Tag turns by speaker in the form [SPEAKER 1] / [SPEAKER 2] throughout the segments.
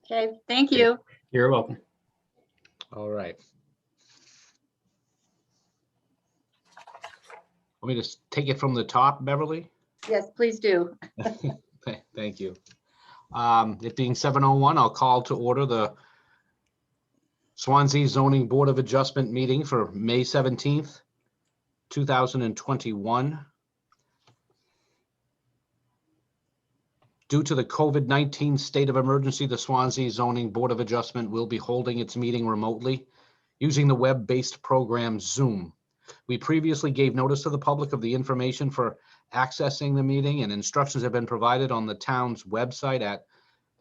[SPEAKER 1] Okay, thank you.
[SPEAKER 2] You're welcome.
[SPEAKER 3] All right. Let me just take it from the top, Beverly.
[SPEAKER 1] Yes, please do.
[SPEAKER 3] Thank you. It being 7:01, I'll call to order the Swanzey Zoning Board of Adjustment meeting for May 17th, 2021. Due to the COVID-19 state of emergency, the Swanzey Zoning Board of Adjustment will be holding its meeting remotely using the web-based program Zoom. We previously gave notice to the public of the information for accessing the meeting, and instructions have been provided on the town's website at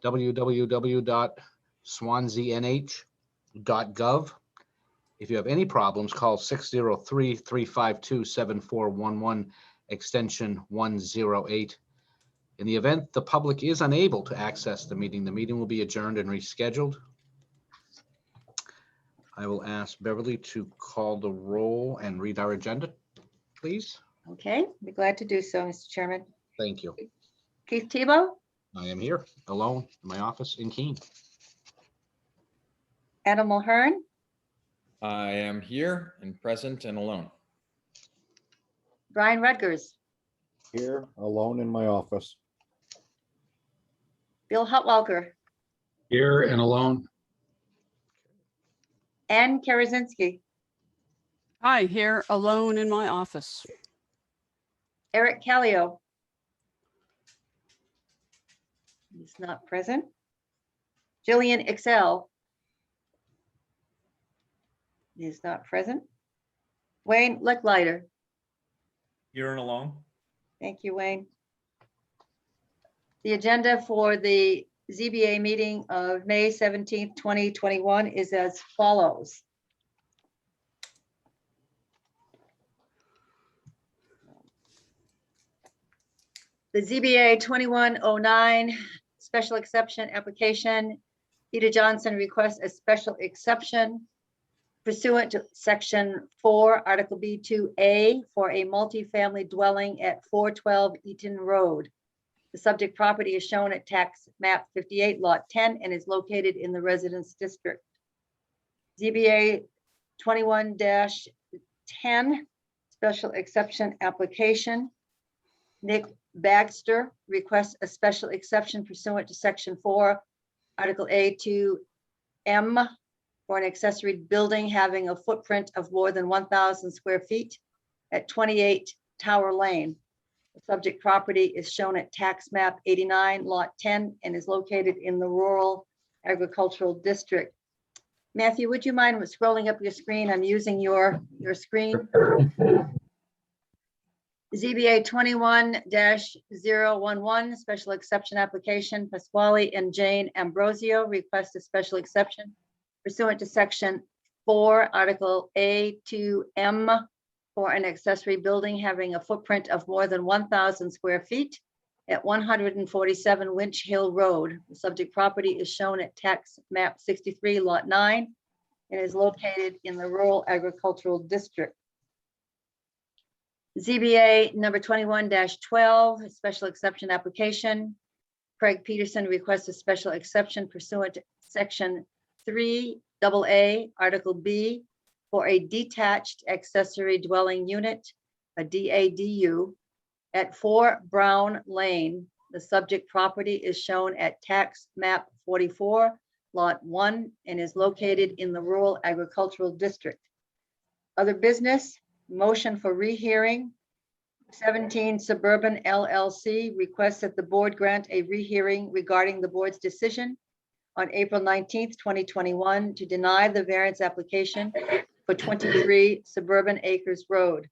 [SPEAKER 3] www.swanzeynh.gov. If you have any problems, call 603-352-7411, extension 108. In the event the public is unable to access the meeting will be adjourned and rescheduled. I will ask Beverly to call the roll and read our agenda, please.
[SPEAKER 1] Okay, be glad to do so, Mr. Chairman.
[SPEAKER 3] Thank you.
[SPEAKER 1] Keith Tebow,
[SPEAKER 3] I am here alone in my office in Keene.
[SPEAKER 1] Adam Mulhern,
[SPEAKER 4] I am here and present and alone.
[SPEAKER 1] Brian Rutgers,
[SPEAKER 5] Here, alone in my office.
[SPEAKER 1] Bill Hutwalker,
[SPEAKER 2] Here and alone.
[SPEAKER 1] Ann Karazinski,
[SPEAKER 6] Hi, here alone in my office.
[SPEAKER 1] Eric Callio. He's not present. Jillian Excel is not present. Wayne Licklider.
[SPEAKER 7] Here and alone.
[SPEAKER 1] Thank you, Wayne. The agenda for the ZBA meeting of May 17th, 2021 is as follows. The ZBA 2109 special exception application. Ida Johnson requests a special exception pursuant to section 4, article B2A for a multifamily dwelling at 412 Eaton Road. The subject property is shown at tax map 58 lot 10 and is located in the residence district. ZBA 21-10 special exception application. Nick Baxter requests a special exception pursuant to section 4, article A2M for an accessory building having a footprint of more than 1,000 square feet at 28 Tower Lane. The subject property is shown at tax map 89 lot 10 and is located in the rural agricultural district. Matthew, would you mind scrolling up your screen? I'm using your screen. ZBA 21-011 special exception application. Pasquale and Jane Ambrosio request a special exception pursuant to section 4, article A2M for an accessory building having a footprint of more than 1,000 square feet at 147 Windshield Road. The subject property is shown at tax map 63 lot 9 and is located in the rural agricultural district. ZBA number 21-12 special exception application. Craig Peterson requests a special exception pursuant to section 3AA article B for a detached accessory dwelling unit, a DADU, at 4 Brown Lane. The subject property is shown at tax map 44, lot 1, and is located in the rural agricultural district. Other business, motion for rehearing. 17 Suburban LLC requests that the board grant a rehearing regarding the board's decision on April 19th, 2021 to deny the variance application for 23 Suburban Acres Road.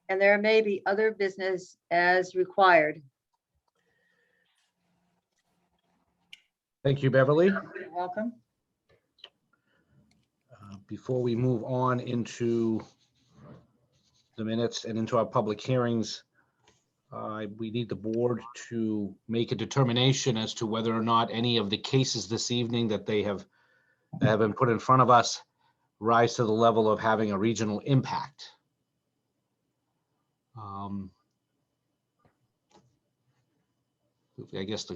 [SPEAKER 1] And there may be other business as required.
[SPEAKER 3] Thank you, Beverly.
[SPEAKER 1] You're welcome.
[SPEAKER 3] Before we move on into the minutes and into our public hearings, we need the board to make a determination as to whether or not any of the cases this evening that have been put in front of us rise to the level of having a regional impact. I guess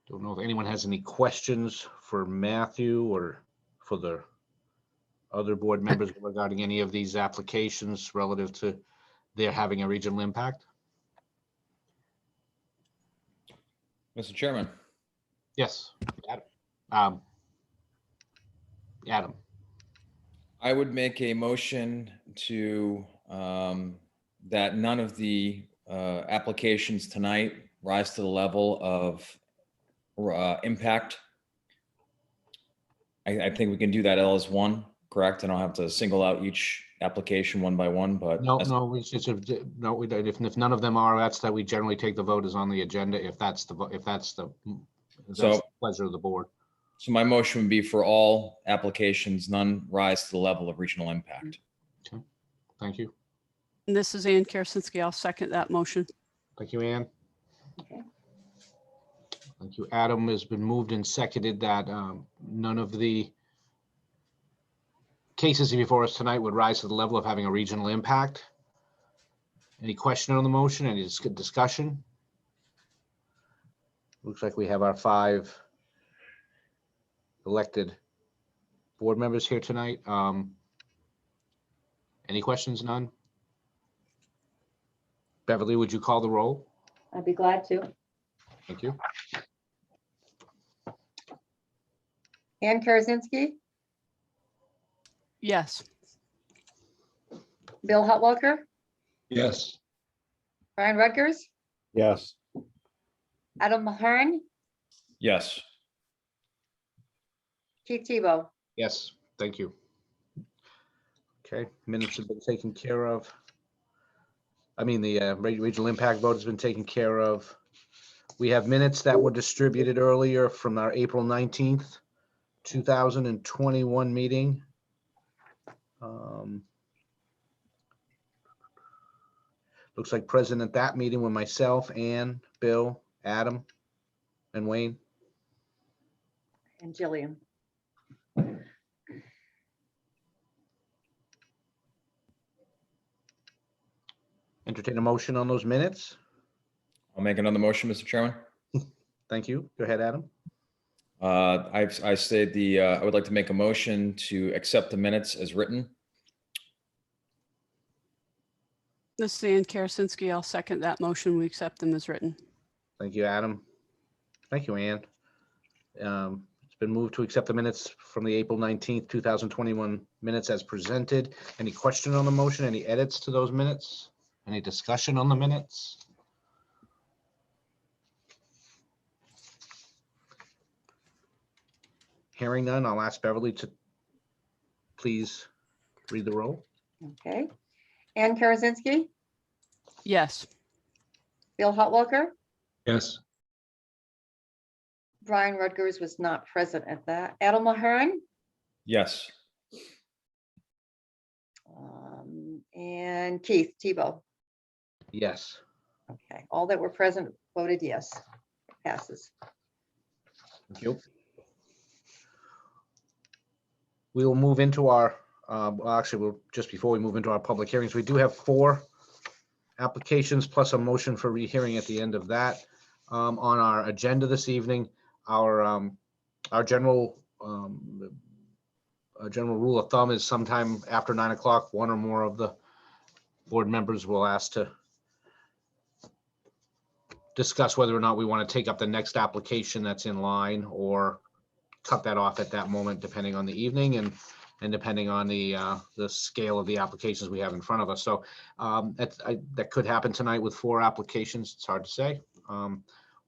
[SPEAKER 3] Don't know if anyone has any questions for Matthew or for the other board members regarding any of these applications relative to their having a regional impact.
[SPEAKER 4] Mr. Chairman,
[SPEAKER 3] Yes. Adam. Adam.
[SPEAKER 4] I would make a motion to, that none of the applications tonight rise to the level of impact. I think we can do that all as one, correct? I don't have to single out each application one by one, but.
[SPEAKER 3] No, we don't. If none of them are, that's that we generally take the vote as on the agenda if that's the
[SPEAKER 4] So-
[SPEAKER 3] pleasure of the board.
[SPEAKER 4] So my motion would be for all applications, none rise to the level of regional impact.
[SPEAKER 3] Thank you.
[SPEAKER 6] And this is Ann Karasinski. I'll second that motion.
[SPEAKER 3] Thank you, Ann.
[SPEAKER 1] Okay.
[SPEAKER 3] Thank you. Adam has been moved and seconded that none of the cases before us tonight would rise to the level of having a regional impact. Any question on the motion? Any discussion? Looks like we have our 5 elected board members here tonight. Any questions? None? Beverly, would you call the roll?
[SPEAKER 1] I'd be glad to.
[SPEAKER 3] Thank you.
[SPEAKER 1] Ann Karasinski,
[SPEAKER 6] Yes.
[SPEAKER 1] Bill Hotwalker,
[SPEAKER 2] Yes.
[SPEAKER 1] Brian Rutgers,
[SPEAKER 5] Yes.
[SPEAKER 1] Adam Mahern,
[SPEAKER 4] Yes.
[SPEAKER 1] Keith Tebow.
[SPEAKER 3] Yes, thank you. Okay, minutes have been taken care of. I mean, the regional impact vote has been taken care of. We have minutes that were distributed earlier from our April 19th, 2021 meeting. Looks like present at that meeting were myself, Ann, Bill, Adam, and Wayne.
[SPEAKER 1] And Jillian.
[SPEAKER 3] Entertain a motion on those minutes.
[SPEAKER 4] I'll make another motion, Mr. Chairman.
[SPEAKER 3] Thank you. Go ahead, Adam.
[SPEAKER 4] I said I would like to make a motion to accept the minutes as written.
[SPEAKER 6] This is Ann Karasinski. I'll second that motion. We accept them as written.
[SPEAKER 3] Thank you, Adam. Thank you, Ann. It's been moved to accept the minutes from the April 19th, 2021 minutes as presented. Any question on the motion? Any edits to those minutes? Any discussion on the minutes? Hearing none, I'll ask Beverly to please read the roll.
[SPEAKER 1] Okay. Ann Karasinski,
[SPEAKER 6] Yes.
[SPEAKER 1] Bill Hotwalker,
[SPEAKER 2] Yes.
[SPEAKER 1] Brian Rutgers was not present at that. Adam Mahern,
[SPEAKER 4] Yes.
[SPEAKER 1] and Keith Tebow.
[SPEAKER 3] Yes.
[SPEAKER 1] Okay, all that were present voted yes. Passes.
[SPEAKER 3] Thank you. We will move into our, just before we move into our public hearings, we do have 4 applications plus a motion for rehearing at the end of that. On our agenda this evening, our general rule of thumb is sometime after 9 o'clock, 1 or more of the board members will ask to discuss whether or not we want to take up the next application that's in line or cut that off at that moment, depending on the evening and depending on the scale of the applications we have in front of us. So that could happen tonight with 4 applications. It's hard to say.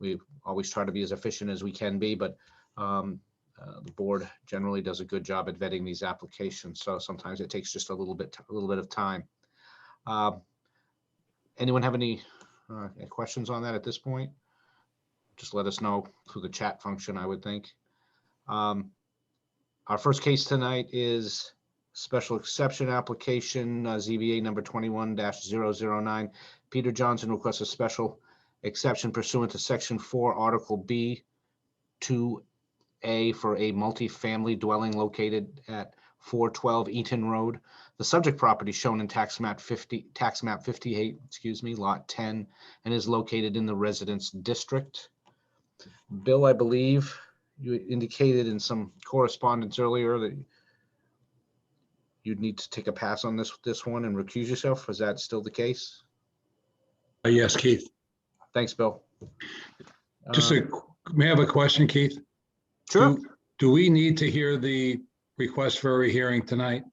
[SPEAKER 3] We always try to be as efficient as we can be, but the board generally does a good job at vetting these applications. So sometimes it takes just a little bit of time. Anyone have any questions on that at this point? Just let us know through the chat function, I would think. Our first case tonight is special exception application, ZBA number 21-009. Peter Johnson requests a special exception pursuant to section 4, article B, 2A for a multifamily dwelling located at 412 Eaton Road. The subject property shown in tax map 58, lot 10, and is located in the residence district. Bill, I believe you indicated in some correspondence earlier that you'd need to take a pass on this one and recuse yourself. Is that still the case?
[SPEAKER 2] Yes, Keith.
[SPEAKER 3] Thanks, Bill.
[SPEAKER 2] Just may I have a question, Keith?
[SPEAKER 3] Sure.
[SPEAKER 2] Do we need to hear the request for a rehearing tonight?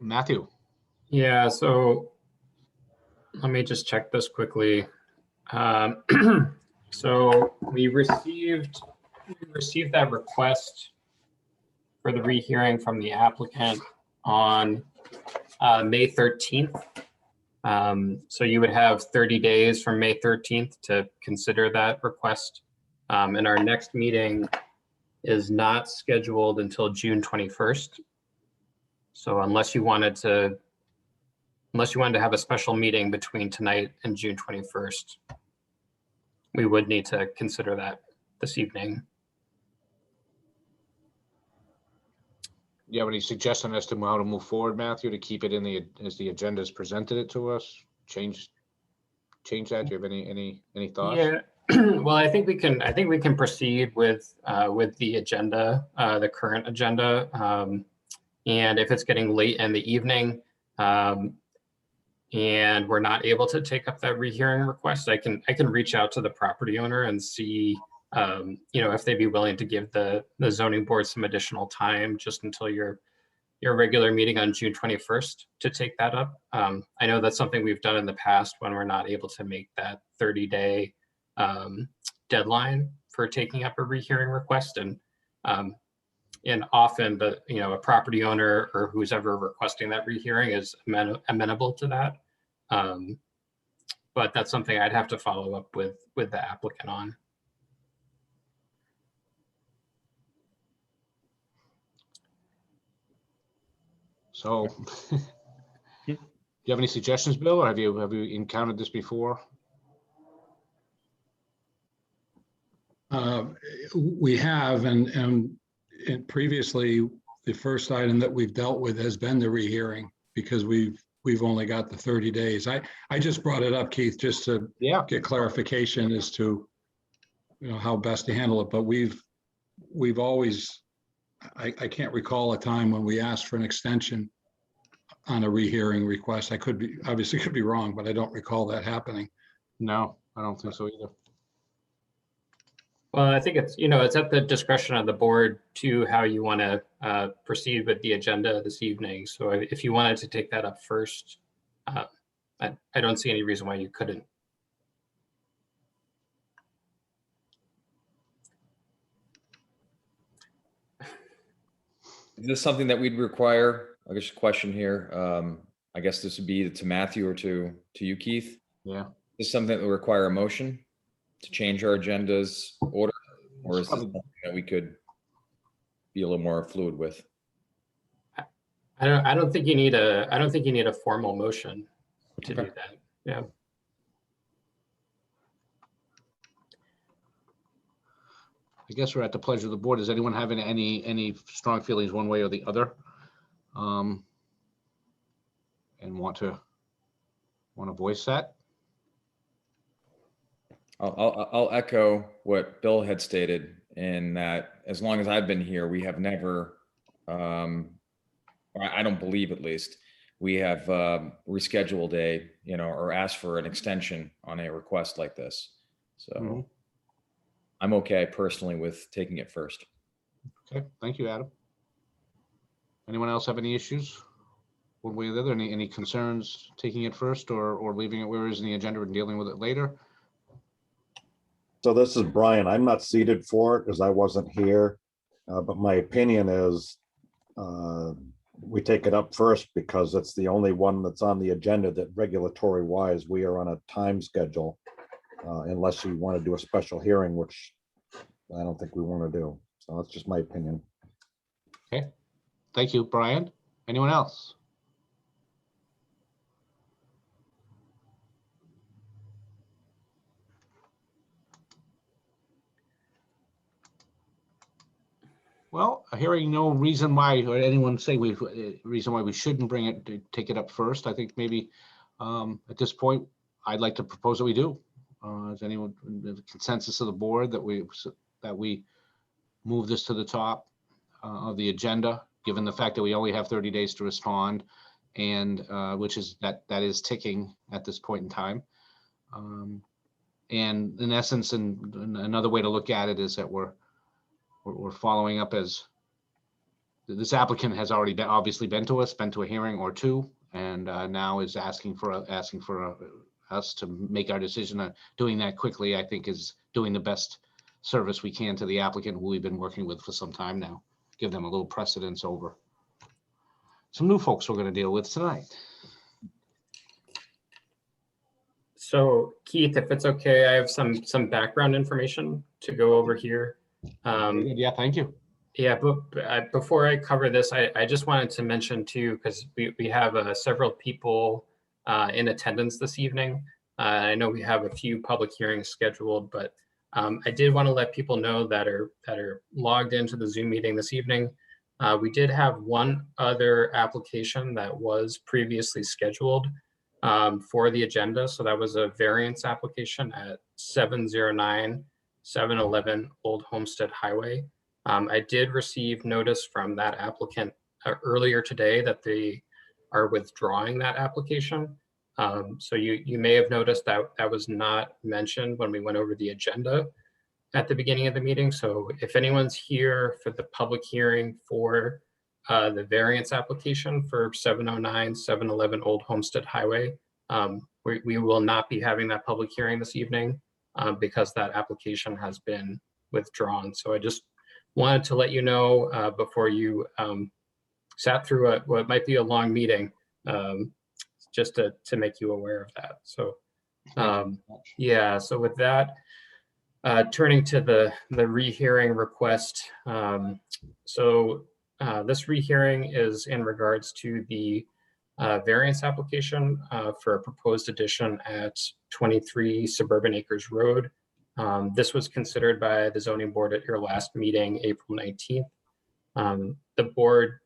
[SPEAKER 3] Matthew.
[SPEAKER 8] Yeah, so let me just check this quickly. So we received that request for the rehearing from the applicant on May 13th. So you would have 30 days from May 13th to consider that request. And our next meeting is not scheduled until June 21st. So unless you wanted to have a special meeting between tonight and June 21st, we would need to consider that this evening.
[SPEAKER 3] You have any suggestion as to how to move forward, Matthew, to keep it in as the agenda has presented it to us? Change that? Do you have any thoughts?
[SPEAKER 8] Yeah, well, I think we can proceed with the agenda, the current agenda. And if it's getting late in the evening, and we're not able to take up that rehearing request, I can reach out to the property owner and see, if they'd be willing to give the zoning board some additional time just until your regular meeting on June 21st to take that up. I know that's something we've done in the past when we're not able to make that 30-day deadline for taking up a rehearing request, and often a property owner or who's ever requesting that rehearing is amenable to that. But that's something I'd have to follow up with the applicant on.
[SPEAKER 3] So, do you have any suggestions, Bill, or have you encountered this before?
[SPEAKER 2] We have, and previously, the first item that we've dealt with has been the rehearing because we've only got the 30 days. I just brought it up, Keith, just to get clarification as to how best to handle it. But we've always, I can't recall a time when we asked for an extension on a rehearing request. I obviously could be wrong, but I don't recall that happening.
[SPEAKER 3] No, I don't think so either.
[SPEAKER 8] Well, I think it's at the discretion of the board to how you want to proceed with the agenda this evening. So if you wanted to take that up first, I don't see any reason why you couldn't.
[SPEAKER 4] Is this something that we'd require? I guess a question here. I guess this would be to Matthew or to you, Keith.
[SPEAKER 3] Yeah.
[SPEAKER 4] Is this something that would require a motion to change our agenda's order, or is this something that we could be a little more fluid with?
[SPEAKER 8] I don't think you need a formal motion to do that. Yeah.
[SPEAKER 3] I guess we're at the pleasure of the board. Does anyone have any strong feelings one way or the other? And want to voice that?
[SPEAKER 4] I'll echo what Bill had stated, in that as long as I've been here, we have never, I don't believe at least, we have rescheduled or asked for an extension on a request like this. So I'm okay personally with taking it first.
[SPEAKER 3] Okay, thank you, Adam. Anyone else have any issues one way or the other? Any concerns taking it first or leaving it where it is in the agenda and dealing with it later?
[SPEAKER 5] So this is Brian. I'm not seated for it because I wasn't here. But my opinion is we take it up first because it's the only one that's on the agenda that regulatory wise, we are on a time schedule. Unless you want to do a special hearing, which I don't think we want to do. So that's just my opinion.
[SPEAKER 3] Okay, thank you, Brian. Anyone else? Well, hearing no reason why, or anyone say reason why we shouldn't take it up first, I think maybe at this point, I'd like to propose that we do. Is anyone, the consensus of the board that we move this to the top of the agenda, given the fact that we only have 30 days to respond, and which is that is ticking at this point in time. And in essence, and another way to look at it is that we're following up, as this applicant has already obviously been to a hearing or two, and now is asking for us to make our decision. Doing that quickly, I think, is doing the best service we can to the applicant who we've been working with for some time now. Give them a little precedence over some new folks we're going to deal with tonight.
[SPEAKER 8] So Keith, if it's okay, I have some background information to go over here.
[SPEAKER 3] Yeah, thank you.
[SPEAKER 8] Yeah, but before I cover this, I just wanted to mention too, because we have several people in attendance this evening. I know we have a few public hearings scheduled, but I did want to let people know that are logged into the Zoom meeting this evening. We did have one other application that was previously scheduled for the agenda. So that was a variance application at 709 711 Old Homestead Highway. I did receive notice from that applicant earlier today that they are withdrawing that application. So you may have noticed that that was not mentioned when we went over the agenda at the beginning of the meeting. So if anyone's here for the public hearing for the variance application for 709 711 Old Homestead Highway, we will not be having that public hearing this evening because that application has been withdrawn. So I just wanted to let you know before you sat through what might be a long meeting, just to make you aware of that. So yeah, so with that, turning to the rehearing request. This rehearing is in regards to the variance application for a proposed addition at 23 Suburban Acres Road. This was considered by the zoning board at your last meeting, April 19th. The board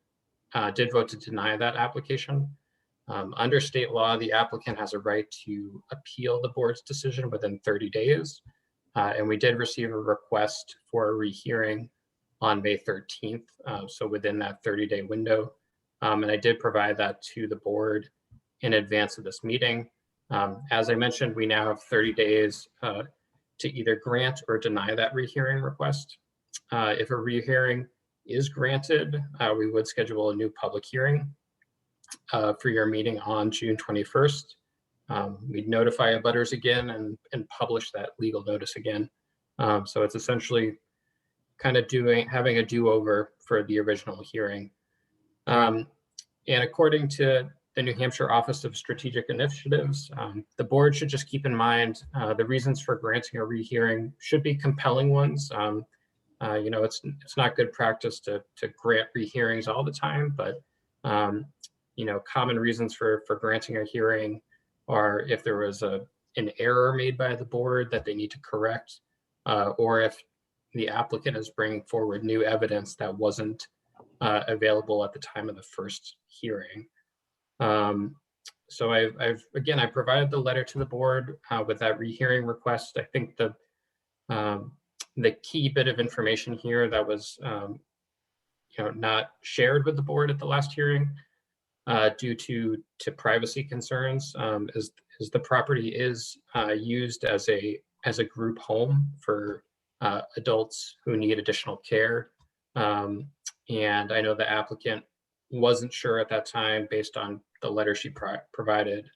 [SPEAKER 8] did vote to deny that application. Under state law, the applicant has a right to appeal the board's decision within 30 days. And we did receive a request for a rehearing on May 13th. So within that 30-day window. And I did provide that to the board in advance of this meeting. As I mentioned, we now have 30 days to either grant or deny that rehearing request. If a rehearing is granted, we would schedule a new public hearing for your meeting on June 21st. We'd notify abutters again and publish that legal notice again. So it's essentially kind of having a do-over for the original hearing. And according to the New Hampshire Office of Strategic Initiatives, the board should just keep in mind the reasons for granting a rehearing should be compelling ones. It's not good practice to grant rehearings all the time, but common reasons for granting a hearing are if there was an error made by the board that they need to correct, or if the applicant is bringing forward new evidence that wasn't available at the time of the first hearing. So I provided the letter to the board with that rehearing request. I think the key bit of information here that was not shared with the board at the last hearing due to privacy concerns is the property is used as a group home for adults who need additional care. And I know the applicant wasn't sure at that time, based on the letter she provided,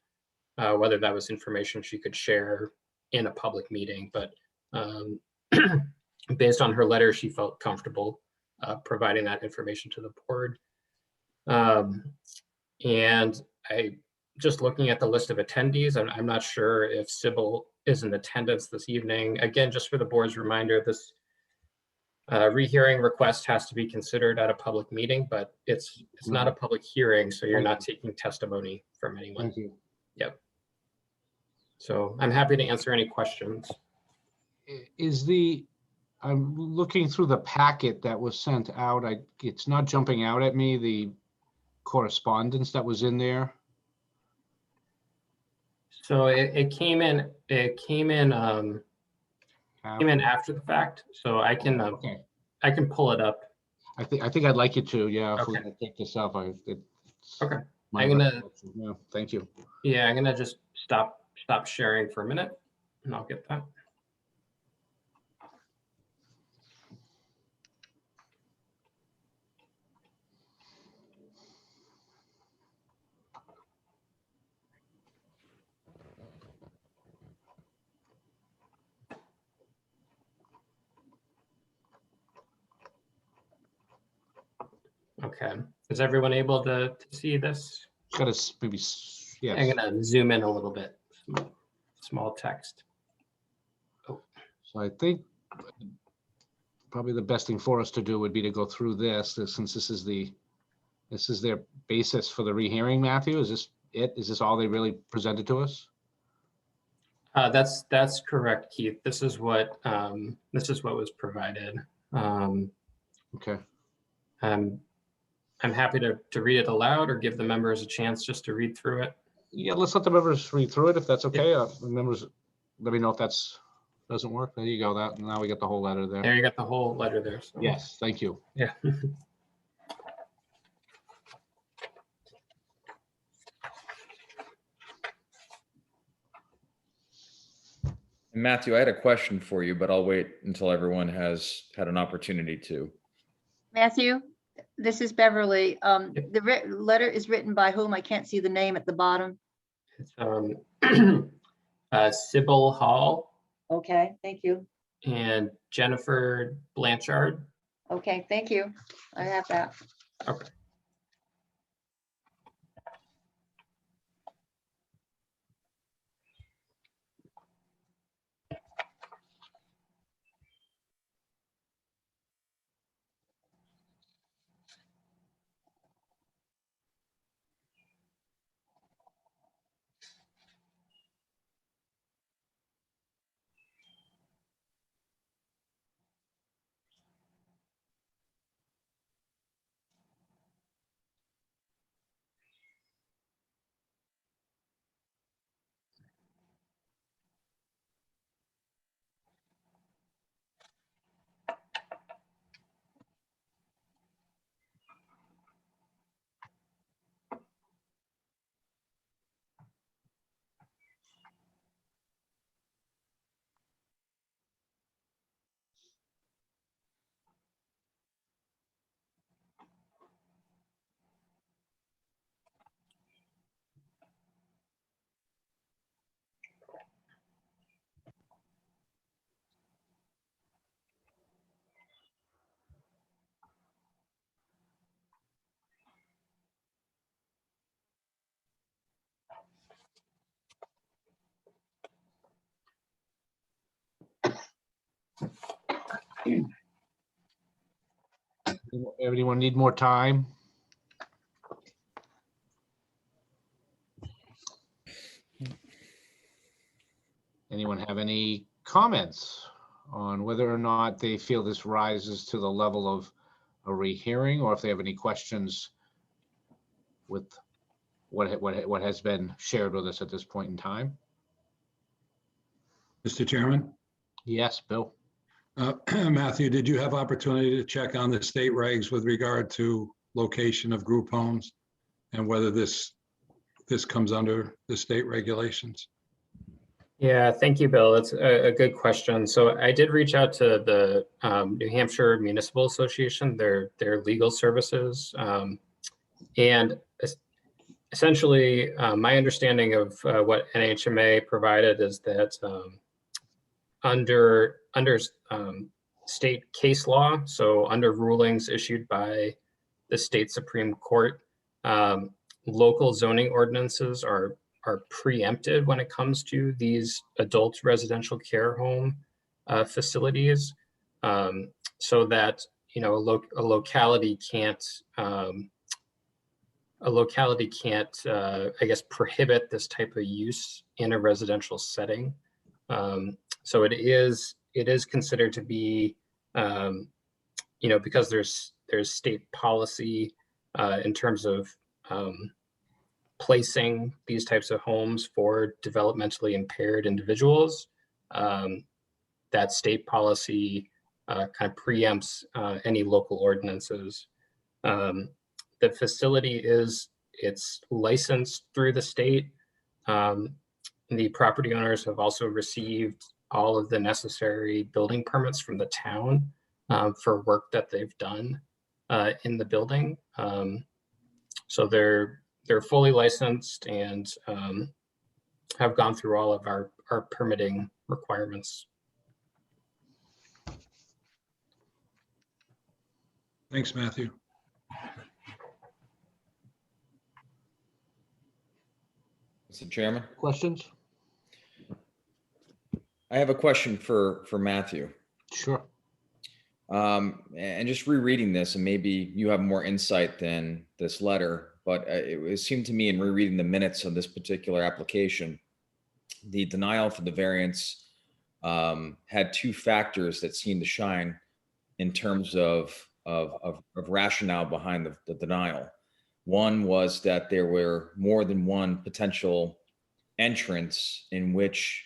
[SPEAKER 8] whether that was information she could share in a public meeting. But based on her letter, she felt comfortable providing that information to the board. And just looking at the list of attendees, I'm not sure if Sybil is in attendance this evening. Again, just for the board's reminder, this rehearing request has to be considered at a public meeting, but it's not a public hearing, so you're not taking testimony from anyone.
[SPEAKER 3] Thank you.
[SPEAKER 8] Yep. So I'm happy to answer any questions.
[SPEAKER 3] I'm looking through the packet that was sent out. It's not jumping out at me, the correspondence that was in there.
[SPEAKER 8] So it came in it came in after the fact, so I can
[SPEAKER 3] Okay.
[SPEAKER 8] pull it up.
[SPEAKER 3] I think I'd like you to, yeah, if we
[SPEAKER 8] Okay.
[SPEAKER 3] can take this up.
[SPEAKER 8] Okay.
[SPEAKER 3] My
[SPEAKER 8] I'm gonna-
[SPEAKER 3] recollection. Yeah, thank you.
[SPEAKER 8] Yeah, I'm gonna just stop sharing for a minute, and I'll get that. Okay, is everyone able to see this?
[SPEAKER 3] It's got maybe,
[SPEAKER 8] I'm
[SPEAKER 3] yes.
[SPEAKER 8] gonna zoom in a little bit. Small text.
[SPEAKER 3] So I think probably the best thing for us to do would be to go through this, since this is their basis for the rehearing, Matthew. Is this it? Is this all they really presented to us?
[SPEAKER 8] That's correct, Keith. This is what was provided.
[SPEAKER 3] Okay.
[SPEAKER 8] I'm happy to read it aloud or give the members a chance just to read through it.
[SPEAKER 3] Yeah, let's let the members read through it if that's okay. The members, let me know if doesn't work. There you go. Now we got the whole letter there.
[SPEAKER 8] There, you got the whole letter there. So.
[SPEAKER 3] Yes, thank you.
[SPEAKER 8] Yeah.
[SPEAKER 4] Matthew, I had a question for you, but I'll wait until everyone has had an opportunity to.
[SPEAKER 1] Matthew, this is Beverly. The letter is written by whom? I can't see the name at the bottom.
[SPEAKER 8] It's Sybil Hall
[SPEAKER 1] Okay, thank you.
[SPEAKER 8] and Jennifer Blanchard.
[SPEAKER 1] Okay, thank you. I have that.
[SPEAKER 8] Okay.
[SPEAKER 3] Everyone need more time? Anyone have any comments on whether or not they feel this rises to the level of a rehearing, or if they have any questions with what has been shared with us at this point in time?
[SPEAKER 2] Mr. Chairman,
[SPEAKER 3] Yes, Bill.
[SPEAKER 2] Matthew, did you have opportunity to check on the state regs with regard to location of group homes and whether this comes under the state regulations?
[SPEAKER 8] Yeah, thank you, Bill. That's a good question. So I did reach out to the New Hampshire Municipal Association, their legal services, and essentially my understanding of what NHMA provided is that under state case law, so under rulings issued by the state Supreme Court, local zoning ordinances are preempted when it comes to these adult residential care home facilities, so that a locality can't I guess prohibit this type of use in a residential setting. So it is considered to be because there's state policy in terms of placing these types of homes for developmentally impaired individuals. That state policy kind of preempts any local ordinances. The facility it's licensed through the state. The property owners have also received all of the necessary building permits from the town for work that they've done in the building. So they're fully licensed and have gone through all of our permitting requirements.
[SPEAKER 2] Thanks, Matthew.
[SPEAKER 4] Mr. Chairman,
[SPEAKER 3] Questions?
[SPEAKER 4] I have a question for Matthew.
[SPEAKER 3] Sure.
[SPEAKER 4] And just rereading this, and maybe you have more insight than this letter, but it seemed to me in rereading the minutes of this particular application, the denial for the variance had two factors that seemed to shine in terms of rationale behind the denial. One was that there were more than one potential entrance in which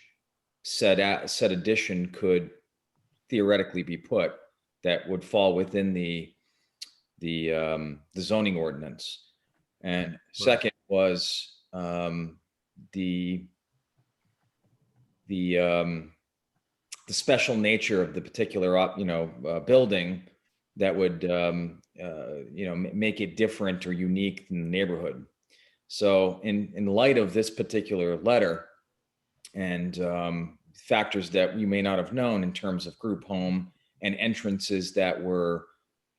[SPEAKER 4] said addition could theoretically be put that would fall within the zoning ordinance. And second was the special nature of the particular building that would make it different or unique in the neighborhood. So in light of this particular letter and factors that you may not have known in terms of group home and entrances that were,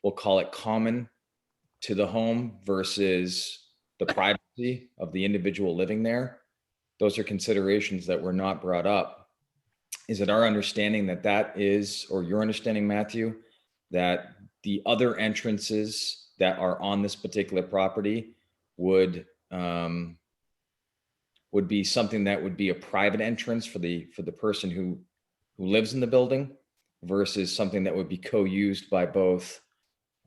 [SPEAKER 4] we'll call it common to the home versus the privacy of the individual living there, those are considerations that were not brought up. Is it our understanding that is, or your understanding, Matthew, that the other entrances that are on this particular property would be something that would be a private entrance for the person who lives in the building versus something that would be co-used by both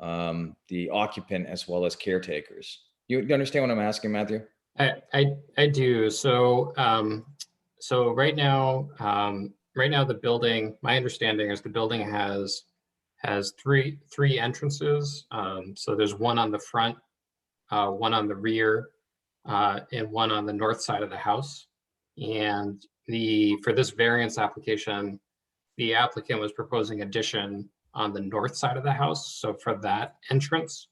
[SPEAKER 4] the occupant as well as caretakers? You understand what I'm asking, Matthew?
[SPEAKER 8] I do. So right now the building, my understanding is the building has three entrances. So there's one on the front, one on the rear, and one on the north side of the house. And for this variance application, the applicant was proposing addition on the north side of the house. So for that entrance,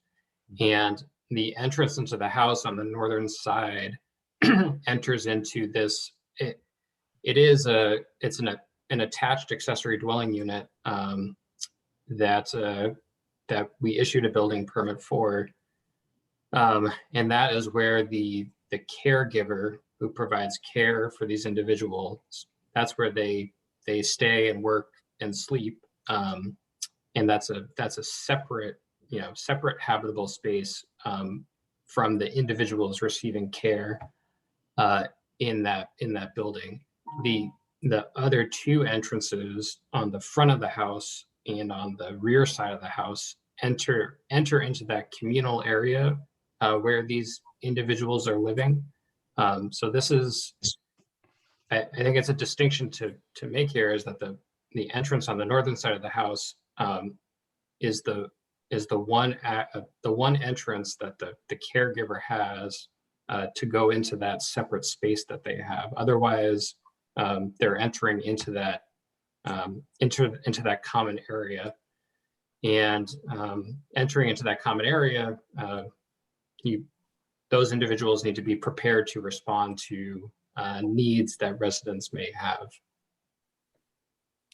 [SPEAKER 8] and the entrance into the house on the northern side enters into this. It's an attached accessory dwelling unit that we issued a building permit for, and that is where the caregiver who provides care for these individuals, that's where they stay and work and sleep, and that's a separate habitable space from the individuals receiving care in that building. The other two entrances on the front of the house and on the rear side of the house enter into that communal area where these individuals are living. So this is, I think it's a distinction to make here, is that the entrance on the northern side of the house is the one entrance that the caregiver has to go into that separate space that they have. Otherwise, they're entering into that common area, and entering into that common area, those individuals need to be prepared to respond to needs that residents may have.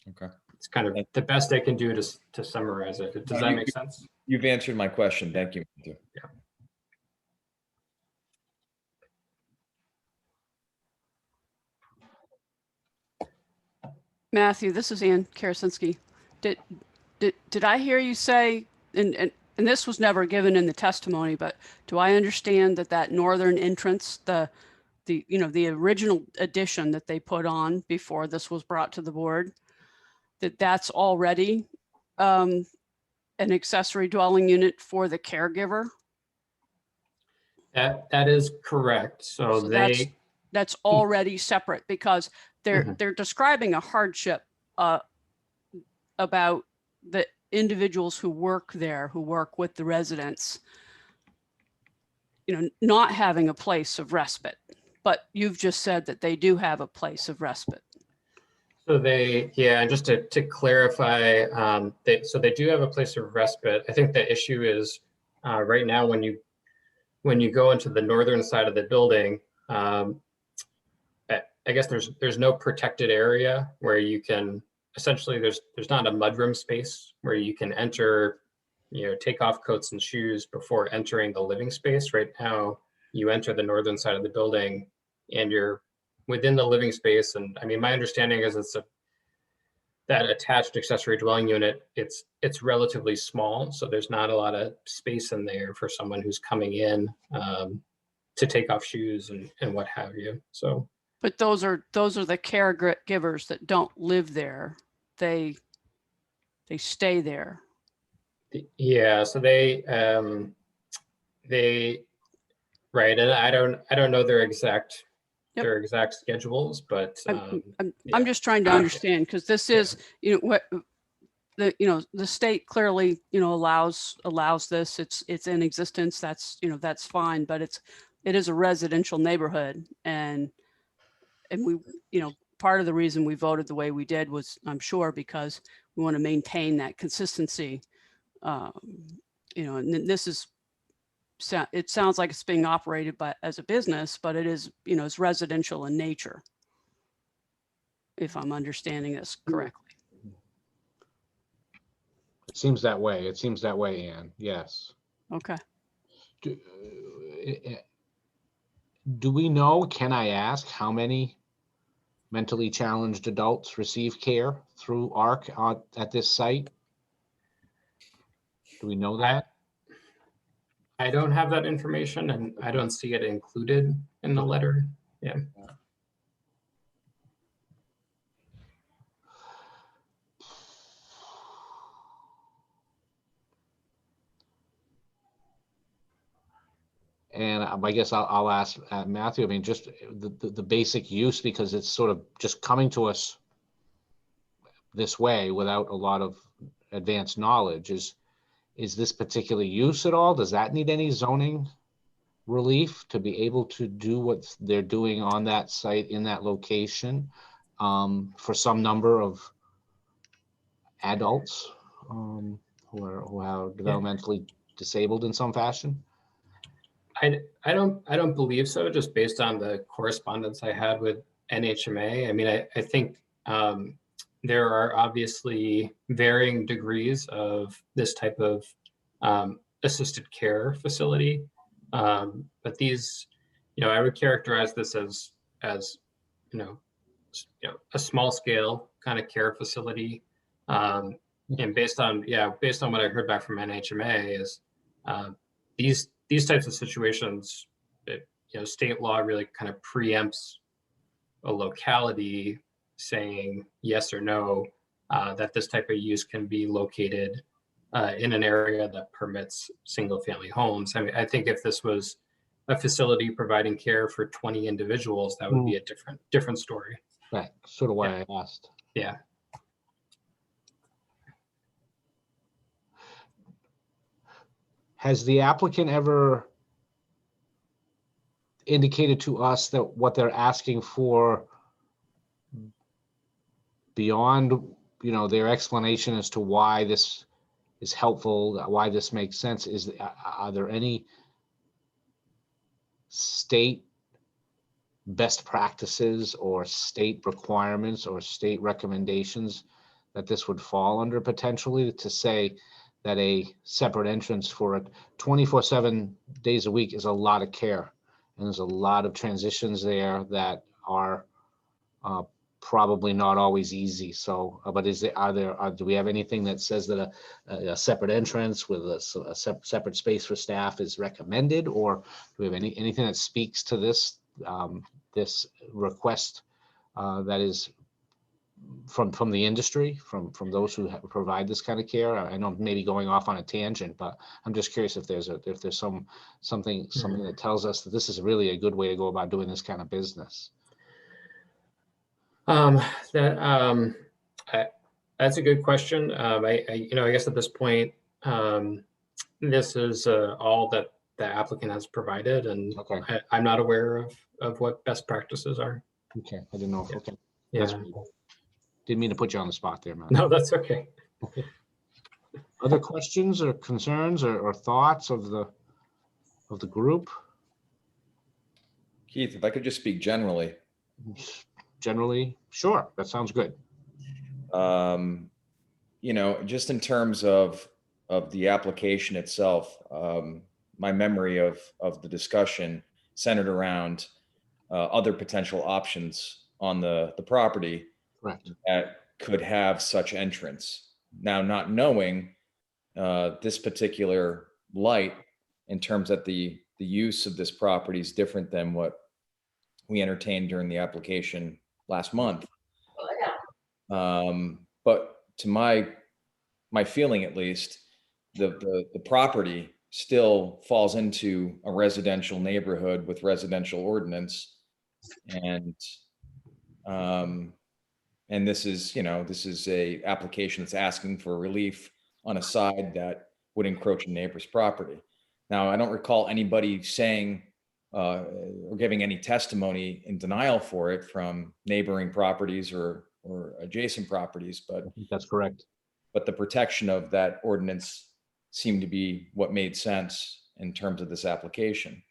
[SPEAKER 4] Okay.
[SPEAKER 8] It's kind of the best I can do to summarize it. Does that make sense?
[SPEAKER 4] You've answered my question. Thank you, Matthew.
[SPEAKER 8] Yeah.
[SPEAKER 6] Matthew, this is Ann Karasinski. Did I hear you say, and this was never given in the testimony, but do I understand that northern entrance, the original addition that they put on before this was brought to the board, that's already an accessory dwelling unit for the caregiver?
[SPEAKER 8] That is correct. So
[SPEAKER 6] So
[SPEAKER 8] they,
[SPEAKER 6] that's already separate because
[SPEAKER 8] Mhm.
[SPEAKER 6] they're describing a hardship about the individuals who work there, who work with the residents, not having a place of respite. But you've just said that they do have a place of respite.
[SPEAKER 8] so they, yeah, and just to clarify, so they do have a place of respite. I think the issue is right now when you go into the northern side of the building, I guess there's no protected area where you can essentially there's not a mudroom space where you can enter, take off coats and shoes before entering the living space. Right now, you enter the northern side of the building and you're within the living space. And I mean, my understanding is that attached accessory dwelling unit, it's relatively small. So there's not a lot of space in there for someone who's coming in to take off shoes and what have you. So.
[SPEAKER 6] But those are the caregivers that don't live there. They stay there.
[SPEAKER 8] Yeah, so they right, and I don't know their exact
[SPEAKER 6] Yep.
[SPEAKER 8] schedules, but
[SPEAKER 6] I'm just trying to understand because this is what the state clearly allows this. It's in existence. That's fine, but it is a residential neighborhood, and we part of the reason we voted the way we did was, I'm sure, because we want to maintain that consistency. And this is, it sounds like it's being operated as a business, but it is, it's residential in nature, if I'm understanding this correctly.
[SPEAKER 3] It seems that way. It seems that way, Ann. Yes.
[SPEAKER 6] Okay.
[SPEAKER 3] Do we know, can I ask, how many mentally challenged adults receive care through ARC at this site? Do we know that?
[SPEAKER 8] I don't have that information, and I don't see it included in the letter. Yeah.
[SPEAKER 3] And I guess I'll ask Matthew, I mean, just the basic use, because it's sort of just coming to us this way without a lot of advanced knowledge. Is this particular use at all? Does that need any zoning relief to be able to do what they're doing on that site in that location for some number of adults who are developmentally disabled in some fashion?
[SPEAKER 8] I don't believe so, just based on the correspondence I had with NHMA. I mean, I think there are obviously varying degrees of this type of assisted care facility. But these, I would characterize this as a small scale kind of care facility. And based on what I heard back from NHMA is these types of situations, state law really kind of preempts a locality saying yes or no, that this type of use can be located in an area that permits single family homes. I mean, I think if this was a facility providing care for 20 individuals, that would be a different story.
[SPEAKER 3] Right, sort of why I asked.
[SPEAKER 8] Yeah.
[SPEAKER 3] Has the applicant ever indicated to us that what they're asking for beyond, their explanation as to why this is helpful, why this makes sense, are there any state best practices or state requirements or state recommendations that this would fall under potentially, to say that a separate entrance for it 24/7 days a week is a lot of care, and there's a lot of transitions there that are probably not always easy. So, but do we have anything that says that a separate entrance with a separate space for staff is recommended, or do we have anything that speaks to this this request that is from the industry, from those who provide this kind of care? I know I'm maybe going off on a tangent, but I'm just curious if there's something that tells us that this is really a good way to go about doing this kind of business.
[SPEAKER 8] That's a good question. I guess at this point, this is all that the applicant has provided, and
[SPEAKER 3] Okay.
[SPEAKER 8] I'm not aware of what best practices are.
[SPEAKER 3] Okay, I didn't know.
[SPEAKER 8] Yeah.
[SPEAKER 3] Okay.
[SPEAKER 8] Yeah.
[SPEAKER 3] That's good. Didn't mean to put you on the spot there, man.
[SPEAKER 8] No, that's okay.
[SPEAKER 3] Other questions or concerns or thoughts of the group?
[SPEAKER 4] Keith, if I could just speak generally,
[SPEAKER 3] Generally, sure, that sounds good.
[SPEAKER 4] just in terms of the application itself, my memory of the discussion centered around other potential options on the property
[SPEAKER 3] Correct.
[SPEAKER 4] that could have such entrance. Now, not knowing this particular light in terms that the use of this property is different than what we entertained during the application last month. But to my feeling, at least, the property still falls into a residential neighborhood with residential ordinance, and this is a application that's asking for relief on a side that would encroach a neighbor's property. Now, I don't recall anybody saying or giving any testimony in denial for it from neighboring properties or adjacent properties, but
[SPEAKER 3] I think that's correct.
[SPEAKER 4] But the protection of that ordinance seemed to be what made sense in terms of this application.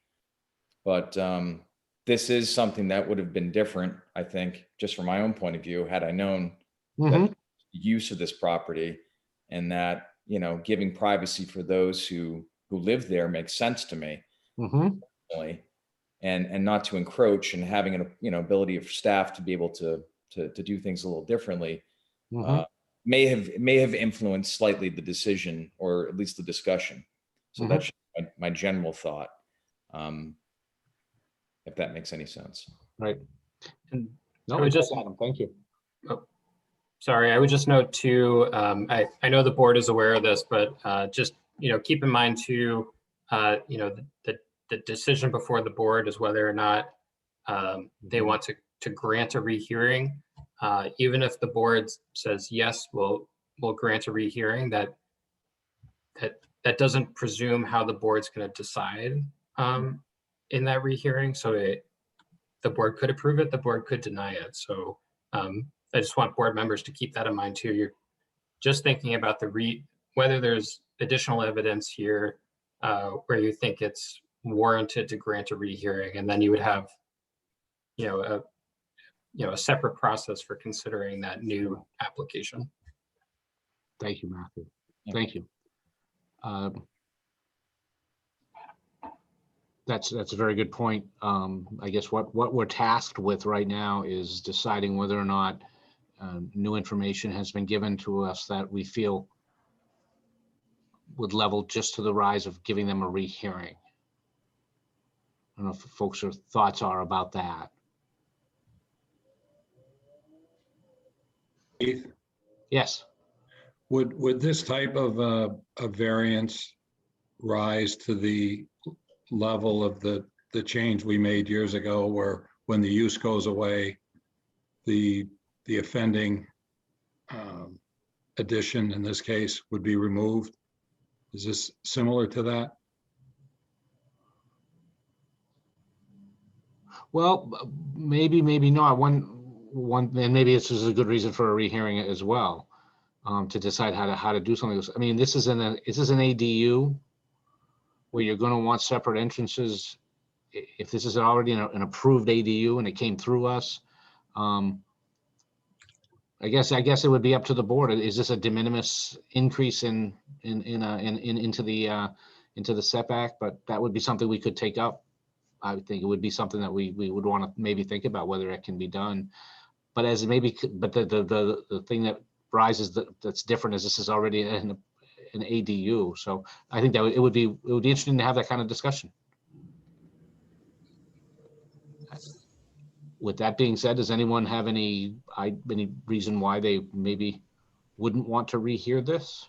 [SPEAKER 4] But this is something that would have been different, I think, just from my own point of view, had I known that the use of this property and that, giving privacy for those who live there makes sense to me. Personally, and not to encroach, and having an ability of staff to be able to do things a little differently may have influenced slightly the decision, or at least the discussion. So that's my general thought, if that makes any sense.
[SPEAKER 3] Right.
[SPEAKER 8] And
[SPEAKER 3] No,
[SPEAKER 8] I would just
[SPEAKER 3] Adam, thank you.
[SPEAKER 8] Sorry, I would just note too, I know the board is aware of this, but just, keep in mind too, the decision before the board is whether or not they want to grant a rehearing. Even if the board says, yes, we'll grant a rehearing, that doesn't presume how the board's going to decide in that rehearing. So the board could approve it, the board could deny it. So I just want board members to keep that in mind too. You're just thinking about whether there's additional evidence here where you think it's warranted to grant a rehearing, and then you would have, a separate process for considering that new application.
[SPEAKER 3] Thank you, Matthew. Thank you. That's a very good point. I guess what we're tasked with right now is deciding whether or not new information has been given to us that we feel would level just to the rise of giving them a rehearing. I don't know if folks' thoughts are about that.
[SPEAKER 2] Keith,
[SPEAKER 3] Yes.
[SPEAKER 2] would this type of a variance rise to the level of the change we made years ago, where when the use goes away, the offending addition in this case would be removed? Is this similar to that?
[SPEAKER 3] Well, maybe not. One, and maybe this is a good reason for a rehearing as well, to decide how to do something. I mean, this is an ADU where you're going to want separate entrances. If this is already an approved ADU and it came through us, I guess it would be up to the board. Is this a de minimis increase into the setback? But that would be something we could take up. I would think it would be something that we would want to maybe think about whether it can be done. But the thing that rises that's different is this is already an ADU. So I think that it would be interesting to have that kind of discussion. With that being said, does anyone have any reason why they maybe wouldn't want to rehear this?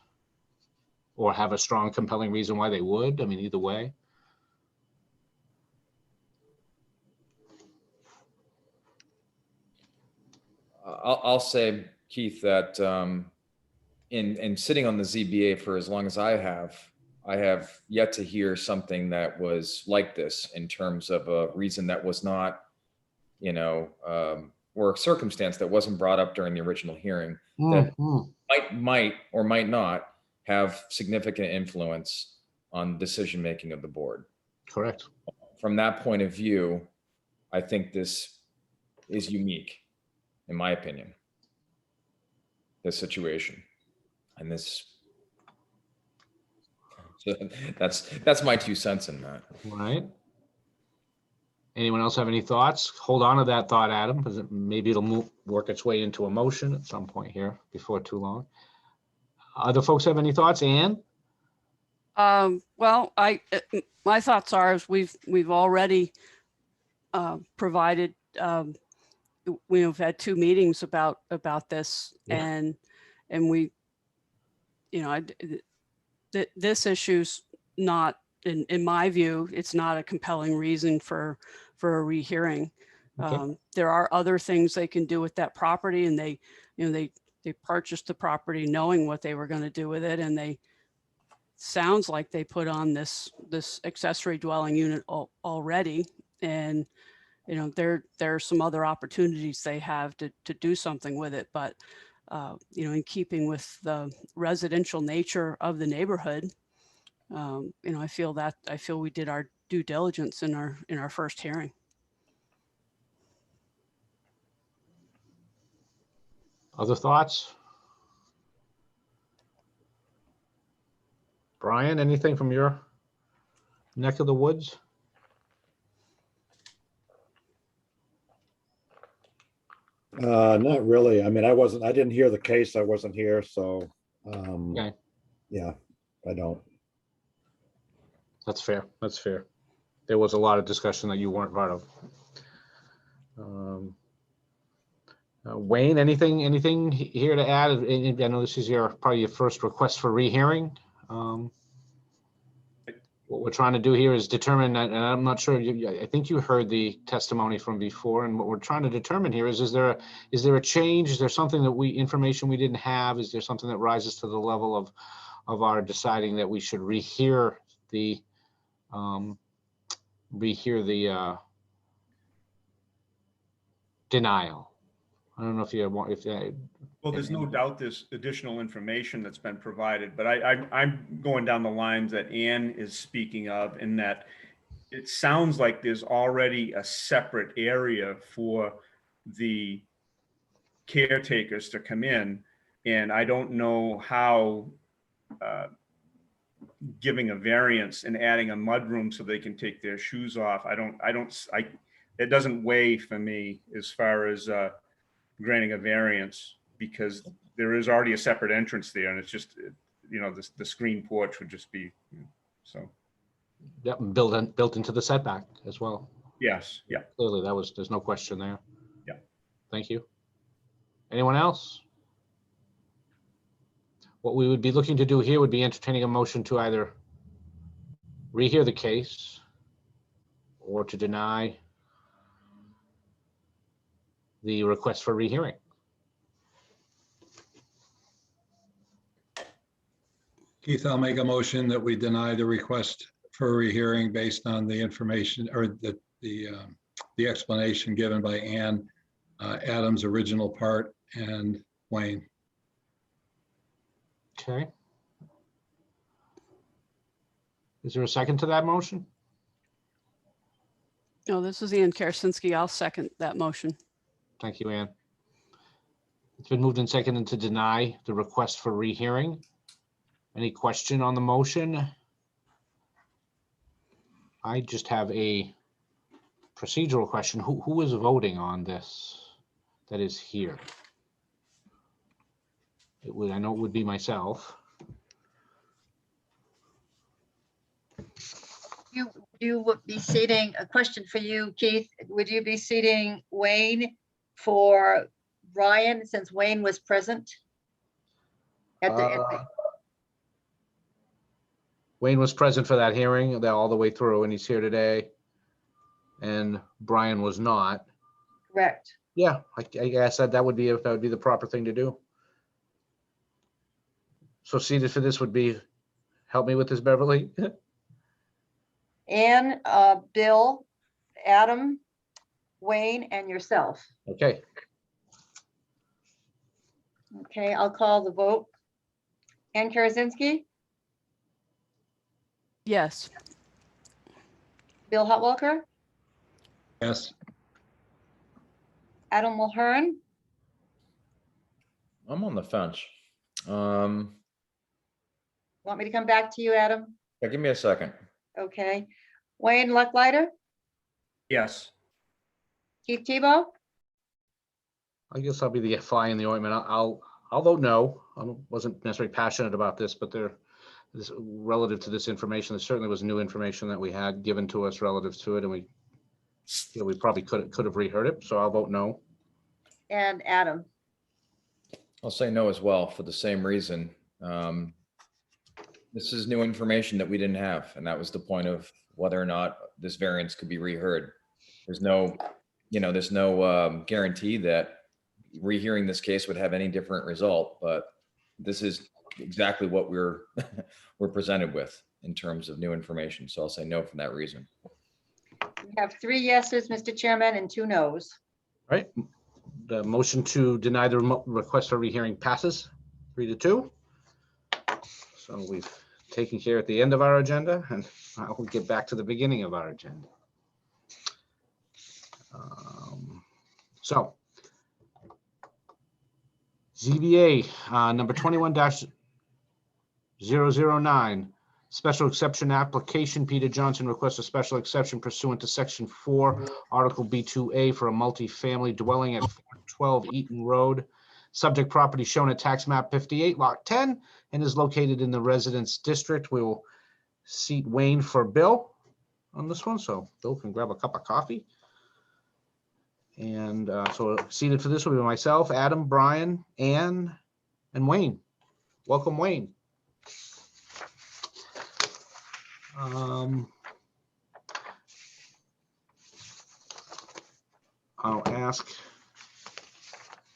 [SPEAKER 3] Or have a strong compelling reason why they would? I mean, either way.
[SPEAKER 4] I'll say, Keith, that in sitting on the ZBA for as long as I have yet to hear something that was like this in terms of a reason that was not, or a circumstance that wasn't brought up during the original hearing that
[SPEAKER 3] Mhm.
[SPEAKER 4] might or might not have significant influence on decision-making of the board.
[SPEAKER 3] Correct.
[SPEAKER 4] From that point of view, I think this is unique, in my opinion, this situation. And this, so that's my 2 cents in that.
[SPEAKER 3] All right. Anyone else have any thoughts? Hold on to that thought, Adam, because maybe it'll work its way into a motion at some point here before too long. Other folks have any thoughts? Ann?
[SPEAKER 6] Well, my thoughts are is we've already provided, we've had 2 meetings about this,
[SPEAKER 3] Yeah.
[SPEAKER 6] and we, this issue's not, in my view, it's not a compelling reason for a rehearing.
[SPEAKER 3] Okay.
[SPEAKER 6] There are other things they can do with that property, and they purchased the property knowing what they were going to do with it, and they sounds like they put on this accessory dwelling unit already, and there are some other opportunities they have to do something with it, but in keeping with the residential nature of the neighborhood, I feel we did our due diligence in our first hearing.
[SPEAKER 3] Other thoughts? Brian, anything from your neck of the woods?
[SPEAKER 5] Not really. I mean, I didn't hear the case. I wasn't here, so,
[SPEAKER 3] Okay.
[SPEAKER 5] yeah, I don't.
[SPEAKER 3] That's fair. That's fair. There was a lot of discussion that you weren't part of. Wayne, anything here to add? I know this is probably your first request for rehearing. What we're trying to do here is determine, and I'm not sure, I think you heard the testimony from before, and what we're trying to determine here is there a change? Is there something information we didn't have? Is there something that rises to the level of our deciding that we should rehear the denial? I don't know if you want,
[SPEAKER 7] Well, there's no doubt there's additional information that's been provided, but I'm going down the lines that Ann is speaking of, in that it sounds like there's already a separate area for the caretakers to come in. And I don't know how giving a variance and adding a mudroom so they can take their shoes off, it doesn't weigh for me as far as granting a variance, because there is already a separate entrance there, and it's just, the screen porch would just be, so.
[SPEAKER 3] Yep, built into the setback as well.
[SPEAKER 7] Yes, yeah.
[SPEAKER 3] Clearly, there's no question there.
[SPEAKER 7] Yeah.
[SPEAKER 3] Thank you. Anyone else? What we would be looking to do here would be entertaining a motion to either rehear the case or to deny the request for rehearing.
[SPEAKER 2] Keith, I'll make a motion that we deny the request for a rehearing based on the information or the explanation given by Ann, Adam's original part, and Wayne.
[SPEAKER 3] Okay. Is there a second to that motion?
[SPEAKER 6] No, this is Ann Karasinski. I'll second that motion.
[SPEAKER 3] Thank you, Ann. It's been moved and seconded to deny the request for rehearing. Any question on the motion? I just have a procedural question. Who is voting on this that is here? I know it would be myself.
[SPEAKER 1] you would be seating, a question for you, Keith, would you be seating Wayne for Brian, since Wayne was present?
[SPEAKER 3] Wayne was present for that hearing, all the way through, and he's here today. And Brian was not.
[SPEAKER 1] Correct.
[SPEAKER 3] Yeah, I guess that would be the proper thing to do. So seated for this would be, help me with this, Beverly.
[SPEAKER 1] Ann, Bill, Adam, Wayne, and yourself.
[SPEAKER 3] Okay,
[SPEAKER 1] Okay, I'll call the vote. Ann Karasinski,
[SPEAKER 6] Yes.
[SPEAKER 1] Bill Hotwalker,
[SPEAKER 2] Yes.
[SPEAKER 1] Adam Mulhern,
[SPEAKER 4] I'm on the fence.
[SPEAKER 1] want me to come back to you, Adam?
[SPEAKER 4] Yeah, give me a second.
[SPEAKER 1] Okay. Wayne Lucklider,
[SPEAKER 7] Yes.
[SPEAKER 1] Keith Tebow,
[SPEAKER 3] I guess I'll be the fly in the ointment. I'll vote no. I wasn't necessarily passionate about this, but relative to this information, there certainly was new information that we had given to us relative to it, and we probably could have reheard it. So I'll vote no.
[SPEAKER 1] and Adam.
[SPEAKER 4] I'll say no as well for the same reason. This is new information that we didn't have, and that was the point of whether or not this variance could be reheard. There's no guarantee that rehearing this case would have any different result, but this is exactly what we're presented with in terms of new information. So I'll say no for that reason.
[SPEAKER 1] We have 3 yeses, Mr. Chairman, and 2 nos.
[SPEAKER 3] All right. The motion to deny the request for rehearing passes 3-2. So we've taken care at the end of our agenda, and now we'll get back to the beginning of our agenda. So ZBA number 21-009, special exception application. Peter Johnson requests a special exception pursuant to section 4, article B2A for a multi-family dwelling at 412 Eaton Road. Subject property shown at tax map 58, lot 10, and is located in the residence district. We will seat Wayne for Bill on this one, so Bill can grab a cup of coffee. And so seated for this will be myself, Adam, Brian, Ann, and Wayne. Welcome, Wayne. I'll ask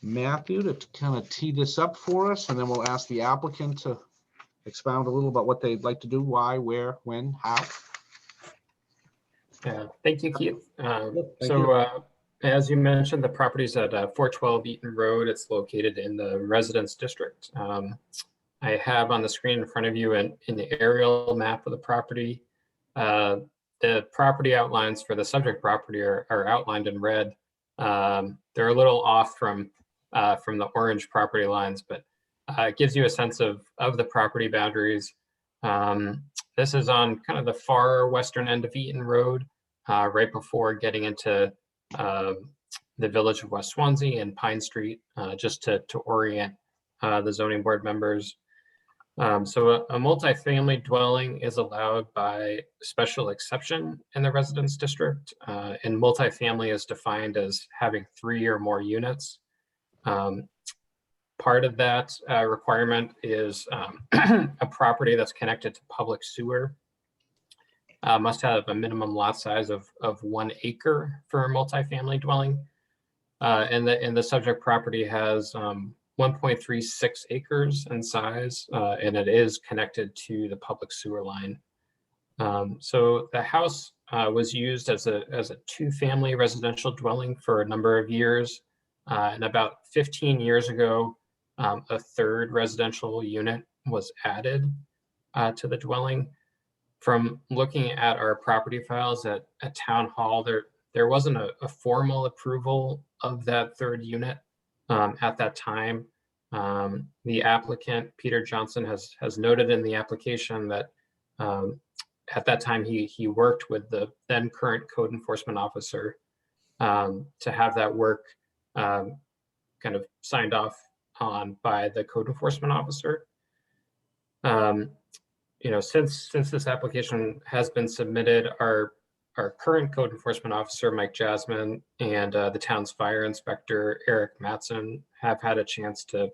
[SPEAKER 3] Matthew to kind of tee this up for us, and then we'll ask the applicant to expound a little about what they'd like to do, why, where, when, how.
[SPEAKER 8] Yeah, thank you, Keith.
[SPEAKER 3] Thank
[SPEAKER 8] As you mentioned, the property's at 412 Eaton Road. It's located in the residence district. I have on the screen in front of you in the aerial map of the property. The property outlines for the subject property are outlined in red. They're a little off from the orange property lines, but it gives you a sense of the property boundaries. This is on kind of the far western end of Eaton Road, right before getting into the village of West Swanzey and Pine Street, just to orient the zoning board members. So a multifamily dwelling is allowed by special exception in the residence district, and multifamily is defined as having 3 or more units. Part of that requirement is a property that's connected to public sewer must have a minimum lot size of 1 acre for a multifamily dwelling. And the subject property has 1.36 acres in size, and it is connected to the public sewer line. So the house was used as a 2-family residential dwelling for a number of years. And about 15 years ago, a 3rd residential unit was added to the dwelling. From looking at our property files at Town Hall, there wasn't a formal approval of that 3rd unit at that time. The applicant, Peter Johnson, has noted in the application that at that time he worked with the then current code enforcement officer to have that work kind of signed off on by the code enforcement officer. since this application has been submitted, our current code enforcement officer, Mike Jasmine, and the town's fire inspector, Eric Matson, have had a chance to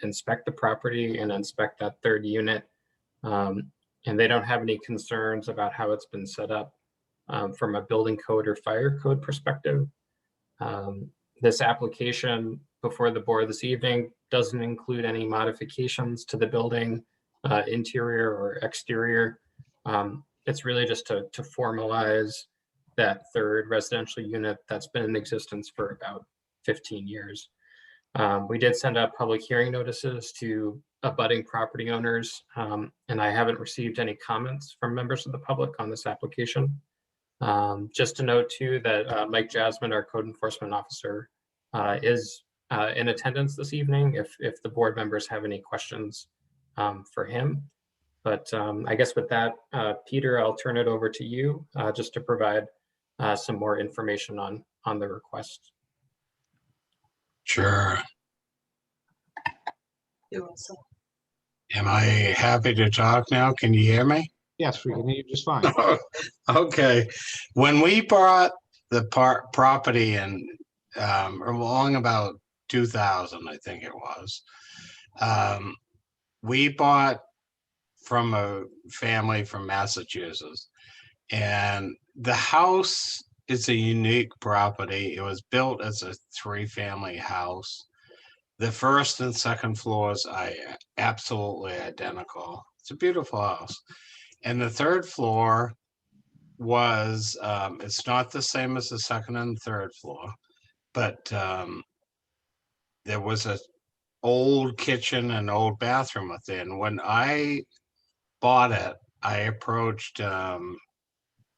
[SPEAKER 8] inspect the property and inspect that third unit. And they don't have any concerns about how it's been set up from a building code or fire code perspective. This application before the board this evening doesn't include any modifications to the building, interior or exterior. It's really just to formalize that third residential unit that's been in existence for about 15 years. We did send out public hearing notices to abutting property owners, and I haven't received any comments from members of the public on this application. Just to note too that Mike Jasmine, our code enforcement officer, is in attendance this evening if the board members have any questions for him. But I guess with that, Peter, I'll turn it over to you just to provide some more information on the request.
[SPEAKER 9] Sure. Am I happy to talk now? Can you hear me?
[SPEAKER 3] Yes, we can hear you just fine.
[SPEAKER 9] Okay. When we bought the property in along about 2000, I think it was, we bought from a family from Massachusetts, and the house is a unique property. It was built as a 3-family house. The first and second floors are absolutely identical. It's a beautiful house. And the third floor was, it's not the same as the second and third floor, but there was a old kitchen and old bathroom within. When I bought it, I approached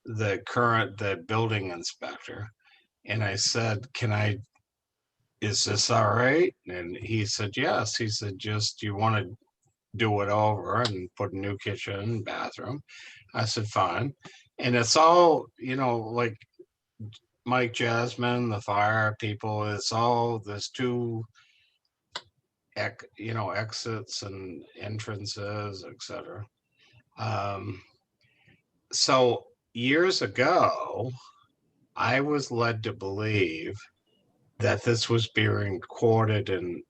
[SPEAKER 9] the building inspector, and I said, is this all right? And he said, yes. He said, just, you want to do it over and put a new kitchen and bathroom? I said, fine. And it's all, like Mike Jasmine, the fire people, it's all, there's 2 exits and entrances, etc. So years ago, I was led to believe that this was being recorded in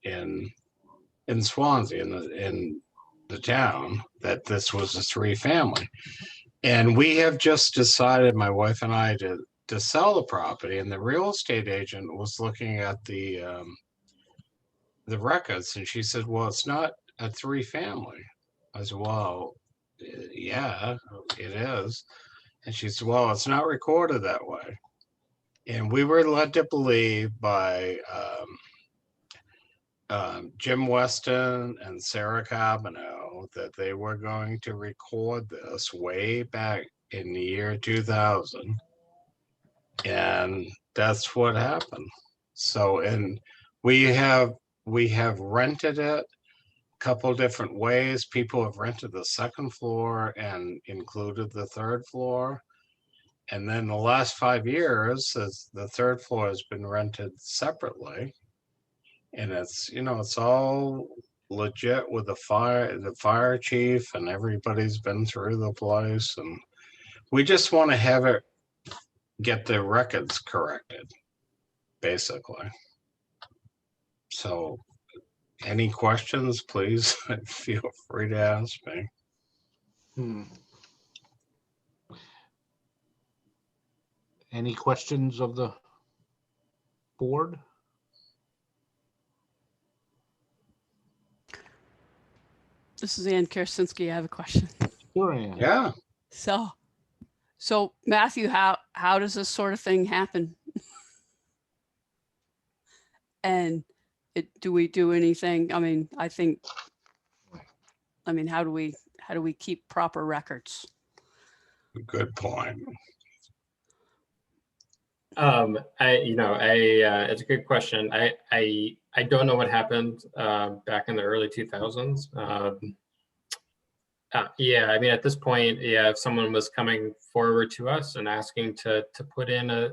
[SPEAKER 9] Swanzey, in the town, that this was a 3-family. And we have just decided, my wife and I, to sell the property, and the real estate agent was looking at the records, and she said, well, it's not a 3-family. I said, well, yeah, it is. And she said, well, it's not recorded that way. And we were led to believe by Jim Weston and Sarah Carbonell that they were going to record this way back in the year 2000. And that's what happened. So, and we have rented it a couple different ways. People have rented the second floor and included the third floor. And then the last 5 years, the third floor has been rented separately. And it's, it's all legit with the fire chief, and everybody's been through the place. And we just want to have it, get the records corrected, basically. So any questions, please feel free to ask me.
[SPEAKER 3] Any questions of the board?
[SPEAKER 6] This is Ann Kersinski. I have a question.
[SPEAKER 3] Sure, Ann.
[SPEAKER 9] Yeah.
[SPEAKER 6] So Matthew, how does this sort of thing happen? And do we do anything? I mean, how do we keep proper records?
[SPEAKER 9] Good point.
[SPEAKER 8] It's a good question. I don't know what happened back in the early 2000s. Yeah, I mean, at this point, yeah, if someone was coming forward to us and asking to put in a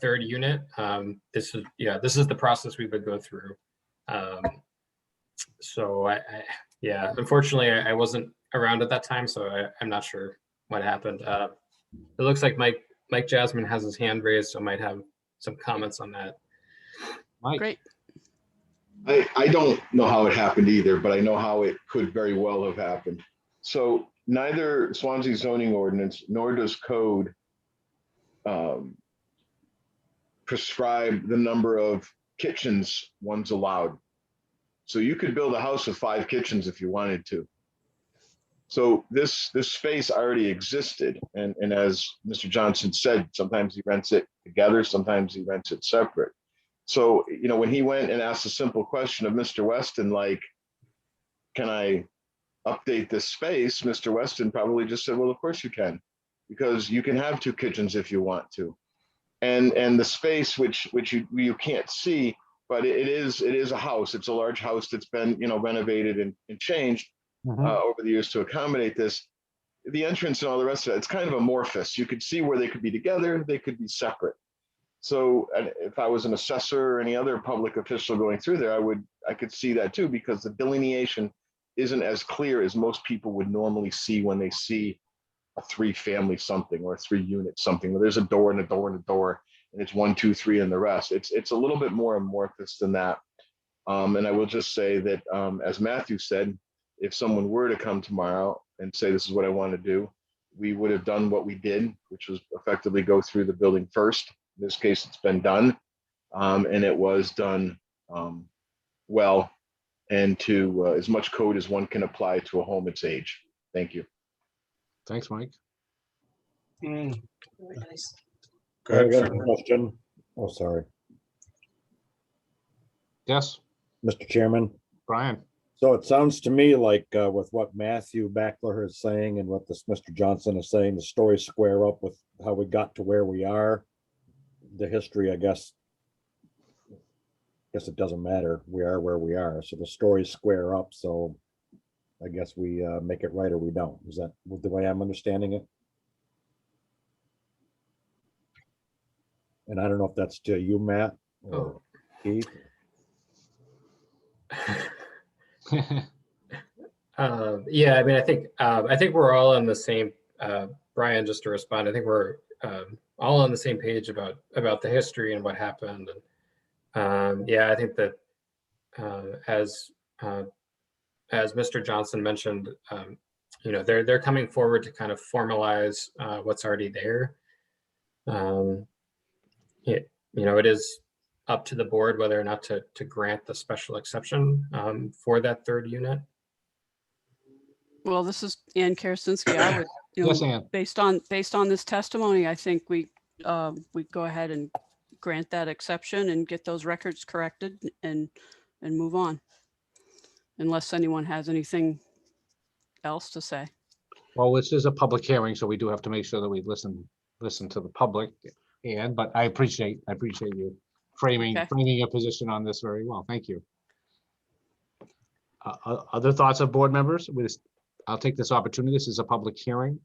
[SPEAKER 8] third unit, this is the process we would go through. So Yeah, unfortunately, I wasn't around at that time, so I'm not sure what happened. It looks like Mike Jasmine has his hand raised, so might have some comments on that.
[SPEAKER 3] Mike?
[SPEAKER 6] Great.
[SPEAKER 10] I don't know how it happened either, but I know how it could very well have happened. So neither Swansea zoning ordinance nor does code prescribe the number of kitchens one's allowed. So you could build a house with 5 kitchens if you wanted to. So this space already existed. And as Mr. Johnson said, sometimes he rents it together, sometimes he rents it separate. So, you know, when he went and asked a simple question of Mr. Weston, like, can I update this space? Mr. Weston probably just said, well, of course you can, because you can have 2 kitchens if you want to. And the space which you can't see, but it is a house. It's a large house that's been, you know, renovated and changed over the years to accommodate this. The entrance and all the rest of it, it's kind of amorphous. You could see where they could be together, they could be separate. So if I was an assessor or any other public official going through there, I could see that too, because the delineation isn't as clear as most people would normally see when they see a 3-family something or a 3-unit something where there's a door and a door and a door, and it's 1, 2, 3 and the rest. It's a little bit more amorphous than that. And I will just say that, as Matthew said, if someone were to come tomorrow and say, this is what I want to do, we would have done what we did, which was effectively go through the building first. In this case, it's been done, and it was done well, and to as much code as one can apply to a home its age. Thank you.
[SPEAKER 3] Thanks, Mike.
[SPEAKER 9] Mm,
[SPEAKER 5] I
[SPEAKER 9] Good
[SPEAKER 5] got
[SPEAKER 9] for
[SPEAKER 5] a question. Oh, sorry,
[SPEAKER 3] Yes,
[SPEAKER 5] Mr. Chairman.
[SPEAKER 3] Brian?
[SPEAKER 5] So it sounds to me like with what Matthew Backler is saying and what this Mr. Johnson is saying, the stories square up with how we got to where we are. The history, I guess it doesn't matter. We are where we are. So the stories square up. So I guess we make it right or we don't. Is that the way I'm understanding it? And I don't know if that's to you, Matt, or Keith.
[SPEAKER 8] Yeah, I mean, I think we're all on the same. Brian, just to respond, I think we're all on the same page about the history and what happened. And yeah, I think that as Mr. Johnson mentioned, you know, they're coming forward to kind of formalize what's already there. You know, it is up to the board whether or not to grant the special exception for that 3rd unit.
[SPEAKER 6] Well, this is Ann Karasinski. I would, you
[SPEAKER 3] Yes,
[SPEAKER 6] know,
[SPEAKER 3] Ann.
[SPEAKER 6] based on this testimony, I think we go ahead and grant that exception and get those records corrected and move on. Unless anyone has anything else to say.
[SPEAKER 3] Well, this is a public hearing, so we do have to make sure that we listen to the public. But I appreciate you framing
[SPEAKER 6] Okay.
[SPEAKER 3] your position on this very well. Thank you. Other thoughts of board members? I'll take this opportunity. This is a public hearing.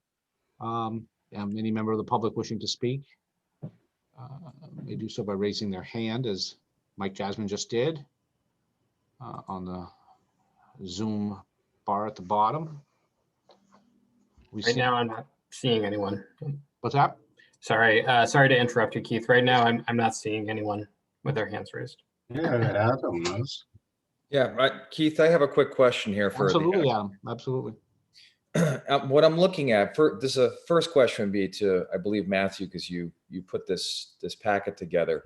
[SPEAKER 3] Any member of the public wishing to speak may do so by raising their hand, as Mike Jasmine just did on the Zoom bar at the bottom.
[SPEAKER 8] Right now, I'm not seeing anyone.
[SPEAKER 3] What's that?
[SPEAKER 8] Sorry to interrupt you, Keith. Right now, I'm not seeing anyone with their hands raised.
[SPEAKER 9] Yeah, Adam was.
[SPEAKER 4] Yeah, right. Keith, I have a quick question here for
[SPEAKER 3] Absolutely, Adam. Absolutely.
[SPEAKER 4] what I'm looking at. This is a first question would be to, I believe, Matthew, because you put this packet together.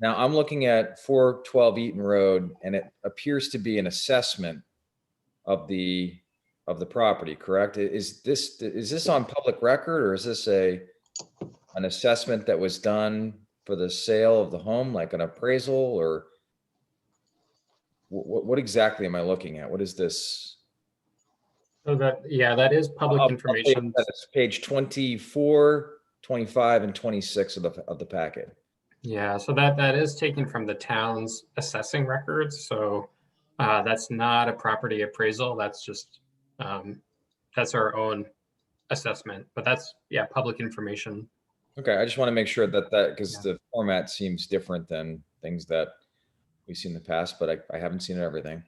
[SPEAKER 4] Now I'm looking at 412 Eaton Road, and it appears to be an assessment of the property, correct? Is this on public record, or is this an assessment that was done for the sale of the home, like an appraisal, or what exactly am I looking at? What is this?
[SPEAKER 8] So that is public information.
[SPEAKER 4] That's page 24, 25, and 26 of the packet.
[SPEAKER 8] Yeah, so that is taken from the town's assessing records. So that's not a property appraisal. That's just that's our own assessment. But that's public information.
[SPEAKER 4] Okay, I just want to make sure that because the format seems different than things that we've seen in the past, but I haven't seen everything.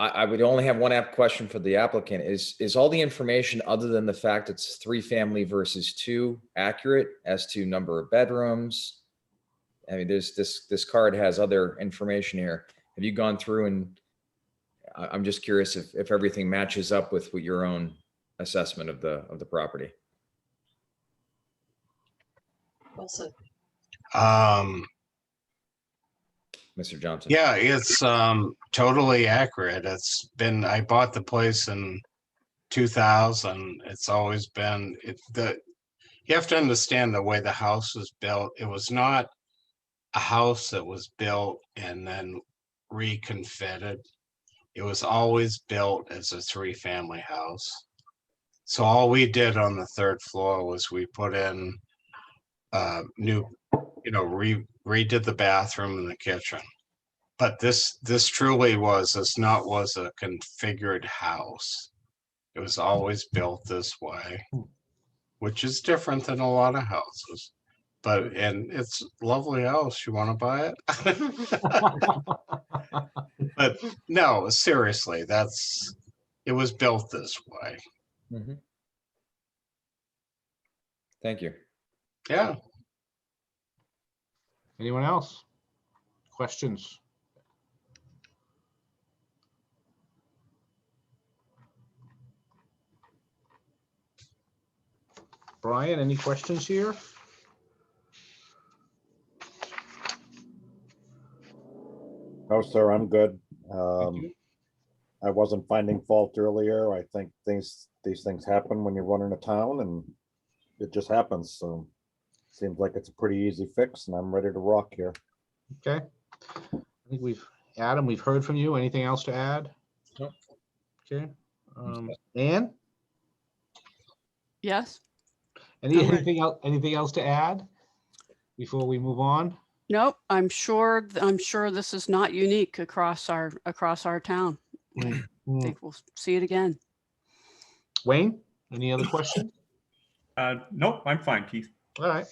[SPEAKER 4] I would only have one question for the applicant. Is all the information other than the fact it's 3-family versus 2 accurate as to number of bedrooms? I mean, this card has other information here. Have you gone through and I'm just curious if everything matches up with what your own assessment of the property? Mr. Johnson?
[SPEAKER 9] Yeah, it's totally accurate. I bought the place in 2000. It's always been, you have to understand the way the house was built. It was not a house that was built and then reconfigured. It was always built as a 3-family house. So all we did on the 3rd floor was we put in new, redid the bathroom and the kitchen. But this truly was a configured house. It was always built this way, which is different than a lot of houses. And it's a lovely house. You want to buy it? But no, seriously, it was built this way.
[SPEAKER 4] Mm-hmm. Thank you.
[SPEAKER 3] Yeah. Anyone else? Questions? Brian, any questions here?
[SPEAKER 5] No, sir, I'm good.
[SPEAKER 3] Thank you.
[SPEAKER 5] I wasn't finding fault earlier. I think these things happen when you're running a town and it just happens. So seems like it's a pretty easy fix and I'm ready to rock here.
[SPEAKER 3] Okay. I think Adam, we've heard from you. Anything else to add?
[SPEAKER 4] Nope.
[SPEAKER 3] Okay. Ann,
[SPEAKER 6] Yes? I'm ready.
[SPEAKER 3] anything else to add before we move on?
[SPEAKER 6] Nope, I'm sure this is not unique across our town. I think we'll see it again.
[SPEAKER 3] Wayne, any other questions?
[SPEAKER 7] Nope, I'm fine, Keith.
[SPEAKER 3] All right.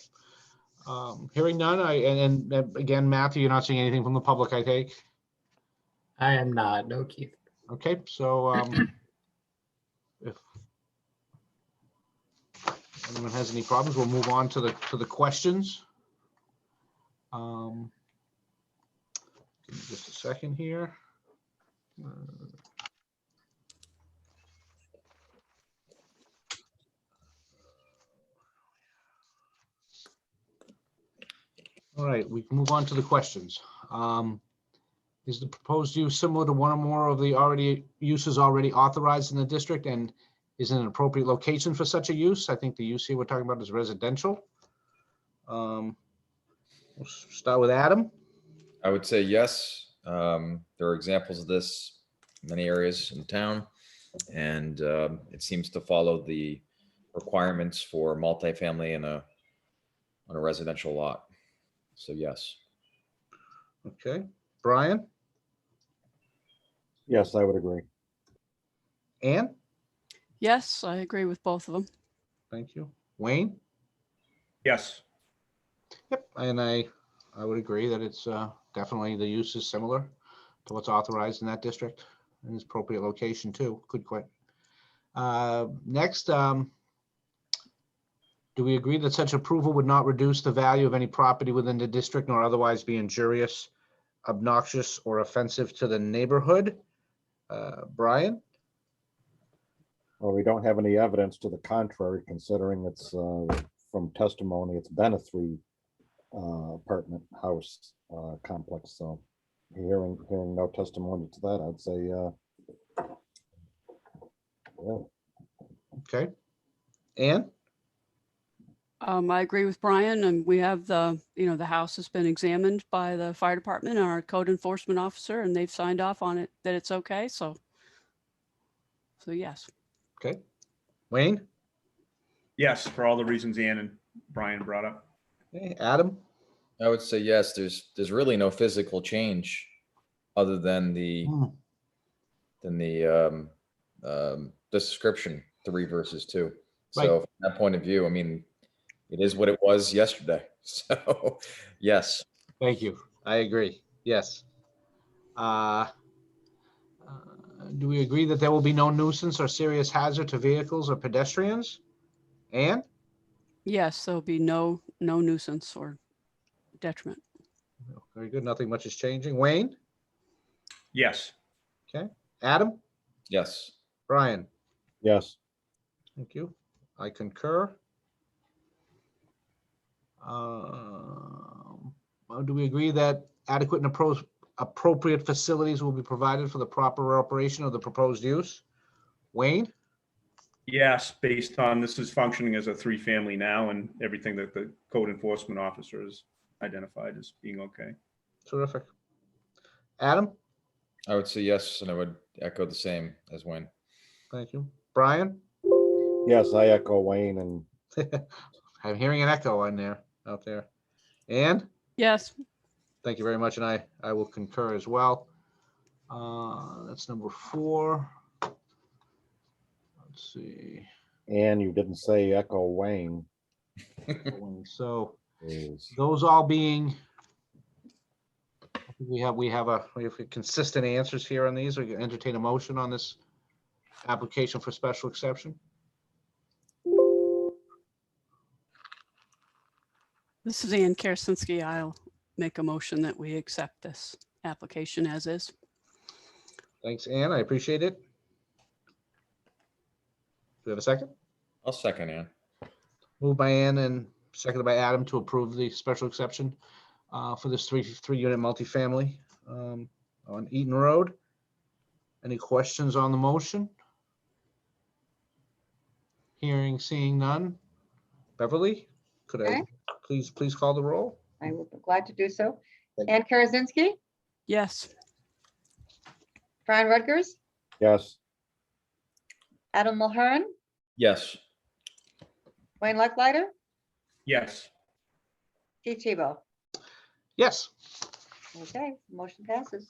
[SPEAKER 3] Hearing none, and again, Matthew, you're not seeing anything from the public, I take?
[SPEAKER 8] I am not. No, Keith.
[SPEAKER 3] Okay, so if anyone has any problems, we'll move on to the questions. Give me just a second here. All right, we can move on to the questions. Is the proposed use similar to one or more of the uses already authorized in the district, and is it an appropriate location for such a use? I think the use here we're talking about is residential. We'll start with Adam.
[SPEAKER 4] I would say yes. There are examples of this in many areas in town, and it seems to follow the requirements for multifamily on a residential lot. So yes.
[SPEAKER 3] Okay, Brian.
[SPEAKER 5] Yes, I would agree.
[SPEAKER 3] Ann?
[SPEAKER 6] Yes, I agree with both of them.
[SPEAKER 3] Thank you. Wayne?
[SPEAKER 7] Yes.
[SPEAKER 3] Yep, and I would agree that it's definitely the use is similar to what's authorized in that district and its appropriate location too. Good question. Next, do we agree that such approval would not reduce the value of any property within the district nor otherwise be injurious, obnoxious, or offensive to the neighborhood? Brian?
[SPEAKER 5] Well, we don't have any evidence to the contrary, considering it's from testimony, it's been a 3 apartment house complex. So hearing no testimony to that, I'd say yeah.
[SPEAKER 3] Okay. Ann?
[SPEAKER 6] I agree with Brian, and we have the house has been examined by the fire department and our code enforcement officer, and they've signed off on it that it's okay. So yes.
[SPEAKER 3] Okay. Wayne?
[SPEAKER 7] Yes, for all the reasons Ann and Brian brought up.
[SPEAKER 3] Okay. Adam?
[SPEAKER 4] I would say yes. There's really no physical change other than the description 3 versus 2. So
[SPEAKER 3] Right.
[SPEAKER 4] from that point of view, I mean, it is what it was yesterday. So yes.
[SPEAKER 3] Thank you. I agree. Yes. Do we agree that there will be no nuisance or serious hazard to vehicles or pedestrians? Ann?
[SPEAKER 6] Yes, there'll be no nuisance or detriment.
[SPEAKER 3] Very good. Nothing much is changing. Wayne?
[SPEAKER 7] Yes.
[SPEAKER 3] Okay. Adam?
[SPEAKER 4] Yes.
[SPEAKER 3] Brian?
[SPEAKER 5] Yes,
[SPEAKER 3] Thank you. I concur. Do we agree that adequate and appropriate facilities will be provided for the proper operation of the proposed use? Wayne?
[SPEAKER 7] Yes, based on this is functioning as a 3-family now and everything that the code enforcement officer has identified as being okay.
[SPEAKER 3] Terrific. Adam?
[SPEAKER 4] I would say yes, and I would echo the same as Wayne.
[SPEAKER 3] Thank you. Brian?
[SPEAKER 5] yes, I echo Wayne, and
[SPEAKER 3] I'm hearing an echo on there, out there. And
[SPEAKER 6] Yes,
[SPEAKER 3] thank you very much, and I will concur as well. That's number 4. Let's see.
[SPEAKER 5] and you didn't say echo Wayne.
[SPEAKER 3] So
[SPEAKER 5] Is
[SPEAKER 3] those all being, we have consistent answers here on these. We can entertain a motion on this application for special exception.
[SPEAKER 6] this is Ann Karasinski. I'll make a motion that we accept this application as is.
[SPEAKER 3] Thanks, Ann. I appreciate it. Do we have a second?
[SPEAKER 4] I'll second Ann.
[SPEAKER 3] Moved by Ann and seconded by Adam to approve the special exception for this three-unit multifamily on Eaton Road. Any questions on the motion? Hearing, seeing none. Beverly, could I
[SPEAKER 1] Okay.
[SPEAKER 3] please call the roll?
[SPEAKER 1] I will be glad to do so.
[SPEAKER 3] Thank
[SPEAKER 1] Ann Karasinski,
[SPEAKER 6] Yes,
[SPEAKER 1] Brian Rutgers,
[SPEAKER 5] yes,
[SPEAKER 1] Adam Mulhern,
[SPEAKER 4] Yes.
[SPEAKER 1] Wayne Lucklider,
[SPEAKER 7] Yes.
[SPEAKER 1] Keith Tebow.
[SPEAKER 3] Yes,
[SPEAKER 1] Okay, motion passes.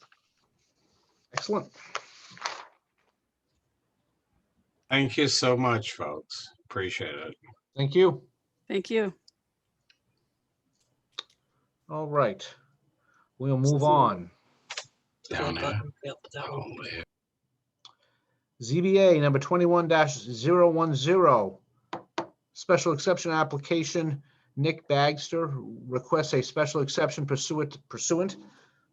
[SPEAKER 3] excellent.
[SPEAKER 9] Thank you so much, folks. Appreciate it.
[SPEAKER 3] Thank you.
[SPEAKER 6] thank you.
[SPEAKER 3] All right, we'll move on.
[SPEAKER 9] Down here. Oh, man.
[SPEAKER 3] ZBA number 21-010. Special exception application. Nick Bagster requests a special exception pursuant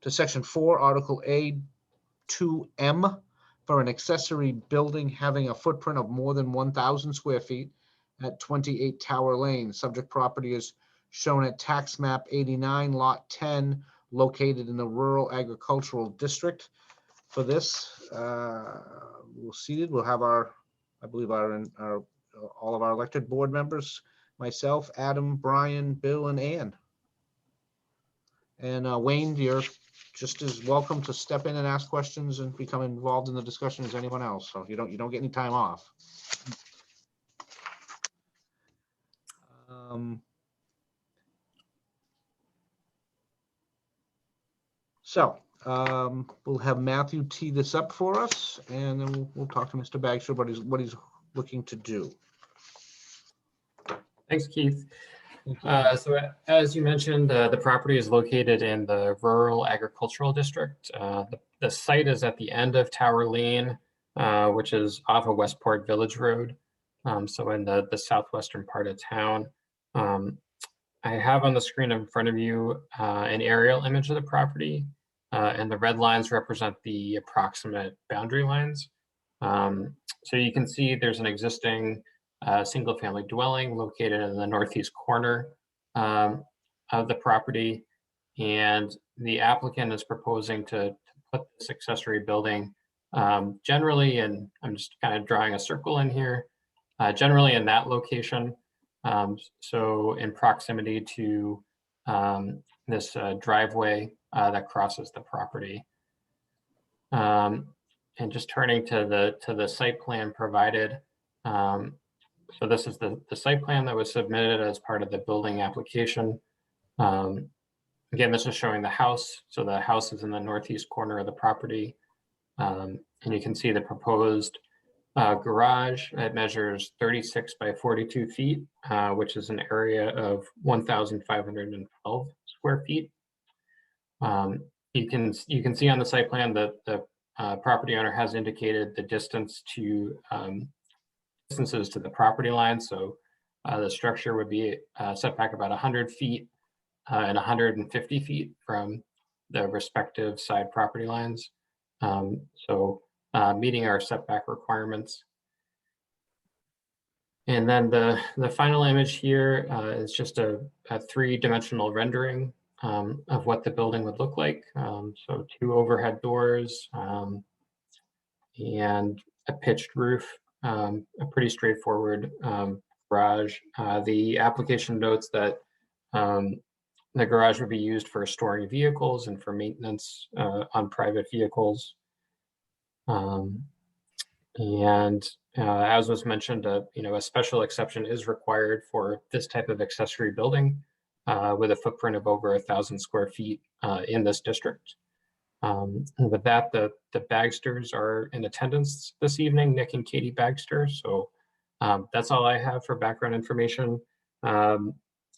[SPEAKER 3] to section 4, article A2M for an accessory building having a footprint of more than 1,000 square feet at 28 Tower Lane. Subject property is shown at tax map 89 lot 10, located in the rural agricultural district. For this, we'll seated. We'll have our, I believe our all of our elected board members, myself, Adam, Brian, Bill, and Ann. And Wayne, you're just as welcome to step in and ask questions and become involved in the discussion as anyone else. So you don't get any time off. We'll have Matthew tee this up for us, and then we'll talk to Mr. Bagster about what he's looking to do.
[SPEAKER 8] Thanks, Keith. So as you mentioned, the property is located in the rural agricultural district. The site is at the end of Tower Lane, which is off of Westport Village Road. So in the southwestern part of town. I have on the screen in front of you an aerial image of the property, and the red lines represent the approximate boundary lines. So you can see there's an existing single-family dwelling located in the northeast corner of the property, and the applicant is proposing to put this accessory building generally, and I'm just kind of drawing a circle in here, generally in that location. So in proximity to this driveway that crosses the property. And just turning to the site plan provided. So this is the site plan that was submitted as part of the building application. Again, this is showing the house. So the house is in the northeast corner of the property. And you can see the proposed garage. It measures 36 by 42 feet, which is an area of 1,512 square feet. You can see on the site plan that the property owner has indicated the distance to distances to the property line. So the structure would be set back about 100 feet and 150 feet from the respective side property lines. So meeting our setback requirements. And then the final image here is just a three-dimensional rendering of what the building would look like. So 2 overhead doors and a pitched roof, a pretty straightforward garage. The application notes that the garage would be used for storing vehicles and for maintenance on private vehicles. As was mentioned, a special exception is required for this type of accessory building with a footprint of over 1,000 square feet in this district. And with that, the Bagsters are in attendance this evening, Nick and Katie Bagster. So that's all I have for background information.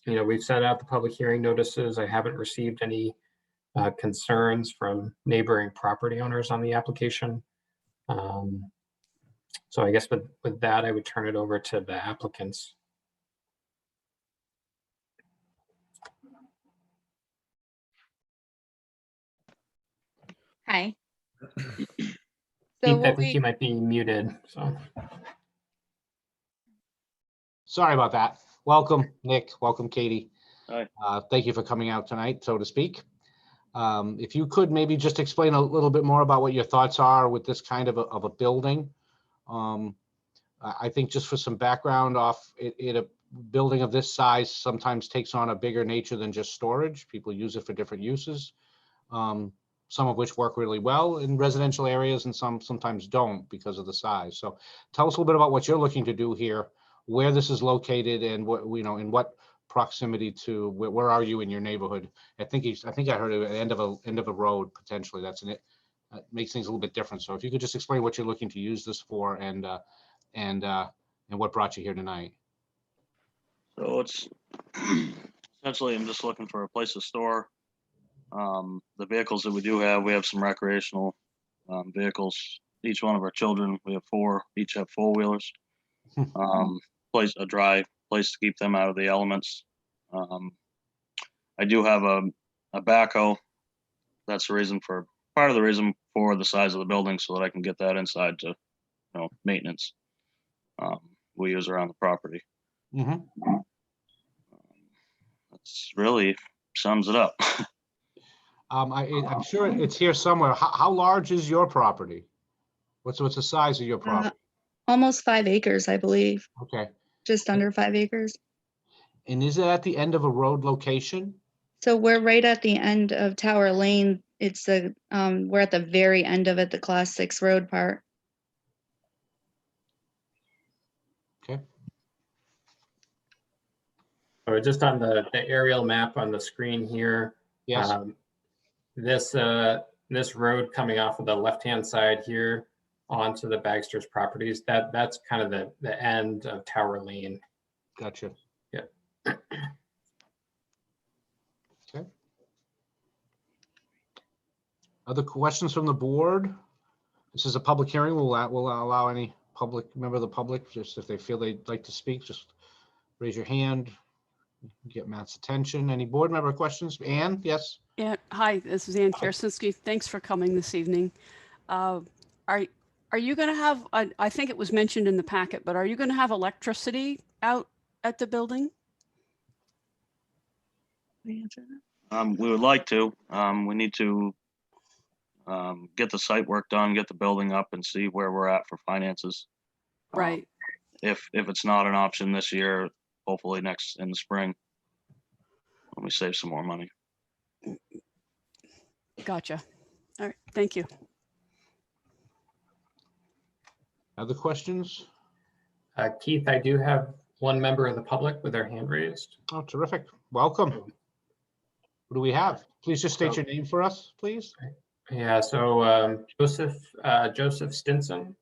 [SPEAKER 8] We've sent out the public hearing notices. I haven't received any concerns from neighboring property owners on the application. So I guess with that, I would turn it over to the applicants.
[SPEAKER 11] Hi.
[SPEAKER 8] Keith,
[SPEAKER 11] So
[SPEAKER 8] I
[SPEAKER 11] what
[SPEAKER 8] think you
[SPEAKER 11] we,
[SPEAKER 8] might be muted. So
[SPEAKER 3] Sorry about that. Welcome, Nick. Welcome, Katie.
[SPEAKER 12] Hi.
[SPEAKER 3] Thank you for coming out tonight, so to speak. If you could maybe just explain a little bit more about what your thoughts are with this kind of a building. I think just for some background off it, a building of this size sometimes takes on a bigger nature than just storage. People use it for different uses, some of which work really well in residential areas and sometimes don't because of the size. So tell us a little bit about what you're looking to do here, where this is located, and what, in what proximity to where are you in your neighborhood? I think I heard at the end of a road potentially. That makes things a little bit different. So if you could just explain what you're looking to use this for and what brought you here tonight.
[SPEAKER 12] So it's essentially, I'm just looking for a place to store the vehicles that we do have. We have some recreational vehicles. Each one of our children, we have 4, each have 4-wheelers. A dry place to keep them out of the elements. I do have a backhoe. That's part of the reason for the size of the building, so that I can get that inside to, maintenance we use around the property. That's really sums it up.
[SPEAKER 3] I'm sure it's here somewhere. How large is your property? What's the size of your property?
[SPEAKER 11] almost 5 acres, I believe,
[SPEAKER 3] Okay.
[SPEAKER 11] just under 5 acres.
[SPEAKER 3] And is it at the end of a road location?
[SPEAKER 11] So we're right at the end of Tower Lane. It's we're at the very end of it, the Class 6 road part.
[SPEAKER 3] Okay.
[SPEAKER 8] So just on the aerial map on the screen here.
[SPEAKER 3] Yes.
[SPEAKER 8] This road coming off of the left-hand side here onto the Bagsters properties, that's kind of the end of Tower Lane.
[SPEAKER 3] Gotcha.
[SPEAKER 8] Yeah.
[SPEAKER 3] Okay. Other questions from the board? This is a public hearing. We'll allow any member of the public, just if they feel they'd like to speak, just raise your hand. Get Matt's attention. Any board member questions? Ann, yes?
[SPEAKER 6] Yeah, hi, this is Ann Kersinski. Thanks for coming this evening. Are you going to have, I think it was mentioned in the packet, but are you going to have electricity out at the building?
[SPEAKER 12] We would like to. We need to get the site work done, get the building up, and see where we're at for finances.
[SPEAKER 6] Right.
[SPEAKER 12] If it's not an option this year, hopefully in the spring, when we save some more money.
[SPEAKER 6] Gotcha. All right, thank you.
[SPEAKER 3] Other questions?
[SPEAKER 8] Keith, I do have one member of the public with their hand raised.
[SPEAKER 3] Oh, terrific. Welcome. What do we have? Please just state your name for us, please.
[SPEAKER 8] Yeah, so Joseph Stinson.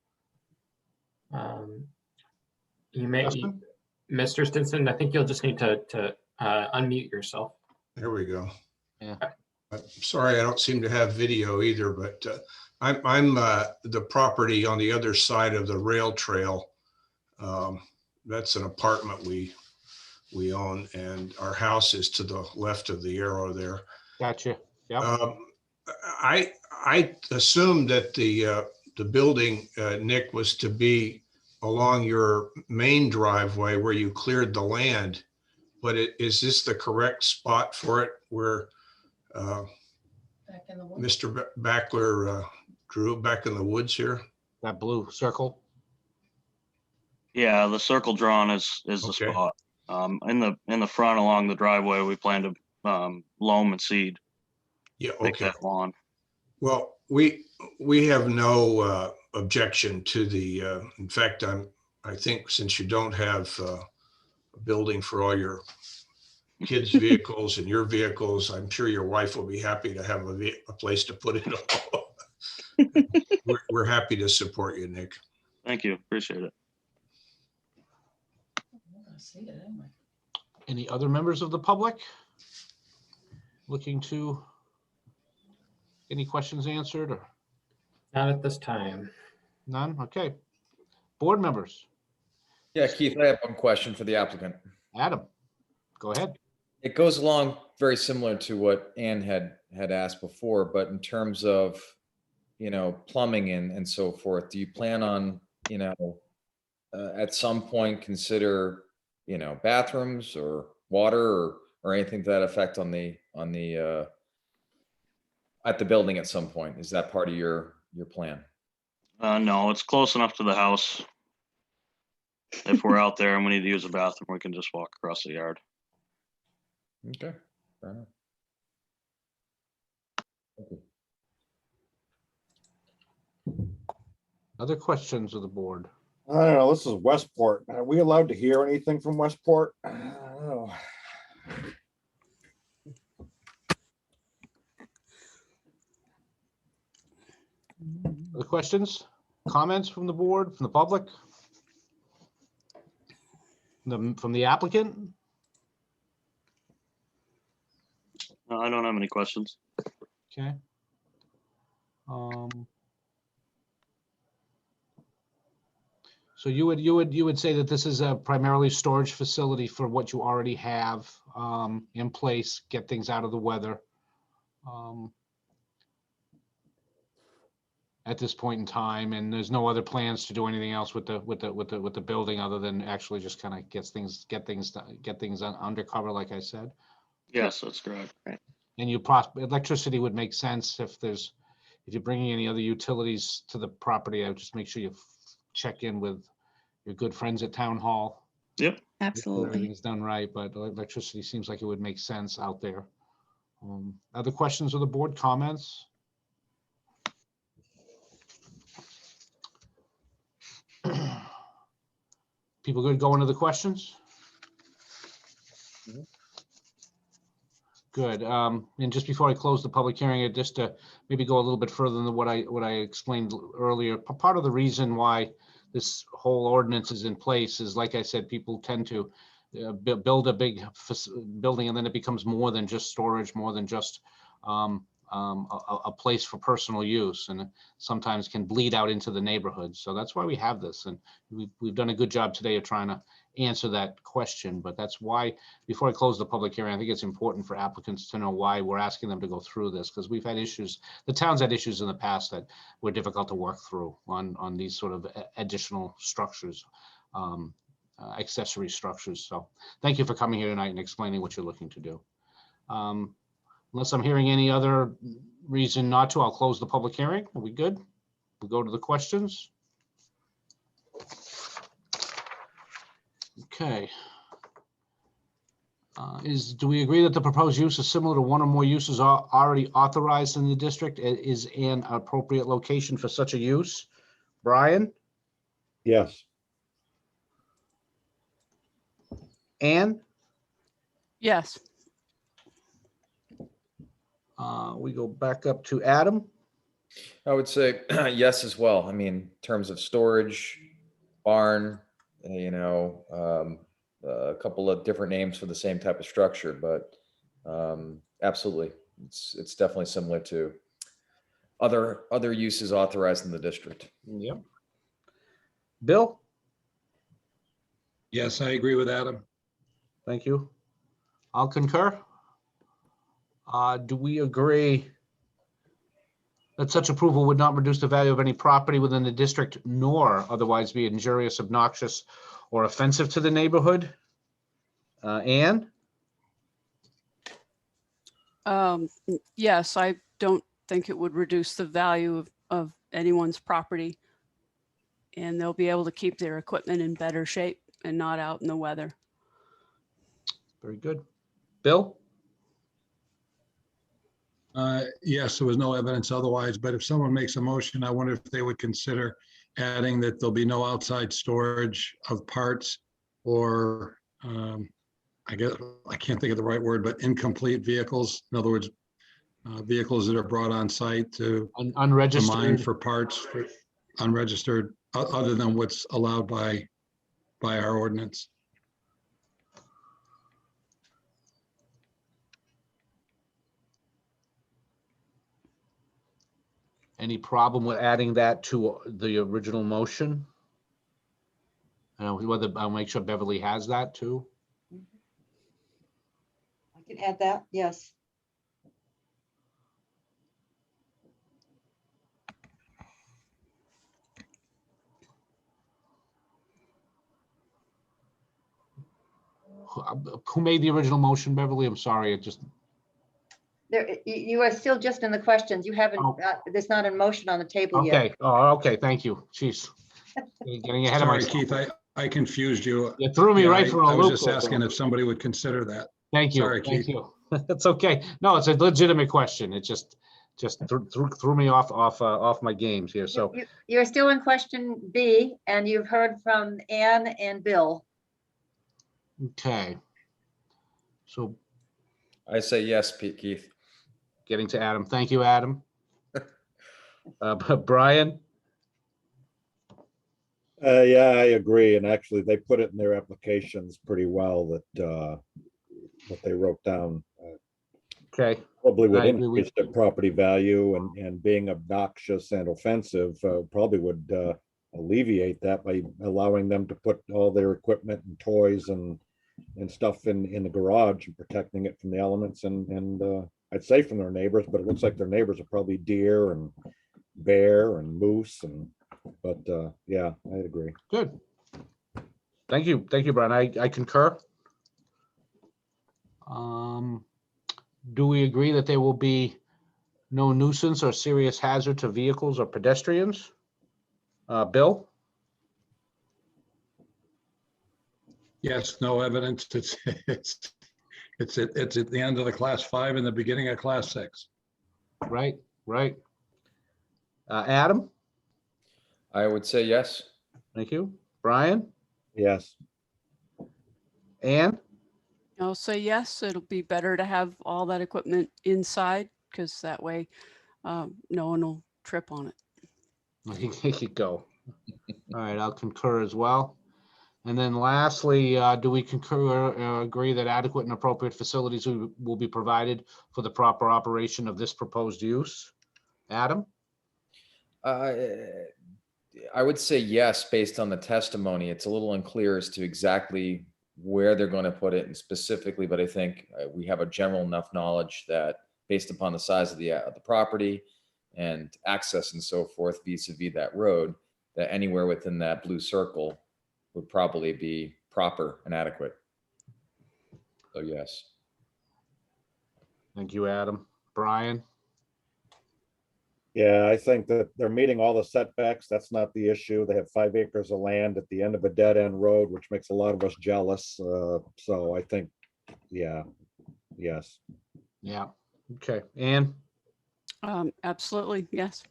[SPEAKER 8] You may,
[SPEAKER 3] Justin?
[SPEAKER 8] Mr. Stinson, I think you'll just need to unmute yourself.
[SPEAKER 13] There we go.
[SPEAKER 3] Yeah.
[SPEAKER 13] I'm sorry, I don't seem to have video either, but I'm the property on the other side of the rail trail. That's an apartment we own, and our house is to the left of the arrow there.
[SPEAKER 3] Gotcha. Yep.
[SPEAKER 13] I assumed that the building, Nick, was to be along your main driveway where you cleared the land, but is this the correct spot for it where Mr. Backler drew back in the woods here?
[SPEAKER 3] That blue circle.
[SPEAKER 12] Yeah, the circle drawn is the
[SPEAKER 13] Okay.
[SPEAKER 12] spot. In the front along the driveway, we plan to loam and seed.
[SPEAKER 13] Yeah,
[SPEAKER 12] Make
[SPEAKER 13] okay.
[SPEAKER 12] that lawn.
[SPEAKER 13] Well, we have no objection to the, in fact, I think since you don't have a building for all your kids' vehicles and your vehicles, I'm sure your wife will be happy to have a place to put it all. We're happy to support you, Nick.
[SPEAKER 12] Thank you. Appreciate it.
[SPEAKER 3] Any other members of the public looking to any questions answered or
[SPEAKER 8] Not at this time.
[SPEAKER 3] none? Okay. Board members,
[SPEAKER 4] Yeah, Keith, I have one question for the applicant.
[SPEAKER 3] Adam, go ahead.
[SPEAKER 4] It goes along very similar to what Ann had asked before, but in terms of, plumbing and so forth, do you plan on, at some point consider, bathrooms or water or anything to that effect on the at the building at some point? Is that part of your plan?
[SPEAKER 12] No, it's close enough to the house. If we're out there and we need to use a bathroom, we can just walk across the yard.
[SPEAKER 4] Okay. Fair enough. Thank you.
[SPEAKER 3] Other questions of the board?
[SPEAKER 5] I don't know, this is Westport. Are we allowed to hear anything from Westport? I don't know.
[SPEAKER 3] Other questions, comments from the board, from the public? From the applicant?
[SPEAKER 12] No, I don't have any questions.
[SPEAKER 3] Okay. So you would say that this is a primarily storage facility for what you already have in place, get things out of the weather at this point in time, and there's no other plans to do anything else with the building other than actually just kind of get things undercover, like I said.
[SPEAKER 12] Yes, that's correct.
[SPEAKER 11] Right.
[SPEAKER 3] And electricity would make sense if you're bringing any other utilities to the property. I would just make sure you check in with your good friends at Town Hall.
[SPEAKER 12] Yep.
[SPEAKER 3] Make sure
[SPEAKER 11] Absolutely.
[SPEAKER 3] everything's done right, but electricity seems like it would make sense out there. Other questions of the board, comments? People good going to the questions? Good. And just before I close the public hearing, just to maybe go a little bit further than what I explained earlier, part of the reason why this whole ordinance is in place is, like I said, people tend to build a big building and then it becomes more than just storage, more than just a place for personal use, and sometimes can bleed out into the neighborhood. So that's why we have this, and we've done a good job today of trying to answer that question. But that's why, before I close the public hearing, I think it's important for applicants to know why we're asking them to go through this, because we've had issues, the town's had issues in the past that were difficult to work through on these sort of additional structures, accessory structures. So thank you for coming here tonight and explaining what you're looking to do. Unless I'm hearing any other reason not to, I'll close the public hearing. Are we good? We'll go to the questions. Okay. Do we agree that the proposed use is similar to one or more uses already authorized in the district? Is an appropriate location for such a use? Brian?
[SPEAKER 5] Yes.
[SPEAKER 3] Ann?
[SPEAKER 6] Yes.
[SPEAKER 3] We go back up to Adam.
[SPEAKER 4] I would say yes as well. I mean, in terms of storage, barn, a couple of different names for the same type of structure, but absolutely, it's definitely similar to other uses authorized in the district.
[SPEAKER 3] Yep. Bill?
[SPEAKER 2] Yes, I agree with Adam.
[SPEAKER 3] Thank you. I'll concur. Do we agree that such approval would not reduce the value of any property within the district nor otherwise be injurious, obnoxious, or offensive to the neighborhood? Anne?
[SPEAKER 6] Yes, I don't think it would reduce the value of anyone's property. And they'll be able to keep their equipment in better shape and not out in the weather.
[SPEAKER 3] Very good. Bill?
[SPEAKER 2] Yes, there was no evidence otherwise, but if someone makes a motion, I wonder if they would consider adding that there'll be no outside storage of parts or I guess, I can't think of the right word, but incomplete vehicles. In other words, vehicles that are brought on site to mine
[SPEAKER 3] Unregistered.
[SPEAKER 2] for parts for unregistered, other than what's allowed by our ordinance.
[SPEAKER 3] Any problem with adding that to the original motion? Whether I'll make sure Beverly has that too.
[SPEAKER 1] I can add that, yes.
[SPEAKER 3] Who made the original motion, Beverly? I'm sorry, it just,
[SPEAKER 1] There, you are still just in the questions. You haven't,
[SPEAKER 3] Oh.
[SPEAKER 1] there's not a motion on the table yet.
[SPEAKER 3] okay. Oh, okay, thank you. Jeez. Getting ahead of
[SPEAKER 2] Sorry,
[SPEAKER 3] myself.
[SPEAKER 2] Keith, I confused you.
[SPEAKER 3] You threw me
[SPEAKER 2] Yeah,
[SPEAKER 3] right for a
[SPEAKER 2] I was
[SPEAKER 3] loop.
[SPEAKER 2] just
[SPEAKER 3] there,
[SPEAKER 2] asking
[SPEAKER 3] Bill.
[SPEAKER 2] if somebody would consider that.
[SPEAKER 3] Thank you,
[SPEAKER 2] Sorry,
[SPEAKER 3] thank
[SPEAKER 2] Keith.
[SPEAKER 3] you. It's okay. No, it's a legitimate question. It just threw me off my games here. So,
[SPEAKER 1] You're still in question B, and you've heard from Ann and Bill.
[SPEAKER 3] okay. So
[SPEAKER 4] I say yes, Keith.
[SPEAKER 3] getting to Adam. Thank you, Adam. Brian?
[SPEAKER 5] Yeah, I agree. And actually, they put it in their applications pretty well that what they wrote down
[SPEAKER 3] Okay.
[SPEAKER 5] probably would
[SPEAKER 3] I agree with-
[SPEAKER 5] increase their property value and being obnoxious and offensive probably would alleviate that by allowing them to put all their equipment and toys and stuff in the garage and protecting it from the elements and I'd say from their neighbors, but it looks like their neighbors are probably deer and bear and moose but yeah, I'd agree.
[SPEAKER 3] Good. Thank you, Brian. I concur. Do we agree that there will be no nuisance or serious hazard to vehicles or pedestrians? Bill?
[SPEAKER 2] Yes, no evidence. It's at the end of the class 5 and the beginning of class 6.
[SPEAKER 3] Right. Adam?
[SPEAKER 4] I would say yes.
[SPEAKER 3] Thank you. Brian?
[SPEAKER 5] Yes.
[SPEAKER 3] Ann?
[SPEAKER 6] I'll say yes, it'll be better to have all that equipment inside because that way no one will trip on it.
[SPEAKER 3] Here you go. All right, I'll concur as well. And then lastly, do we concur, agree that adequate and appropriate facilities will be provided for the proper operation of this proposed use? Adam?
[SPEAKER 4] I would say yes, based on the testimony. It's a little unclear as to exactly where they're going to put it and specifically, but I think we have a general enough knowledge that based upon the size of the property and access and so forth vis-a-vis that road, that anywhere within that blue circle would probably be proper and adequate. So yes.
[SPEAKER 3] Thank you, Adam. Brian?
[SPEAKER 5] Yeah, I think that they're meeting all the setbacks. That's not the issue. They have 5 acres of land at the end of a dead end road, which makes a lot of us jealous. So I think, yeah, yes.
[SPEAKER 3] Yeah. Okay. Ann?
[SPEAKER 6] Absolutely, yes.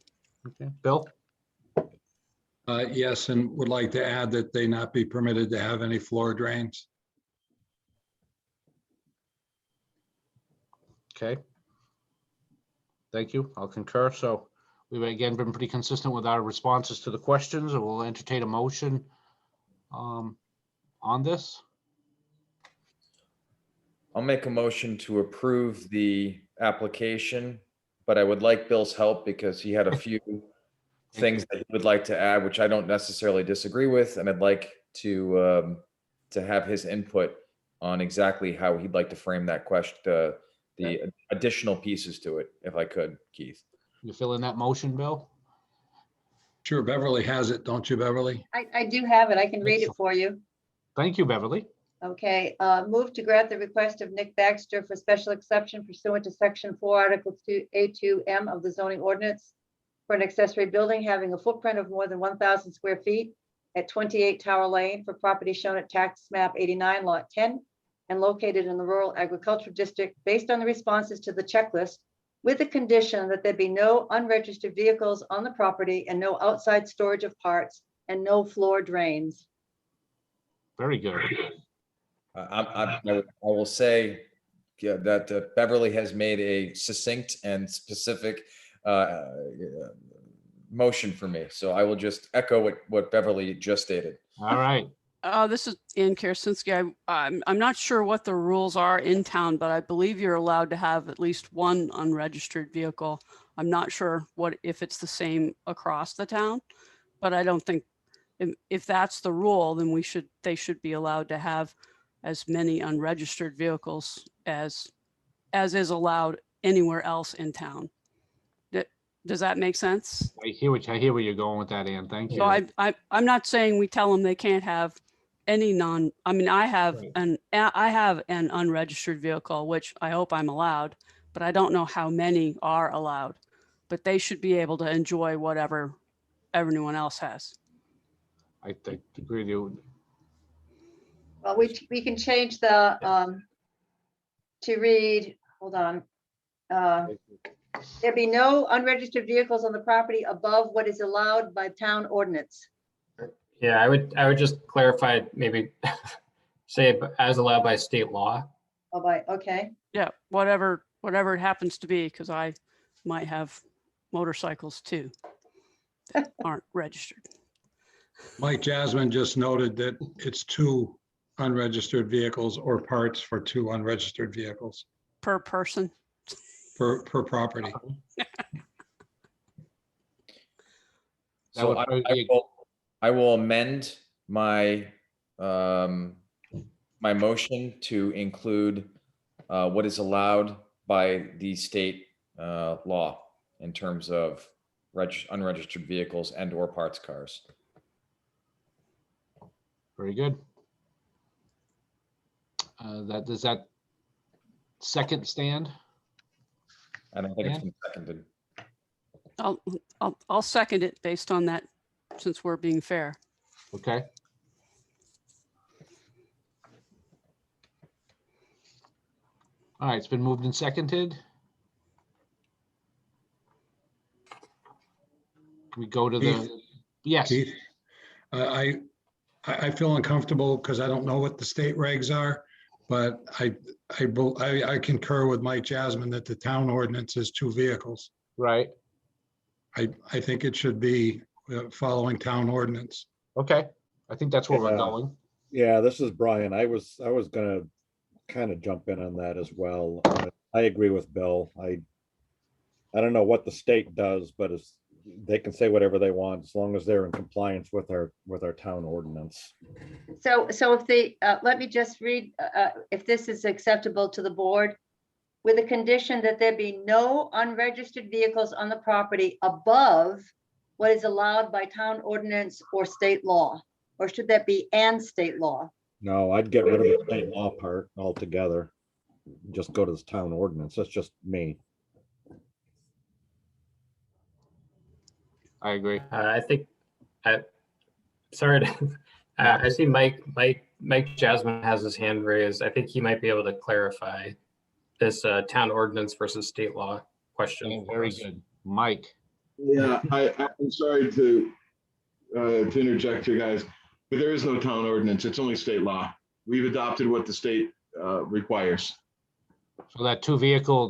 [SPEAKER 3] Okay. Bill?
[SPEAKER 2] Yes, and would like to add that they not be permitted to have any floor drains.
[SPEAKER 3] Okay. Thank you. I'll concur. So we've again been pretty consistent with our responses to the questions, and we'll entertain a motion on this.
[SPEAKER 4] I'll make a motion to approve the application but I would like Bill's help because he had a few things that he would like to add, which I don't necessarily disagree with, and I'd like to have his input on exactly how he'd like to frame that question, the additional pieces to it, if I could, Keith.
[SPEAKER 3] You fill in that motion, Bill?
[SPEAKER 2] Sure, Beverly has it, don't you, Beverly?
[SPEAKER 1] I do have it. I can read it for you.
[SPEAKER 3] Thank you, Beverly.
[SPEAKER 1] Okay, move to grant the request of Nick Baxter for special exception pursuant to section 4, article 2A2M of the zoning ordinance for an accessory building having a footprint of more than 1,000 square feet at 28 Tower Lane for property shown at tax map 89 lot 10 and located in the rural agricultural district based on the responses to the checklist with the condition that there be no unregistered vehicles on the property and no outside storage of parts and no floor drains.
[SPEAKER 3] Very good.
[SPEAKER 4] I will say that Beverly has made a succinct and specific motion for me. So I will just echo what Beverly just stated.
[SPEAKER 3] All right.
[SPEAKER 6] This is Ann Karasinski. I'm not sure what the rules are in town, but I believe you're allowed to have at least one unregistered vehicle. I'm not sure if it's the same across the town, but I don't think if that's the rule, then they should be allowed to have as many unregistered vehicles as is allowed anywhere else in town. Does that make sense?
[SPEAKER 3] I hear where you're going with that, Ann. Thank you.
[SPEAKER 6] So I'm not saying we tell them they can't have any I have an unregistered vehicle, which I hope I'm allowed, but I don't know how many are allowed, but they should be able to enjoy whatever everyone else has.
[SPEAKER 3] I agree with you.
[SPEAKER 1] Well, we can change the, to read, hold on. There be no unregistered vehicles on the property above what is allowed by town ordinance.
[SPEAKER 8] Yeah, I would just clarify, maybe say as allowed by state law.
[SPEAKER 1] Oh, okay.
[SPEAKER 6] Yeah, whatever it happens to be, because I might have motorcycles too that aren't registered.
[SPEAKER 2] Mike Jasmine just noted that it's 2 unregistered vehicles or parts for 2 unregistered vehicles
[SPEAKER 6] Per person.
[SPEAKER 2] per property.
[SPEAKER 4] So I will amend my my motion to include what is allowed by the state law in terms of unregistered vehicles and or parts cars.
[SPEAKER 3] Very good. Does that second stand?
[SPEAKER 4] I don't think it's been seconded.
[SPEAKER 6] I'll second it based on that, since we're being fair.
[SPEAKER 3] Okay. All right, it's been moved and seconded. Can we go to
[SPEAKER 2] Keith?
[SPEAKER 3] Yes.
[SPEAKER 2] Keith, I feel uncomfortable because I don't know what the state regs are, but I concur with Mike Jasmine that the town ordinance is 2 vehicles.
[SPEAKER 3] Right.
[SPEAKER 2] I think it should be following town ordinance.
[SPEAKER 3] Okay. I think that's where we're going.
[SPEAKER 5] Yeah, this is Brian. I was gonna kind of jump in on that as well. I agree with Bill. I don't know what the state does, but they can say whatever they want as long as they're in compliance with our town ordinance.
[SPEAKER 1] So if let me just read, if this is acceptable to the board, with a condition that there be no unregistered vehicles on the property above what is allowed by town ordinance or state law, or should that be and state law?
[SPEAKER 5] No, I'd get rid of the state law part altogether. Just go to the town ordinance. That's just me.
[SPEAKER 3] I agree.
[SPEAKER 8] I think, sorry to, I see Mike Jasmine has his hand raised. I think he might be able to clarify this town ordinance versus state law question.
[SPEAKER 3] Very good. Mike.
[SPEAKER 10] Yeah, I'm sorry to interject here, guys, but there is no town ordinance. It's only state law. We've adopted what the state requires.
[SPEAKER 3] So that two vehicle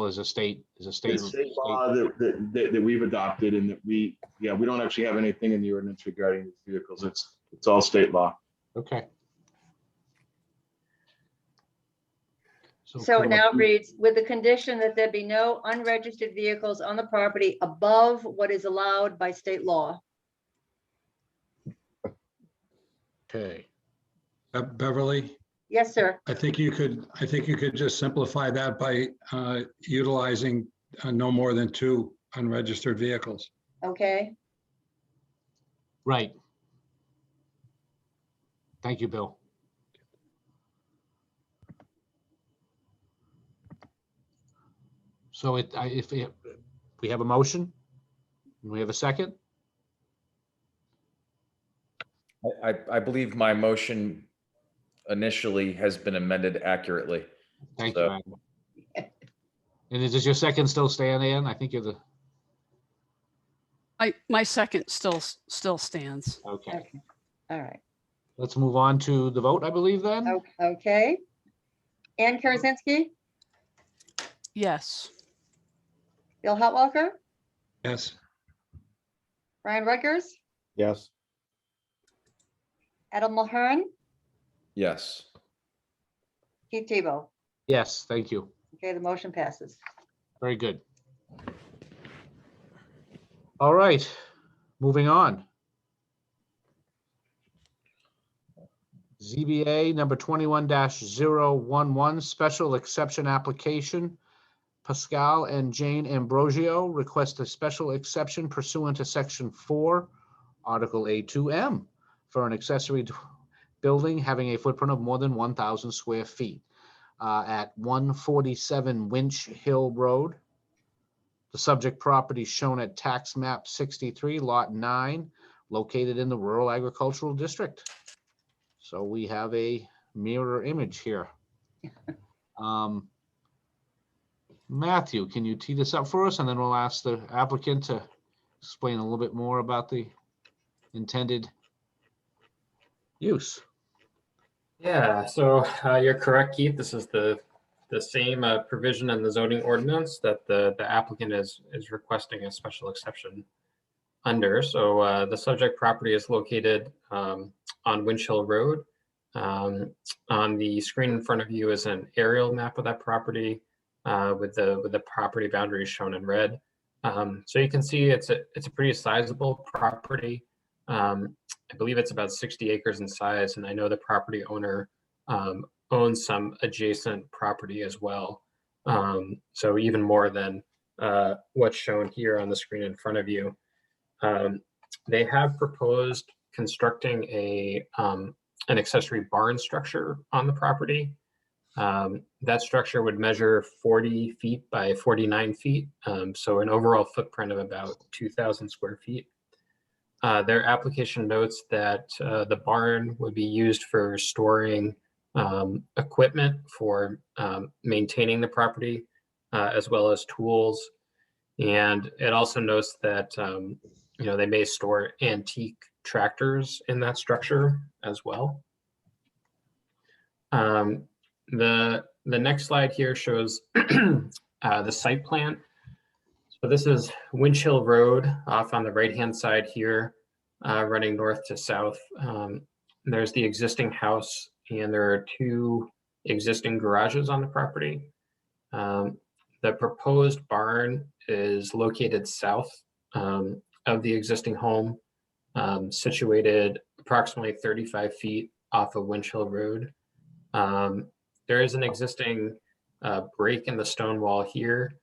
[SPEAKER 3] is a state
[SPEAKER 10] It's state law that we've adopted, and that we don't actually have anything in the ordinance regarding these vehicles. It's all state law.
[SPEAKER 3] Okay.
[SPEAKER 1] So
[SPEAKER 3] could-
[SPEAKER 1] now it reads, with the condition that there be no unregistered vehicles on the property above what is allowed by state law.
[SPEAKER 3] Okay,
[SPEAKER 2] Beverly,
[SPEAKER 1] Yes, sir.
[SPEAKER 2] I think you could just simplify that by utilizing no more than 2 unregistered vehicles.
[SPEAKER 1] Okay.
[SPEAKER 3] right. Thank you, Bill. So if we have a motion, we have a second?
[SPEAKER 4] I believe my motion initially has been amended accurately.
[SPEAKER 3] Thank
[SPEAKER 4] So-
[SPEAKER 3] you. Adam. And is your second still staying in? I think you're the,
[SPEAKER 6] My second still stands.
[SPEAKER 3] okay.
[SPEAKER 1] Okay. All right.
[SPEAKER 3] Let's move on to the vote, I believe then.
[SPEAKER 1] Okay. Ann Karasinski,
[SPEAKER 6] Yes.
[SPEAKER 1] Bill Hotwalker,
[SPEAKER 2] Yes,
[SPEAKER 1] Brian Rutgers,
[SPEAKER 5] Yes,
[SPEAKER 1] Adam Mulhern,
[SPEAKER 4] Yes.
[SPEAKER 1] Keith Tebow.
[SPEAKER 3] Yes, thank you.
[SPEAKER 1] Okay, the motion passes.
[SPEAKER 3] Very good. All right, moving on. ZBA number 21-011, special exception application. Pascal and Jane Ambrosio request a special exception pursuant to section 4, Article A2M, for an accessory building having a footprint of more than 1,000 square feet at 147 Windshield Road. The subject property shown at tax map 63, lot 9, located in the rural agricultural district. So we have a mirror image here. Matthew, can you tee this up for us? And then we'll ask the applicant to explain a little bit more about the intended use.
[SPEAKER 8] Yeah, so you're correct, Keith. This is the same provision in the zoning ordinance that the applicant is requesting a special exception under. So the subject property is located on Windshield Road. On the screen in front of you is an aerial map of that property with the property boundaries shown in red. So you can see it's a pretty sizable property. I believe it's about 60 acres in size, and I know the property owner owns some adjacent property as well. So even more than what's shown here on the screen in front of you. They have proposed constructing an accessory barn structure on the property. That structure would measure 40 feet by 49 feet, so an overall footprint of about 2,000 square feet. Their application notes that the barn would be used for storing equipment for maintaining the property, as well as tools. And it also notes that they may store antique tractors in that structure as well. The next slide here shows the site plan. So this is Windshield Road off on the right-hand side here, running north to south. There's the existing house, and there are 2 existing garages on the property. The proposed barn is located south of the existing home, situated approximately 35 feet off of Windshield Road. There is an existing break in the stone wall here.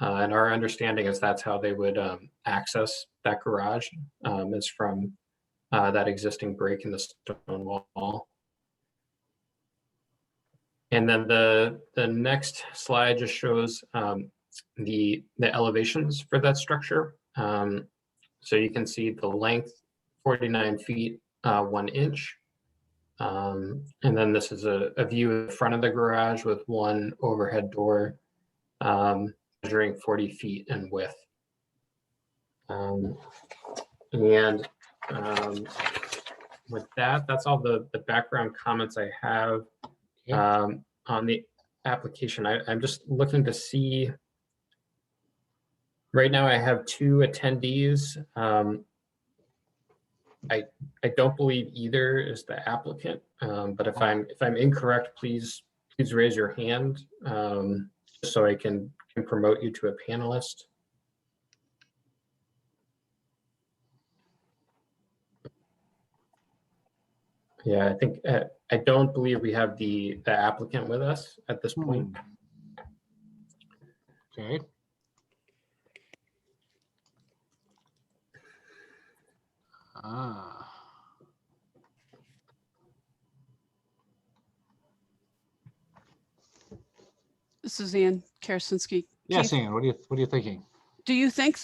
[SPEAKER 8] And our understanding is that's how they would access that garage, is from that existing break in the stone wall. And then the next slide just shows the elevations for that structure. So you can see the length, 49 feet, 1 inch. And then this is a view of the front of the garage with 1 overhead door, measuring 40 feet in width. With that, that's all the background comments I have on the application. I'm just looking to see. Right now I have 2 attendees. I don't believe either is the applicant, but if I'm incorrect, please please raise your hand so I can promote you to a panelist. Yeah, I think I don't believe we have the applicant with us at this point.
[SPEAKER 3] Okay. Ah,
[SPEAKER 6] This is Ann Karasinski.
[SPEAKER 3] yes,
[SPEAKER 6] Keith,
[SPEAKER 3] Ann, what are you thinking?
[SPEAKER 6] do you think,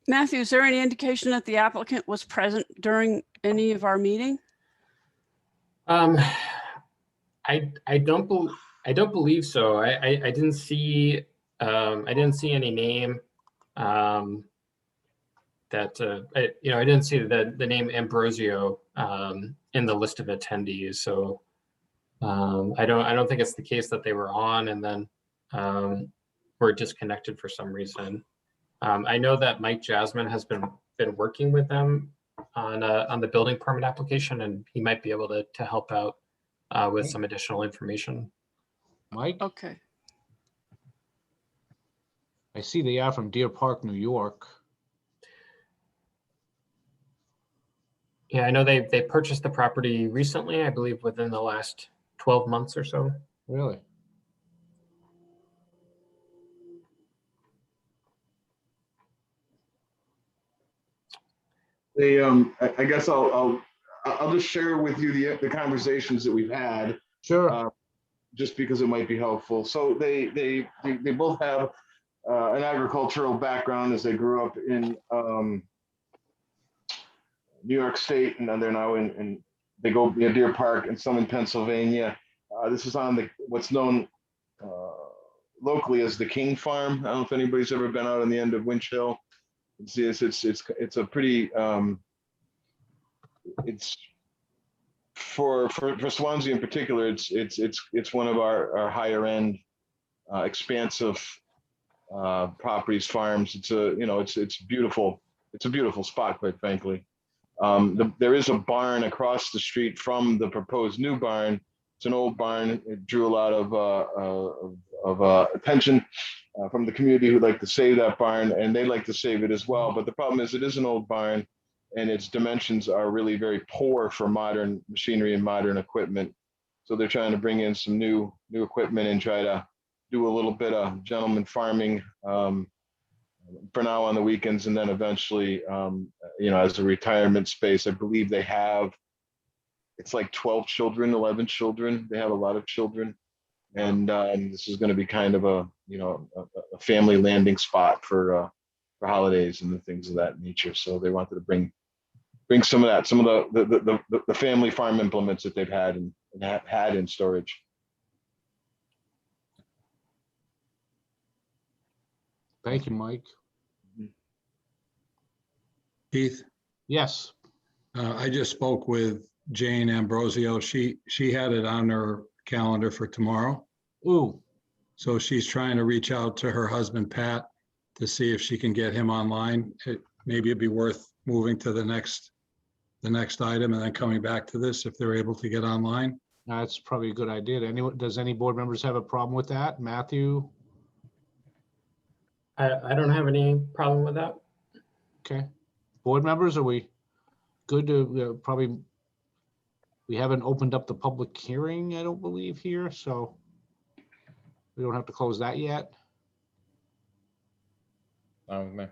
[SPEAKER 6] Matthew, is there any indication that the applicant was present during any of our meeting?
[SPEAKER 8] I don't believe so. I didn't see any name that I didn't see the name Ambrosio in the list of attendees. So I don't think it's the case that they were on and then were disconnected for some reason. I know that Mike Jasmine has been working with them on the building permit application, and he might be able to help out with some additional information.
[SPEAKER 3] Mike?
[SPEAKER 6] Okay.
[SPEAKER 3] I see they are from Deer Park, New York.
[SPEAKER 8] Yeah, I know they purchased the property recently, I believe within the last 12 months or so.
[SPEAKER 3] Really?
[SPEAKER 10] They, I guess I'll just share with you the conversations that we've had.
[SPEAKER 3] Sure.
[SPEAKER 10] Just because it might be helpful. So they both have an agricultural background as they grew up in New York State, and they're now in they go near Deer Park and some in Pennsylvania. This is on what's known locally as the King Farm. I don't know if anybody's ever been out on the end of Winch Hill. It's a pretty it's for Swanzey in particular. It's one of our higher end expansive properties, farms. It's beautiful. It's a beautiful spot, quite frankly. There is a barn across the street from the proposed new barn. It's an old barn. It drew a lot of attention from the community who'd like to save that barn, and they'd like to save it as well. But the problem is it is an old barn, and its dimensions are really very poor for modern machinery and modern equipment. So they're trying to bring in some new equipment and try to do a little bit of gentleman farming for now on the weekends, and then eventually, as a retirement space. I believe they have, it's like 12 children, 11 children. They have a lot of children. And this is going to be kind of a family landing spot for holidays and the things of that nature. So they wanted to bring some of the family farm implements that they've had and had in storage.
[SPEAKER 3] Thank you, Mike.
[SPEAKER 2] Keith,
[SPEAKER 3] Yes.
[SPEAKER 2] I just spoke with Jane Ambrosio. She had it on her calendar for tomorrow.
[SPEAKER 3] Ooh,
[SPEAKER 2] So she's trying to reach out to her husband, Pat, to see if she can get him online. Maybe it'd be worth moving to the next item and then coming back to this if they're able to get online.
[SPEAKER 3] that's probably a good idea. Does any board members have a problem with that? Matthew?
[SPEAKER 8] I don't have any problem with that.
[SPEAKER 3] Okay. Board members, are we good to we haven't opened up the public hearing, I don't believe here, so we don't have to close that yet.
[SPEAKER 4] Fine with me.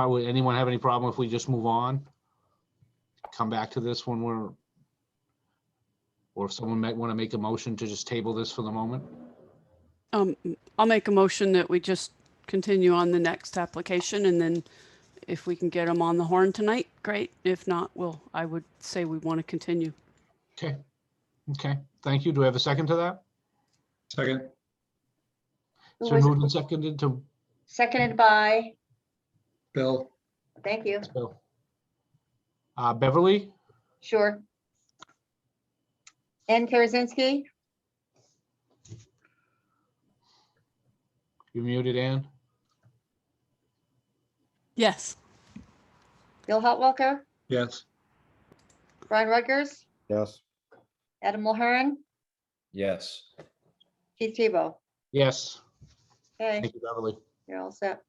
[SPEAKER 3] Would anyone have any problem if we just move on? Come back to this when or if someone might want to make a motion to just table this for the moment?
[SPEAKER 6] I'll make a motion that we just continue on the next application, and then if we can get them on the horn tonight, great. If not, I would say we want to continue.
[SPEAKER 3] Okay. Thank you. Do we have a second to that?
[SPEAKER 2] Second,
[SPEAKER 1] Who
[SPEAKER 3] So
[SPEAKER 1] was
[SPEAKER 3] moved
[SPEAKER 1] it?
[SPEAKER 3] and seconded to
[SPEAKER 1] Seconded by,
[SPEAKER 2] Bill,
[SPEAKER 1] thank you,
[SPEAKER 3] Bill. Beverly?
[SPEAKER 1] sure. Ann Karasinski,
[SPEAKER 3] You muted, Ann?
[SPEAKER 6] Yes.
[SPEAKER 1] Bill Hotwalker,
[SPEAKER 2] yes.
[SPEAKER 1] Brian Rutgers,
[SPEAKER 5] Yes.
[SPEAKER 1] Adam Mulhern,
[SPEAKER 4] Yes.
[SPEAKER 1] Keith Tebow.
[SPEAKER 3] Yes,
[SPEAKER 1] Okay,
[SPEAKER 3] thank you, Beverly.
[SPEAKER 1] you're all set.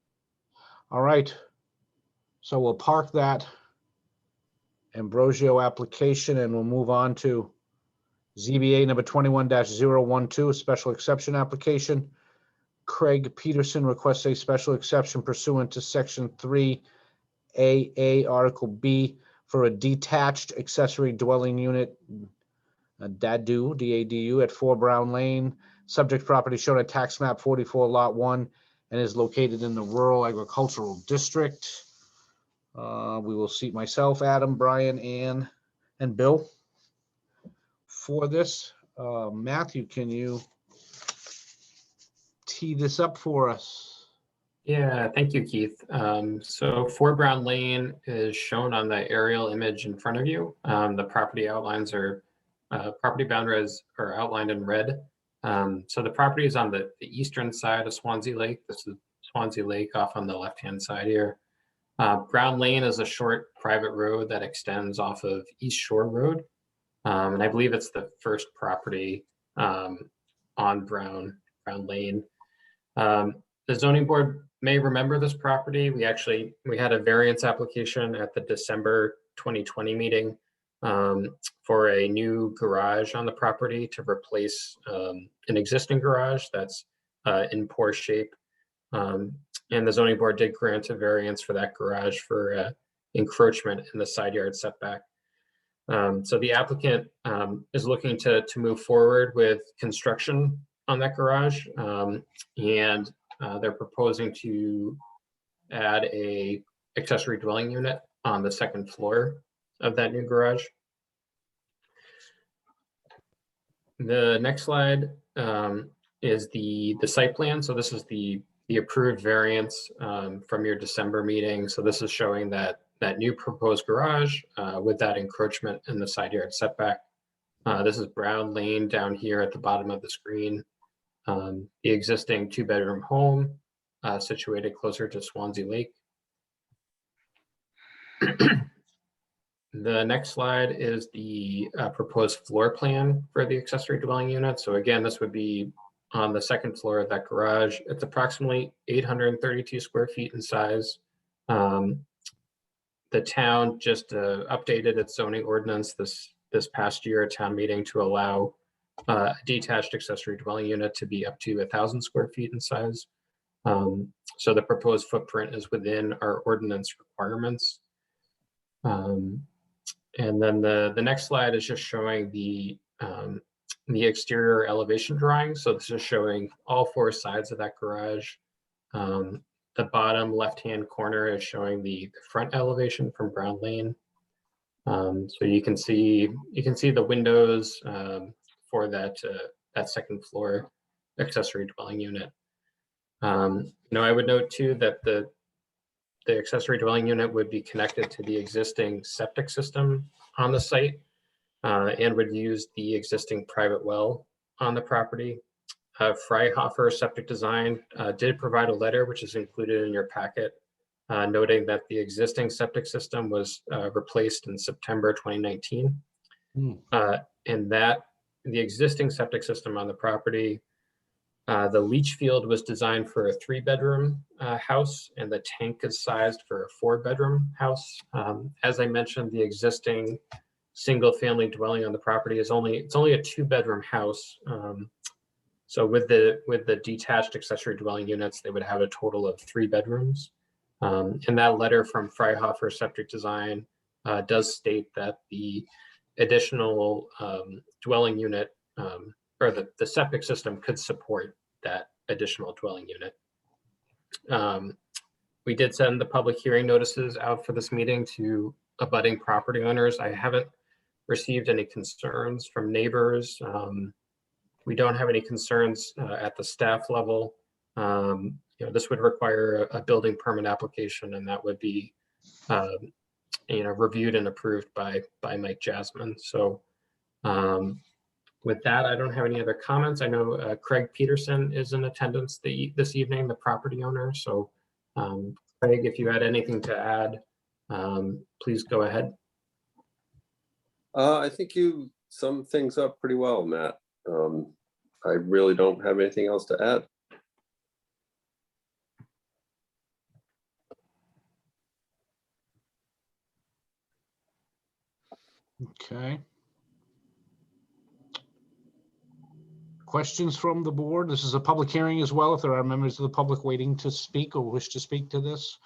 [SPEAKER 3] All right. So we'll park that Ambrosio application and we'll move on to ZBA number 21-012, a special exception application. Craig Peterson requests a special exception pursuant to section 3AA, Article B, for a detached accessory dwelling unit, DADU, at 4 Brown Lane. Subject property shown at tax map 44 lot 1 and is located in the rural agricultural district. We will seat myself, Adam, Brian, Ann, and Bill for this. Matthew, can you tee this up for us?
[SPEAKER 8] Yeah, thank you, Keith. So 4 Brown Lane is shown on the aerial image in front of you. The property outlines are, property boundaries are outlined in red. So the property is on the eastern side of Swanzey Lake. This is Swanzey Lake off on the left-hand side here. Brown Lane is a short private road that extends off of East Shore Road. And I believe it's the first property on Brown Lane. The zoning board may remember this property. We had a variance application at the December 2020 meeting for a new garage on the property to replace an existing garage that's in poor shape. And the zoning board did grant a variance for that garage for encroachment in the side yard setback. So the applicant is looking to move forward with construction on that garage, and they're proposing to add a accessory dwelling unit on the second floor of that new garage. The next slide is the site plan. So this is the approved variance from your December meeting. So this is showing that new proposed garage with that encroachment in the side yard setback. This is Brown Lane down here at the bottom of the screen. The existing 2-bedroom home situated closer to Swanzey Lake. The next slide is the proposed floor plan for the accessory dwelling unit. So again, this would be on the second floor of that garage. It's approximately 832 square feet in size. The town just updated its zoning ordinance this past year at town meeting to allow a detached accessory dwelling unit to be up to 1,000 square feet in size. So the proposed footprint is within our ordinance requirements. And then the next slide is just showing the exterior elevation drawing. So this is showing all 4 sides of that garage. The bottom left-hand corner is showing the front elevation from Brown Lane. So you can see the windows for that second floor accessory dwelling unit. I would note too that the accessory dwelling unit would be connected to the existing septic system on the site and would use the existing private well on the property. Freihofer Septic Design did provide a letter, which is included in your packet, noting that the existing septic system was replaced in September 2019. And that the existing septic system on the property, the leach field was designed for a 3-bedroom house, and the tank is sized for a 4-bedroom house. As I mentioned, the existing single-family dwelling on the property is only a 2-bedroom house. So with the detached accessory dwelling units, they would have a total of 3 bedrooms. And that letter from Freihofer Septic Design does state that the additional dwelling unit or the septic system could support that additional dwelling unit. We did send the public hearing notices out for this meeting to abutting property owners. I haven't received any concerns from neighbors. We don't have any concerns at the staff level. This would require a building permit application, and that would be reviewed and approved by Mike Jasmine. So with that, I don't have any other comments. I know Craig Peterson is in attendance this evening, the property owner. So Craig, if you had anything to add, please go ahead.
[SPEAKER 14] I think you summed things up pretty well, Matt. I really don't have anything else to add.
[SPEAKER 3] Okay. Questions from the board? This is a public hearing as well. If there are members of the public waiting to speak or wish to speak to this,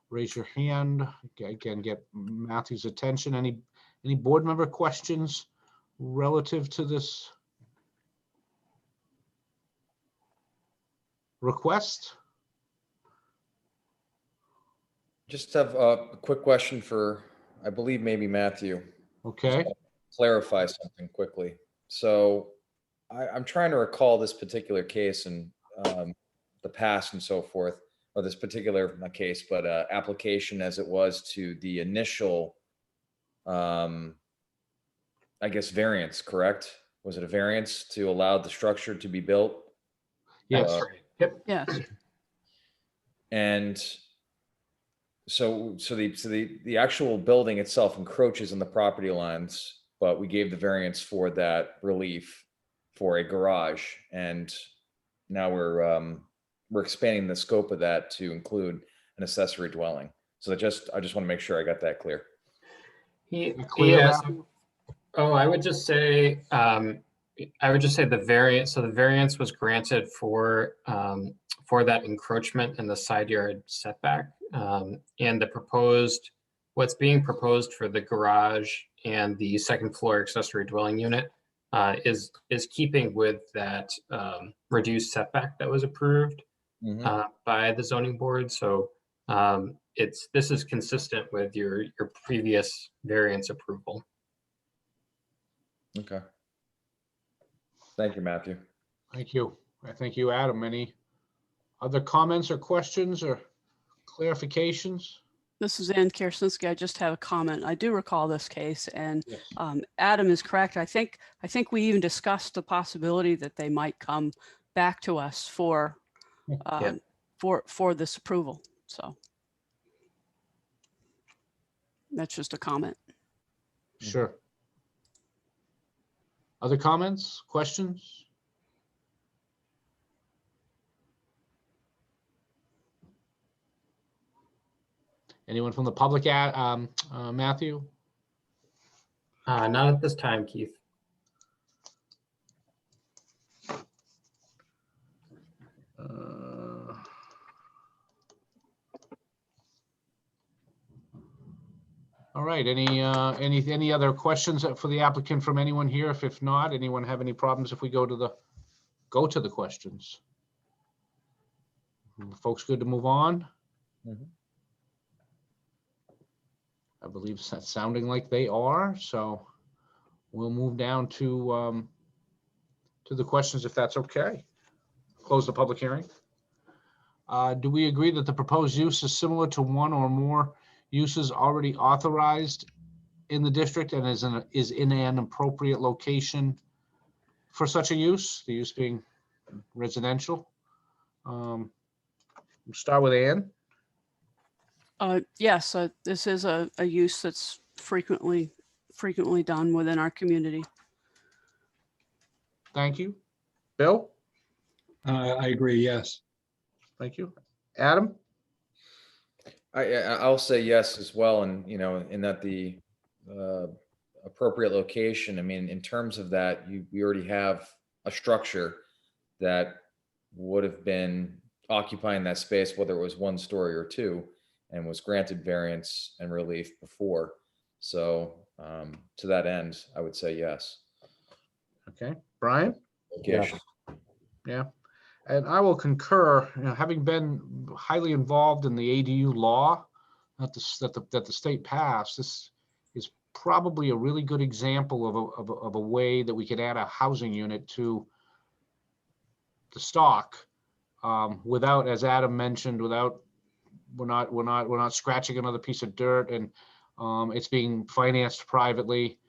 [SPEAKER 3] raise your hand. Again, get Matthew's attention. Any board member questions relative to this request?
[SPEAKER 4] Just have a quick question for, I believe maybe Matthew.
[SPEAKER 3] Okay.
[SPEAKER 4] Clarify something quickly. So I'm trying to recall this particular case and the past and so forth, or this particular, not case, but application as it was to the initial, I guess, variance, correct? Was it a variance to allow the structure to be built?
[SPEAKER 3] Yes.
[SPEAKER 8] That's right. Yep.
[SPEAKER 6] Yes.
[SPEAKER 4] And so the actual building itself encroaches on the property lines, but we gave the variance for that relief for a garage, and now we're expanding the scope of that to include an accessory dwelling. So I just want to make sure I got that clear.
[SPEAKER 3] Clear,
[SPEAKER 8] Yeah.
[SPEAKER 3] Matthew?
[SPEAKER 8] Oh, I would just say the variance. So the variance was granted for that encroachment in the side yard setback, and what's being proposed for the garage and the second floor accessory dwelling unit is keeping with that reduced setback that was approved by the zoning board. So this is consistent with your previous variance approval.
[SPEAKER 4] Okay. Thank you, Matthew.
[SPEAKER 3] Thank you. Thank you, Adam. Any other comments or questions or clarifications?
[SPEAKER 6] This is Ann Kersinski. I just have a comment. I do recall this case, and
[SPEAKER 3] Yes.
[SPEAKER 6] Adam is correct. I think we even discussed the possibility that they might come back to us for this approval. So that's just a comment.
[SPEAKER 3] Sure. Other comments, questions? Anyone from the public, Matthew?
[SPEAKER 8] Not at this time, Keith.
[SPEAKER 3] All right, any other questions for the applicant from anyone here? If not, anyone have any problems if we go to the questions? Folks good to move on? I believe that's sounding like they are, so we'll move down to the questions if that's okay. Close the public hearing. Do we agree that the proposed use is similar to one or more uses already authorized in the district and is in an appropriate location for such a use, the use being residential? We'll start with Ann.
[SPEAKER 6] Yes, this is a use that's frequently done within our community.
[SPEAKER 3] Thank you. Bill?
[SPEAKER 2] I agree, yes.
[SPEAKER 3] Thank you. Adam?
[SPEAKER 4] I'll say yes as well, and in that the appropriate location. I mean, in terms of that, we already have a structure that would have been occupying that space, whether it was one story or two, and was granted variance and relief before. So to that end, I would say yes.
[SPEAKER 3] Okay, Brian?
[SPEAKER 4] Location.
[SPEAKER 3] Yeah, and I will concur, having been highly involved in the ADU law that the state passed, this is probably a really good example of a way that we could add a housing unit to the stock without, as Adam mentioned, we're not scratching another piece of dirt, and it's being financed privately.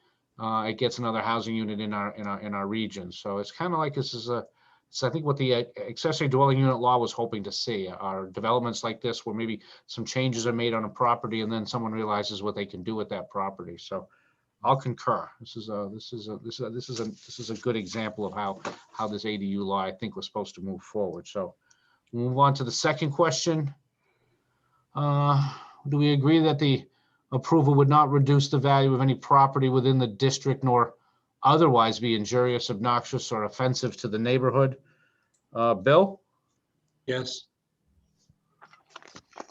[SPEAKER 3] It gets another housing unit in our region. So it's kind of like I think what the accessory dwelling unit law was hoping to see are developments like this where maybe some changes are made on a property and then someone realizes what they can do with that property. So I'll concur. This is a good example of how this ADU law, I think, was supposed to move forward. So we'll move on to the second question. Do we agree that the approval would not reduce the value of any property within the district nor otherwise be injurious, obnoxious, or offensive to the neighborhood? Bill?
[SPEAKER 2] Yes.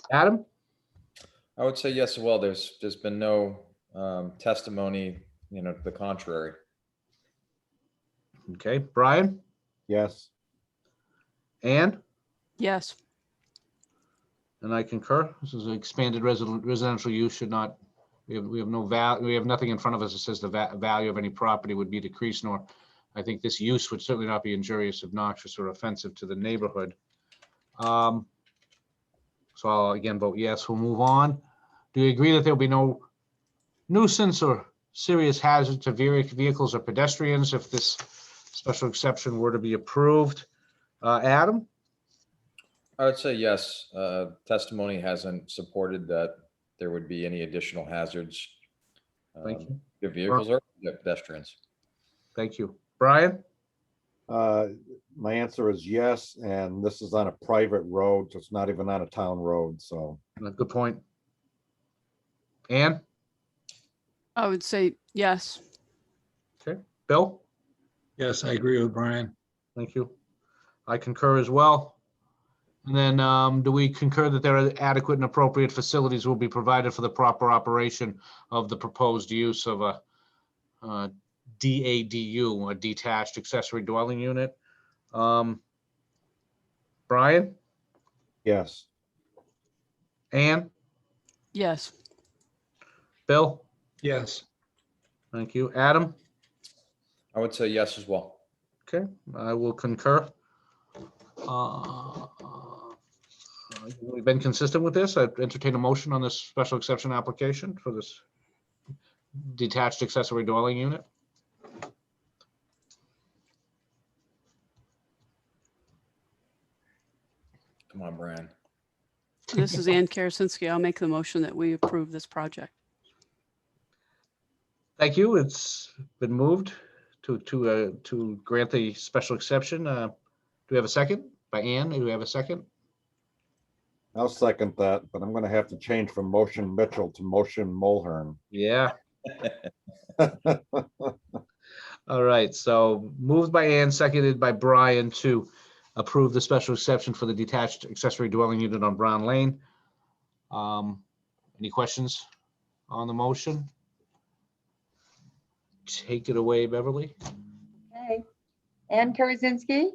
[SPEAKER 3] Adam?
[SPEAKER 4] I would say yes as well. There's been no testimony, to the contrary.
[SPEAKER 3] Okay, Brian?
[SPEAKER 5] Yes.
[SPEAKER 3] Ann?
[SPEAKER 6] Yes.
[SPEAKER 3] And I concur. This is an expanded residential use should not, we have no value, we have nothing in front of us that says the value of any property would be decreased, nor I think this use would certainly not be injurious, obnoxious, or offensive to the neighborhood. So I'll again vote yes. We'll move on. Do you agree that there'll be no nuisance or serious hazard to vehicles or pedestrians if this special exception were to be approved? Adam?
[SPEAKER 4] I would say yes. Testimony hasn't supported that there would be any additional hazards.
[SPEAKER 3] Thank you.
[SPEAKER 4] To vehicles or pedestrians.
[SPEAKER 3] Thank you. Brian?
[SPEAKER 5] My answer is yes, and this is on a private road, so it's not even on a town road, so.
[SPEAKER 3] Good point. Ann?
[SPEAKER 6] I would say yes.
[SPEAKER 3] Okay. Bill?
[SPEAKER 2] Yes, I agree with Brian.
[SPEAKER 3] Thank you. I concur as well. And then do we concur that there are adequate and appropriate facilities will be provided for the proper operation of the proposed use of a DADU, a detached accessory dwelling unit? Brian?
[SPEAKER 5] Yes.
[SPEAKER 3] Ann?
[SPEAKER 6] Yes.
[SPEAKER 3] Bill?
[SPEAKER 2] Yes.
[SPEAKER 3] Thank you. Adam?
[SPEAKER 4] I would say yes as well.
[SPEAKER 3] Okay, I will concur. We've been consistent with this. I'd entertain a motion on this special exception application for this detached accessory dwelling unit.
[SPEAKER 4] Come on, Brian.
[SPEAKER 6] This is Ann Karasinski. I'll make the motion that we approve this project.
[SPEAKER 3] Thank you. It's been moved to grant the special exception. Do we have a second? By Ann, do we have a second?
[SPEAKER 5] I'll second that, but I'm gonna have to change from motion Mitchell to motion Mulhern.
[SPEAKER 3] Yeah. All right, so moved by Ann, seconded by Brian to approve the special exception for the detached accessory dwelling unit on Brown Lane. Any questions on the motion? Take it away, Beverly.
[SPEAKER 1] Okay. Ann Karasinski,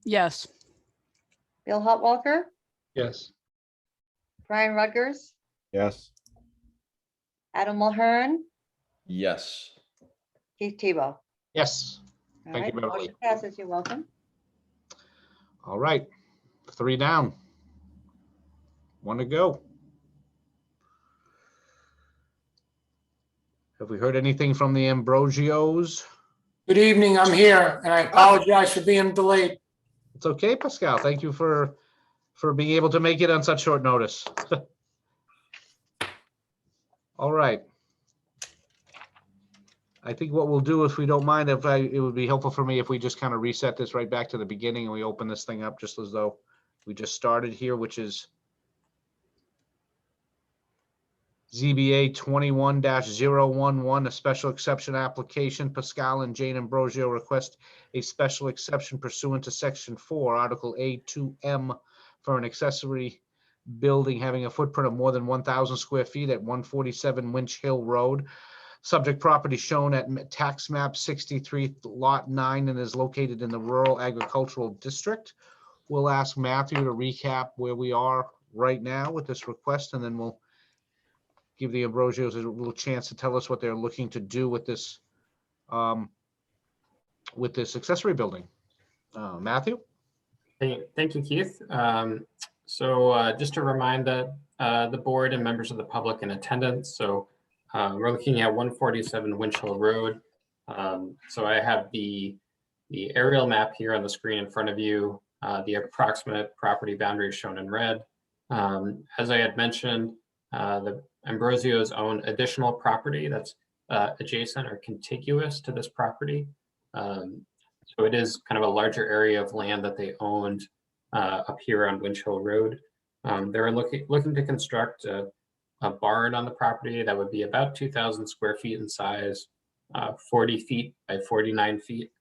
[SPEAKER 6] Yes.
[SPEAKER 1] Bill Hotwalker,
[SPEAKER 2] Yes.
[SPEAKER 1] Brian Rutgers,
[SPEAKER 5] Yes.
[SPEAKER 1] Adam Mulhern,
[SPEAKER 4] Yes.
[SPEAKER 1] Keith Tebow.
[SPEAKER 3] Yes.
[SPEAKER 1] All
[SPEAKER 3] Thank you,
[SPEAKER 1] right,
[SPEAKER 3] Beverly.
[SPEAKER 1] motion passes. You're welcome.
[SPEAKER 3] All right, 3 down. 1 to go. Have we heard anything from the Ambrosios?
[SPEAKER 15] Good evening, I'm here, and I apologize for being delayed.
[SPEAKER 3] It's okay, Pascal. Thank you for being able to make it on such short notice. All right. I think what we'll do, if we don't mind, it would be helpful for me if we just kind of reset this right back to the beginning and we open this thing up just as though we just started here, which is ZBA 21-011, a special exception application. Pascal and Jane Ambrosio request a special exception pursuant to Section 4, Article A2M, for an accessory building having a footprint of more than 1,000 square feet at 147 Windshield Road. Subject property shown at tax map 63, lot 9, and is located in the rural agricultural district. We'll ask Matthew to recap where we are right now with this request, and then we'll give the Ambrosios a little chance to tell us what they're looking to do with this accessory building. Matthew?
[SPEAKER 8] Thank you, Keith. So just to remind the board and members of the public in attendance, so we're looking at 147 Windshield Road. So I have the aerial map here on the screen in front of you. The approximate property boundary is shown in red. As I had mentioned, the Ambrosios own additional property that's adjacent or contiguous to this property. So it is kind of a larger area of land that they owned up here on Windshield Road. They're looking to construct a barn on the property that would be about 2,000 square feet in size, 40 feet by 49 feet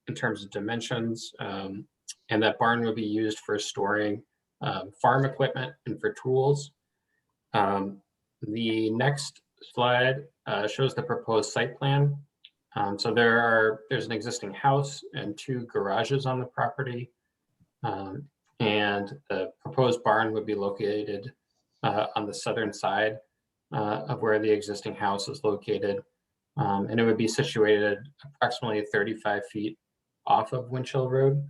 [SPEAKER 8] in terms of dimensions. And that barn will be used for storing farm equipment and for tools. The next slide shows the proposed site plan. So there's an existing house and 2 garages on the property. And the proposed barn would be located on the southern side of where the existing house is located. And it would be situated approximately 35 feet off of Windshield Road.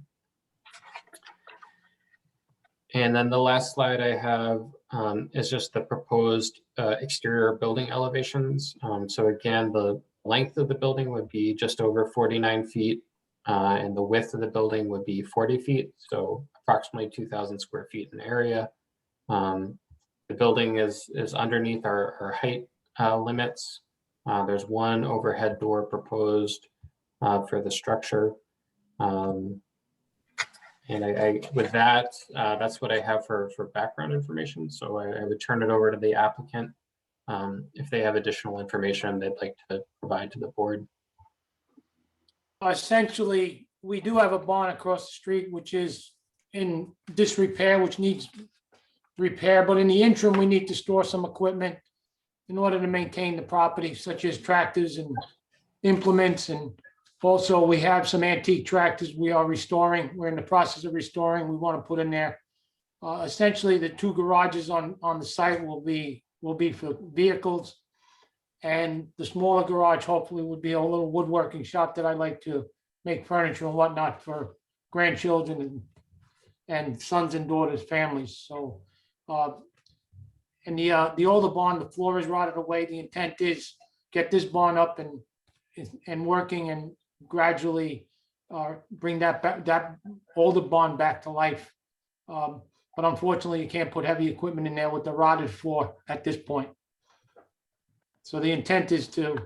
[SPEAKER 8] And then the last slide I have is just the proposed exterior building elevations. So again, the length of the building would be just over 49 feet and the width of the building would be 40 feet. So approximately 2,000 square feet in area. The building is underneath our height limits. There's 1 overhead door proposed for the structure. And with that, that's what I have for background information. So I would turn it over to the applicant if they have additional information they'd like to provide to the board.
[SPEAKER 15] Essentially, we do have a barn across the street, which is in disrepair, which needs repair, but in the interim, we need to store some equipment in order to maintain the property, such as tractors and implements. And also we have some antique tractors we are restoring. We're in the process of restoring. We want to put in there. Essentially, the 2 garages on the site will be for vehicles. And the smaller garage hopefully would be a little woodworking shop that I like to make furniture and whatnot for grandchildren and sons and daughters, families. So, and the older barn, the floor is rotted away. The intent is get this barn up and working and gradually bring that older barn back to life. But unfortunately, you can't put heavy equipment in there with the rotted floor at this point. So the intent is to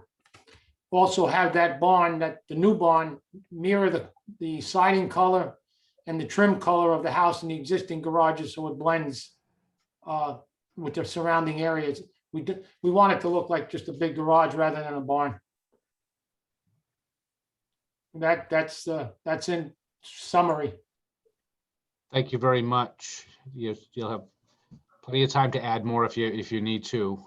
[SPEAKER 15] also have that barn, the new barn, mirror the siding color and the trim color of the house and the existing garages, so it blends with the surrounding areas. We want it to look like just a big garage rather than a barn. That's in summary.
[SPEAKER 3] Thank you very much. You'll have plenty of time to add more if you need to.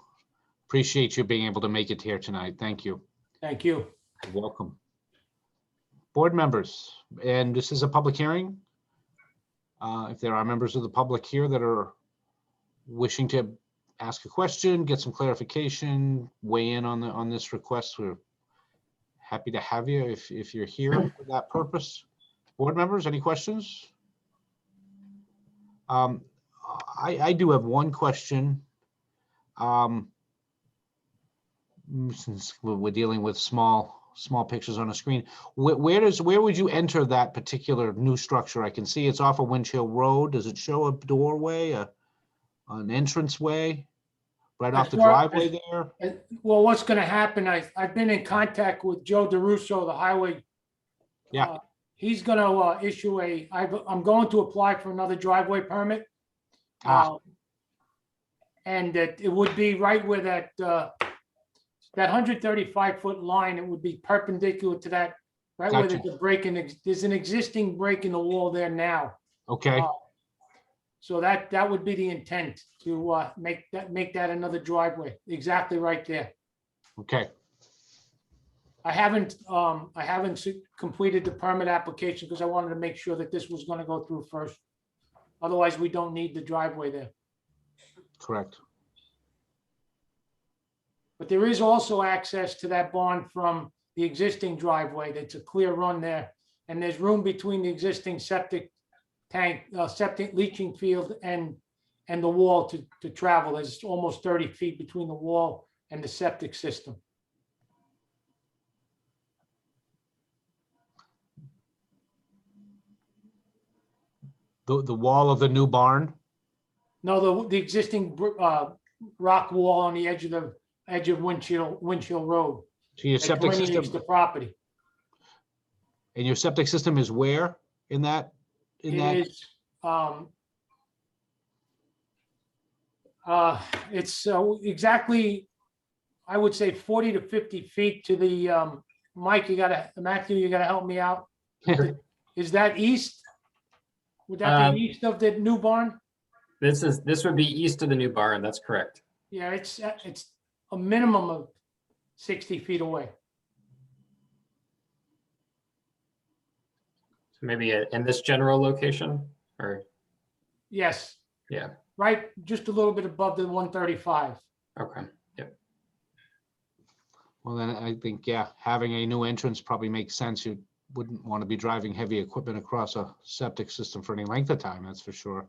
[SPEAKER 3] Appreciate you being able to make it here tonight. Thank you.
[SPEAKER 15] Thank you.
[SPEAKER 3] You're welcome. Board members, and this is a public hearing. If there are members of the public here that are wishing to ask a question, get some clarification, weigh in on this request, we're happy to have you if you're here for that purpose. Board members, any questions? I do have one question. Since we're dealing with small pictures on a screen, where would you enter that particular new structure? I can see it's off of Windshield Road. Does it show a doorway, an entranceway right off the driveway there?
[SPEAKER 15] Well, what's going to happen? I've been in contact with Joe DeRusso, the highway.
[SPEAKER 3] Yeah.
[SPEAKER 15] He's going to issue I'm going to apply for another driveway permit. And that it would be right where that 135-foot line, it would be perpendicular to that, right where
[SPEAKER 3] Gotcha.
[SPEAKER 15] there's a break in, there's an existing break in the wall there now.
[SPEAKER 3] Okay.
[SPEAKER 15] So that would be the intent to make that another driveway, exactly right there.
[SPEAKER 3] Okay.
[SPEAKER 15] I haven't completed the permit application because I wanted to make sure that this was going to go through first. Otherwise, we don't need the driveway there.
[SPEAKER 3] Correct.
[SPEAKER 15] But there is also access to that barn from the existing driveway. That's a clear run there. And there's room between the existing septic tank, septic leaching field and the wall to travel. There's almost 30 feet between the wall and the septic system.
[SPEAKER 3] The wall of the new barn?
[SPEAKER 15] No, the existing rock wall on the edge of edge of Windshield Road.
[SPEAKER 3] So your
[SPEAKER 15] That
[SPEAKER 3] septic
[SPEAKER 15] delineates
[SPEAKER 3] system,
[SPEAKER 15] the property.
[SPEAKER 3] and your septic system is where in that? In that,
[SPEAKER 15] It is, it's exactly, I would say 40 to 50 feet to the, Mike, Matthew, you gotta help me out. Is that east? Would that be east of the new barn?
[SPEAKER 8] This would be east of the new barn. That's correct.
[SPEAKER 15] Yeah, it's a minimum of 60 feet away.
[SPEAKER 8] So maybe in this general location, or
[SPEAKER 15] Yes,
[SPEAKER 8] yeah.
[SPEAKER 15] right, just a little bit above the 135.
[SPEAKER 8] Okay. Yep.
[SPEAKER 3] well, then I think, yeah, having a new entrance probably makes sense. You wouldn't want to be driving heavy equipment across a septic system for any length of time, that's for sure.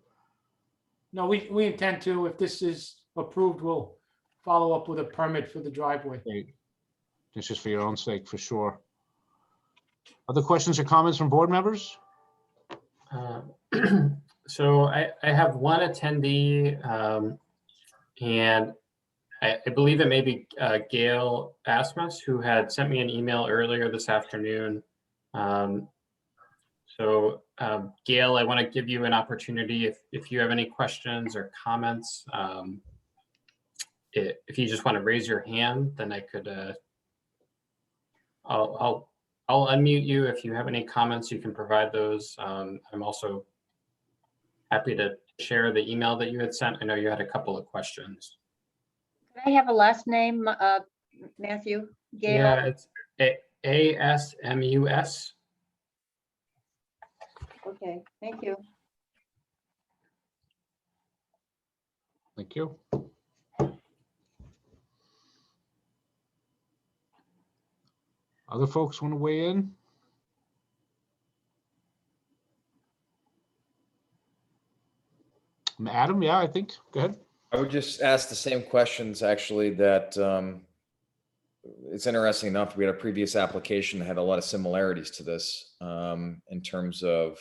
[SPEAKER 15] No, we intend to, if this is approved, we'll follow up with a permit for the driveway.
[SPEAKER 3] Great. It's just for your own sake, for sure. Other questions or comments from board members?
[SPEAKER 8] So I have one attendee, and I believe it may be Gail Asmus, who had sent me an email earlier this afternoon. Gail, I want to give you an opportunity if you have any questions or comments. If you just want to raise your hand, then I could. I'll unmute you. If you have any comments, you can provide those. I'm also happy to share the email that you had sent. I know you had a couple of questions.
[SPEAKER 1] Can I have a last name, Matthew? Gail?
[SPEAKER 8] Yeah, it's ASMUS.
[SPEAKER 1] Okay, thank you.
[SPEAKER 3] Thank you. Other folks want to weigh in? Adam, yeah, I think, go ahead.
[SPEAKER 4] I would just ask the same questions, actually, that it's interesting enough, we had a previous application that had a lot of similarities to this in terms of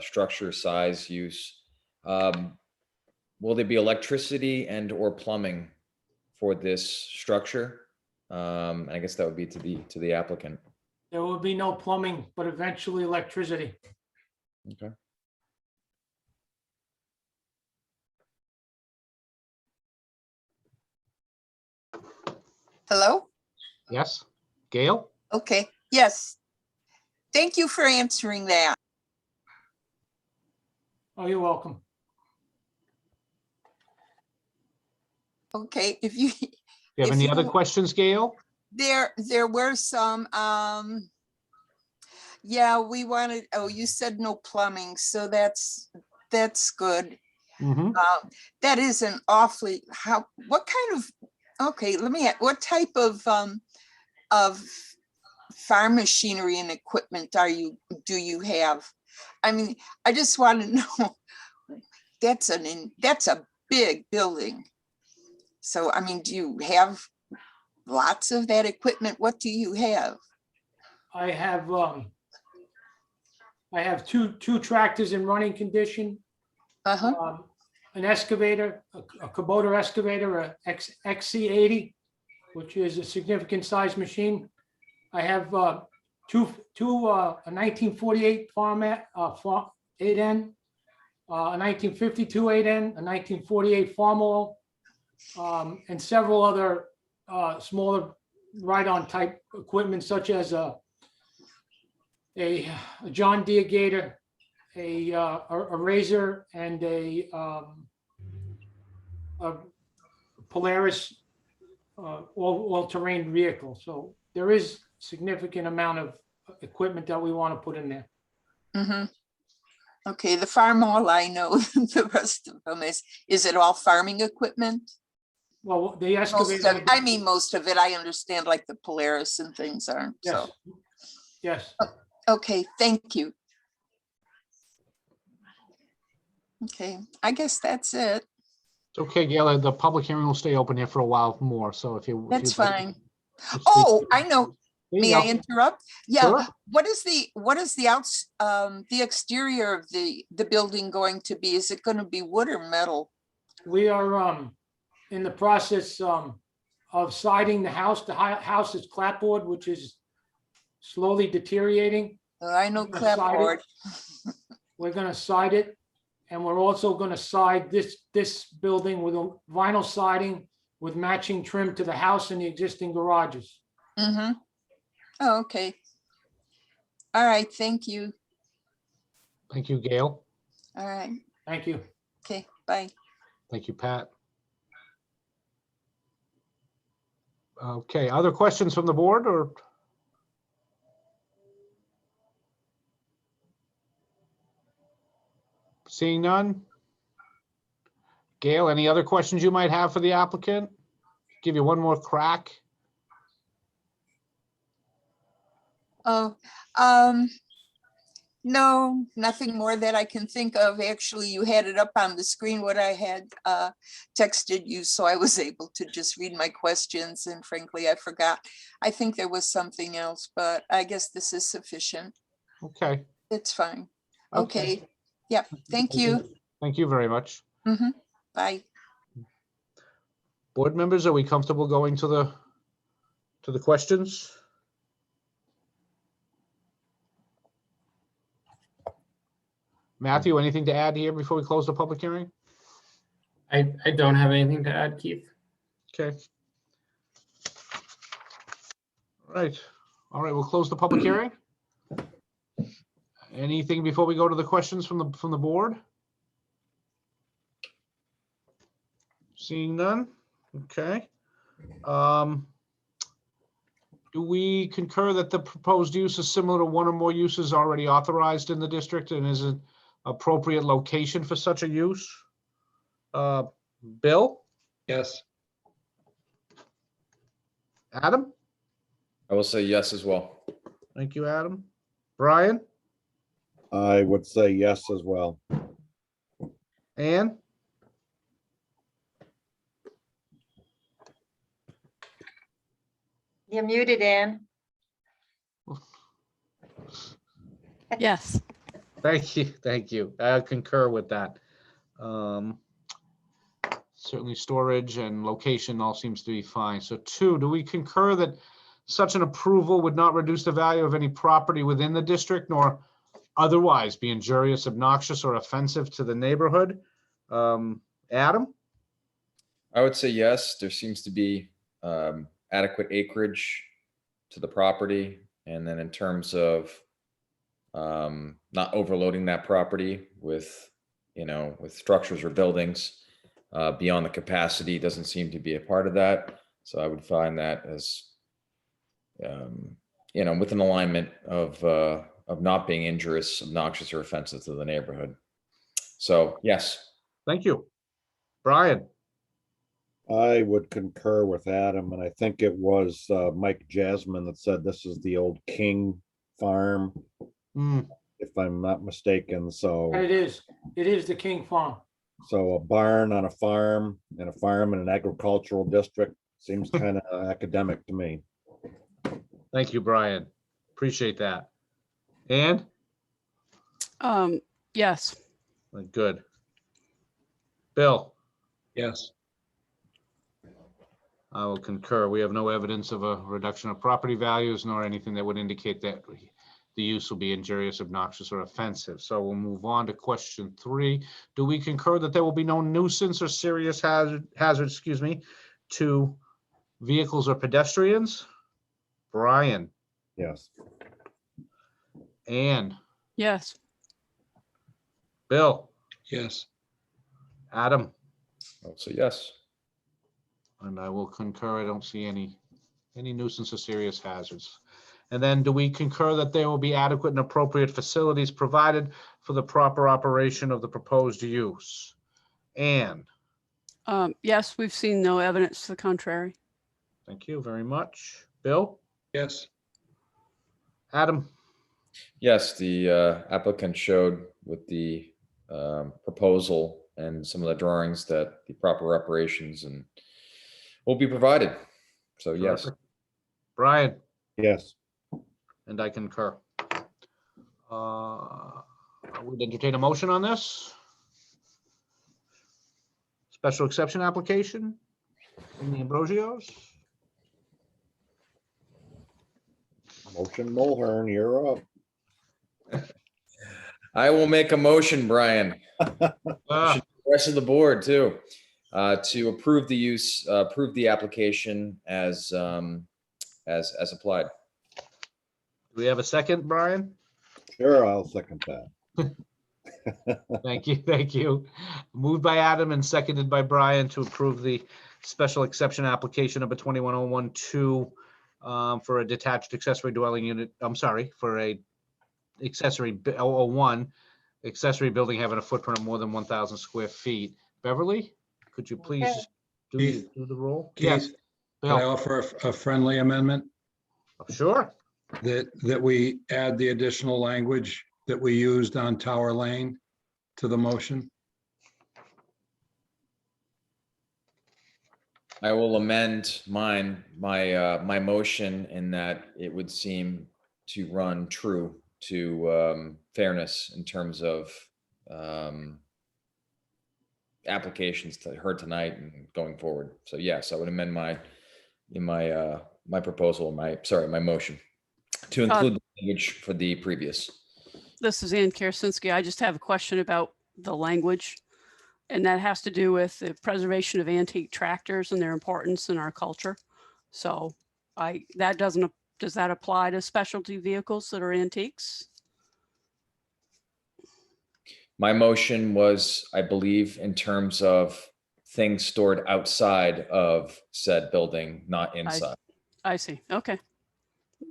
[SPEAKER 4] structure, size, use. Will there be electricity and or plumbing for this structure? I guess that would be to the applicant.
[SPEAKER 15] There will be no plumbing, but eventually electricity.
[SPEAKER 4] Okay.
[SPEAKER 16] Hello?
[SPEAKER 3] Yes, Gail?
[SPEAKER 16] Okay, yes. Thank you for answering that.
[SPEAKER 15] Oh, you're welcome.
[SPEAKER 16] Okay, if you.
[SPEAKER 3] You have
[SPEAKER 16] if
[SPEAKER 3] any other questions, Gail?
[SPEAKER 16] There were some, yeah, we wanted, oh, you said no plumbing, so that's good.
[SPEAKER 3] Mhm.
[SPEAKER 16] That is an awfully, what kind of, okay, let me, what type of farm machinery and equipment do you have? I mean, I just want to know, that's a big building. So, I mean, do you have lots of that equipment? What do you have?
[SPEAKER 15] I have two tractors in running condition. An excavator, a Kubota excavator, a XC80, which is a significant size machine. I have a 1948 format 8N, a 1952 8N, a 1948 Farmall, and several other smaller ride-on type equipment, such as a John Deere Gator, a Razor, and a Polaris all-terrain vehicle. So there is significant amount of equipment that we want to put in there.
[SPEAKER 16] Mm-hmm. Okay, the Farmall, I know. The rest of them is it all farming equipment?
[SPEAKER 15] Well, the excavator.
[SPEAKER 16] I mean, most of it, I understand, like the Polaris and things aren't.
[SPEAKER 15] Yes.
[SPEAKER 16] So.
[SPEAKER 15] Yes.
[SPEAKER 16] Okay, thank you. Okay, I guess that's it.
[SPEAKER 3] It's okay, Gail, the public hearing will stay open here for a while more, so if you.
[SPEAKER 16] That's
[SPEAKER 3] if you'd like
[SPEAKER 16] fine.
[SPEAKER 3] to-
[SPEAKER 16] Oh, I know.
[SPEAKER 3] There you
[SPEAKER 16] May I
[SPEAKER 3] go.
[SPEAKER 16] interrupt? Yeah.
[SPEAKER 3] Sure.
[SPEAKER 16] What is the the exterior of the building going to be? Is it going to be wood or metal?
[SPEAKER 15] We are in the process of siding the house. The house is clapboard, which is slowly deteriorating.
[SPEAKER 16] I know
[SPEAKER 15] We're gonna side it.
[SPEAKER 16] clapboard.
[SPEAKER 15] We're gonna side it, and we're also gonna side this building with a vinyl siding with matching trim to the house and the existing garages.
[SPEAKER 16] Mm-hmm. Oh, okay. All right, thank you.
[SPEAKER 3] Thank you, Gail.
[SPEAKER 16] All right,
[SPEAKER 15] Thank you.
[SPEAKER 16] okay, bye.
[SPEAKER 3] Thank you, Pat. Okay, other questions from the board or? Seeing none? Gail, any other questions you might have for the applicant? Give you one more crack.
[SPEAKER 16] Oh, no, nothing more that I can think of. Actually, you had it up on the screen, what I had texted you, so I was able to just read my questions, and frankly, I forgot. I think there was something else, but I guess this is sufficient.
[SPEAKER 3] Okay.
[SPEAKER 16] It's fine. Okay, yeah, thank you.
[SPEAKER 3] Thank you very much.
[SPEAKER 16] Mm-hmm. Bye.
[SPEAKER 3] Board members, are we comfortable going to the questions? Matthew, anything to add here before we close the public hearing?
[SPEAKER 8] I don't have anything to add, Keith.
[SPEAKER 3] Okay. All right, we'll close the public hearing. Anything before we go to the questions from the board? Seeing none, okay. Do we concur that the proposed use is similar to one or more uses already authorized in the district and is an appropriate location for such a use? Bill?
[SPEAKER 2] Yes.
[SPEAKER 3] Adam?
[SPEAKER 4] I will say yes as well.
[SPEAKER 3] Thank you, Adam. Brian?
[SPEAKER 5] I would say yes as well.
[SPEAKER 3] Ann?
[SPEAKER 1] You're muted, Ann.
[SPEAKER 6] Yes.
[SPEAKER 3] Thank you. I concur with that. Certainly storage and location all seems to be fine. So 2, do we concur that such an approval would not reduce the value of any property within the district nor otherwise be injurious, obnoxious, or offensive to the neighborhood? Adam?
[SPEAKER 4] I would say yes. There seems to be adequate acreage to the property. And then in terms of not overloading that property with, with structures or buildings beyond the capacity doesn't seem to be a part of that. So I would find that as, with an alignment of not being injurious, obnoxious, or offensive to the neighborhood. So yes.
[SPEAKER 3] Thank you. Brian?
[SPEAKER 5] I would concur with Adam, and I think it was Mike Jasmine that said this is the old King Farm, if I'm not mistaken. So
[SPEAKER 15] And it is the King Farm.
[SPEAKER 5] So a barn on a farm and a farm in an agricultural district seems kind of academic to me.
[SPEAKER 3] Thank you, Brian. Appreciate that. And?
[SPEAKER 6] Yes.
[SPEAKER 3] Good. Bill?
[SPEAKER 2] Yes.
[SPEAKER 3] I will concur. We have no evidence of a reduction of property values nor anything that would indicate that the use will be injurious, obnoxious, or offensive. So we'll move on to question 3. Do we concur that there will be no nuisance or serious hazard, to vehicles or pedestrians? Brian?
[SPEAKER 5] Yes.
[SPEAKER 3] Ann?
[SPEAKER 6] Yes.
[SPEAKER 3] Bill?
[SPEAKER 2] Yes.
[SPEAKER 3] Adam?
[SPEAKER 4] I'll say yes.
[SPEAKER 3] And I will concur. I don't see any nuisance or serious hazards. And then do we concur that there will be adequate and appropriate facilities provided for the proper operation of the proposed use? Ann?
[SPEAKER 6] Yes, we've seen no evidence to the contrary.
[SPEAKER 3] Thank you very much. Bill?
[SPEAKER 2] Yes.
[SPEAKER 3] Adam?
[SPEAKER 4] Yes, the applicant showed with the proposal and some of the drawings that the proper operations and will be provided. So yes.
[SPEAKER 3] Terrific. Brian?
[SPEAKER 5] Yes.
[SPEAKER 3] And I concur. I would entertain a motion on this. Special exception application in the Ambrosios.
[SPEAKER 5] Motion Mulhern, you're up.
[SPEAKER 4] I will make a motion, Brian.
[SPEAKER 3] Ah,
[SPEAKER 4] The rest of the board too, to approve the application as applied.
[SPEAKER 3] do we have a second, Brian?
[SPEAKER 5] Sure, I'll second that.
[SPEAKER 3] Thank you, thank you. Moved by Adam and seconded by Brian to approve the special exception application number 21012 for a detached accessory dwelling unit, I'm sorry, for a accessory 001 accessory building having a footprint of more than 1,000 square feet. Beverly, could you please
[SPEAKER 1] Okay.
[SPEAKER 3] just
[SPEAKER 2] Keith.
[SPEAKER 3] do the roll? Yes,
[SPEAKER 2] Keith, could I
[SPEAKER 3] Bill,
[SPEAKER 2] offer a friendly amendment
[SPEAKER 3] sure.
[SPEAKER 2] that we add the additional language that we used on Tower Lane to the motion?
[SPEAKER 4] I will amend my motion in that it would seem to run true to fairness in terms of applications heard tonight and going forward. So yes, I would amend my proposal, my motion to include the language for the previous.
[SPEAKER 6] This is Ann Karasinski. I just have a question about the language. And that has to do with the preservation of antique tractors and their importance in our culture. So does that apply to specialty vehicles that are antiques?
[SPEAKER 4] My motion was, I believe, in terms of things stored outside of said building, not inside.
[SPEAKER 6] I see. Okay.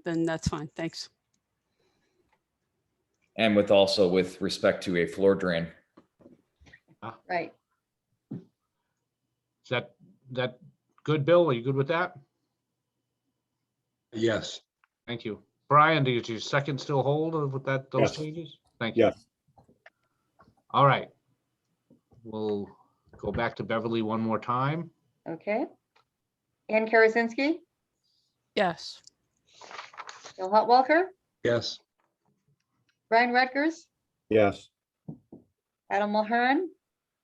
[SPEAKER 6] Then that's fine. Thanks.
[SPEAKER 4] And with respect to a floor drain.
[SPEAKER 1] Right.
[SPEAKER 3] Is that good, Bill? Are you good with that?
[SPEAKER 2] Yes.
[SPEAKER 3] Thank you. Brian, do your second still hold with those
[SPEAKER 5] Yes.
[SPEAKER 3] changes? Thank you.
[SPEAKER 5] Yes.
[SPEAKER 3] All right. We'll go back to Beverly one more time.
[SPEAKER 1] Okay. Ann Karasinski,
[SPEAKER 6] Yes.
[SPEAKER 1] Bill Hotwalker,
[SPEAKER 2] Yes.
[SPEAKER 1] Brian Rutgers,
[SPEAKER 5] Yes.
[SPEAKER 1] Adam Mulhern,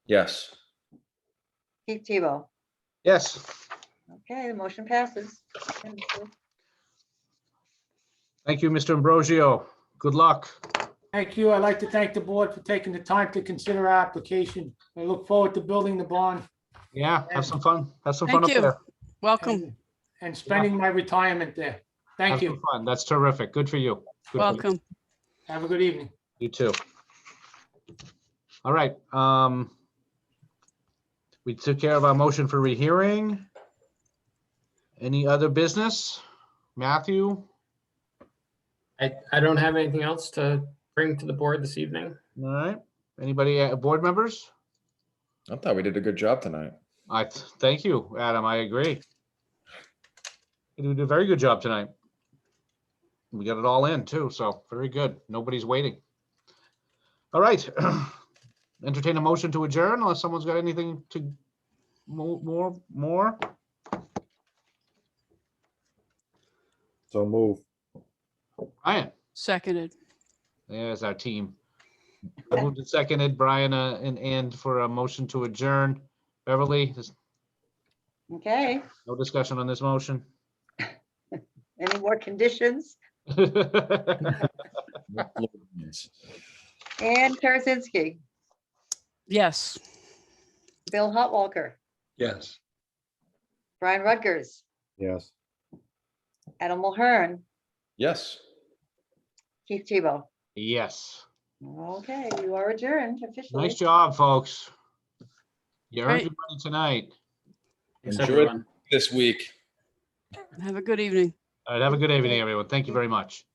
[SPEAKER 4] Yes.
[SPEAKER 1] Keith Tebow.
[SPEAKER 3] Yes.
[SPEAKER 1] Okay, the motion passes.
[SPEAKER 3] Thank you, Mr. Ambrosio. Good luck.
[SPEAKER 15] Thank you. I'd like to thank the board for taking the time to consider our application. I look forward to building the barn
[SPEAKER 3] Yeah, have some fun. Have some fun
[SPEAKER 6] Thank
[SPEAKER 3] up
[SPEAKER 6] you.
[SPEAKER 3] there.
[SPEAKER 6] Welcome.
[SPEAKER 15] and spending my retirement there. Thank
[SPEAKER 3] Have some
[SPEAKER 15] you.
[SPEAKER 3] fun. That's terrific. Good for you. Good for you.
[SPEAKER 6] Welcome.
[SPEAKER 15] Have a good evening.
[SPEAKER 3] You too. All right. We took care of our motion for rehearing. Any other business? Matthew?
[SPEAKER 8] I don't have anything else to bring to the board this evening.
[SPEAKER 3] All right. Anybody, board members?
[SPEAKER 4] I thought we did a good job tonight.
[SPEAKER 3] Thank you, Adam. I agree. You did a very good job tonight. We got it all in too, so very good. Nobody's waiting. All right. Entertain a motion to adjourn unless someone's got anything to more.
[SPEAKER 5] So move.
[SPEAKER 3] Brian,
[SPEAKER 6] Seconded.
[SPEAKER 3] there's our team. Moved and seconded, Brian and for a motion to adjourn. Beverly, there's
[SPEAKER 1] Okay,
[SPEAKER 3] no discussion on this motion.
[SPEAKER 1] any more conditions? Ann Karasinski,
[SPEAKER 6] Yes.
[SPEAKER 1] Bill Hotwalker,
[SPEAKER 2] Yes.
[SPEAKER 1] Brian Rutgers,
[SPEAKER 5] Yes.
[SPEAKER 1] Adam Mulhern,
[SPEAKER 4] Yes.
[SPEAKER 1] Keith Tebow.
[SPEAKER 3] Yes.
[SPEAKER 1] Okay, you are adjourned officially.
[SPEAKER 3] Nice job, folks. You earned
[SPEAKER 6] Great.
[SPEAKER 3] your money tonight.
[SPEAKER 8] Thanks,
[SPEAKER 4] Enjoy
[SPEAKER 8] everyone.
[SPEAKER 4] this week.
[SPEAKER 6] Have a good evening.
[SPEAKER 3] All right, have a good evening, everyone. Thank you very much.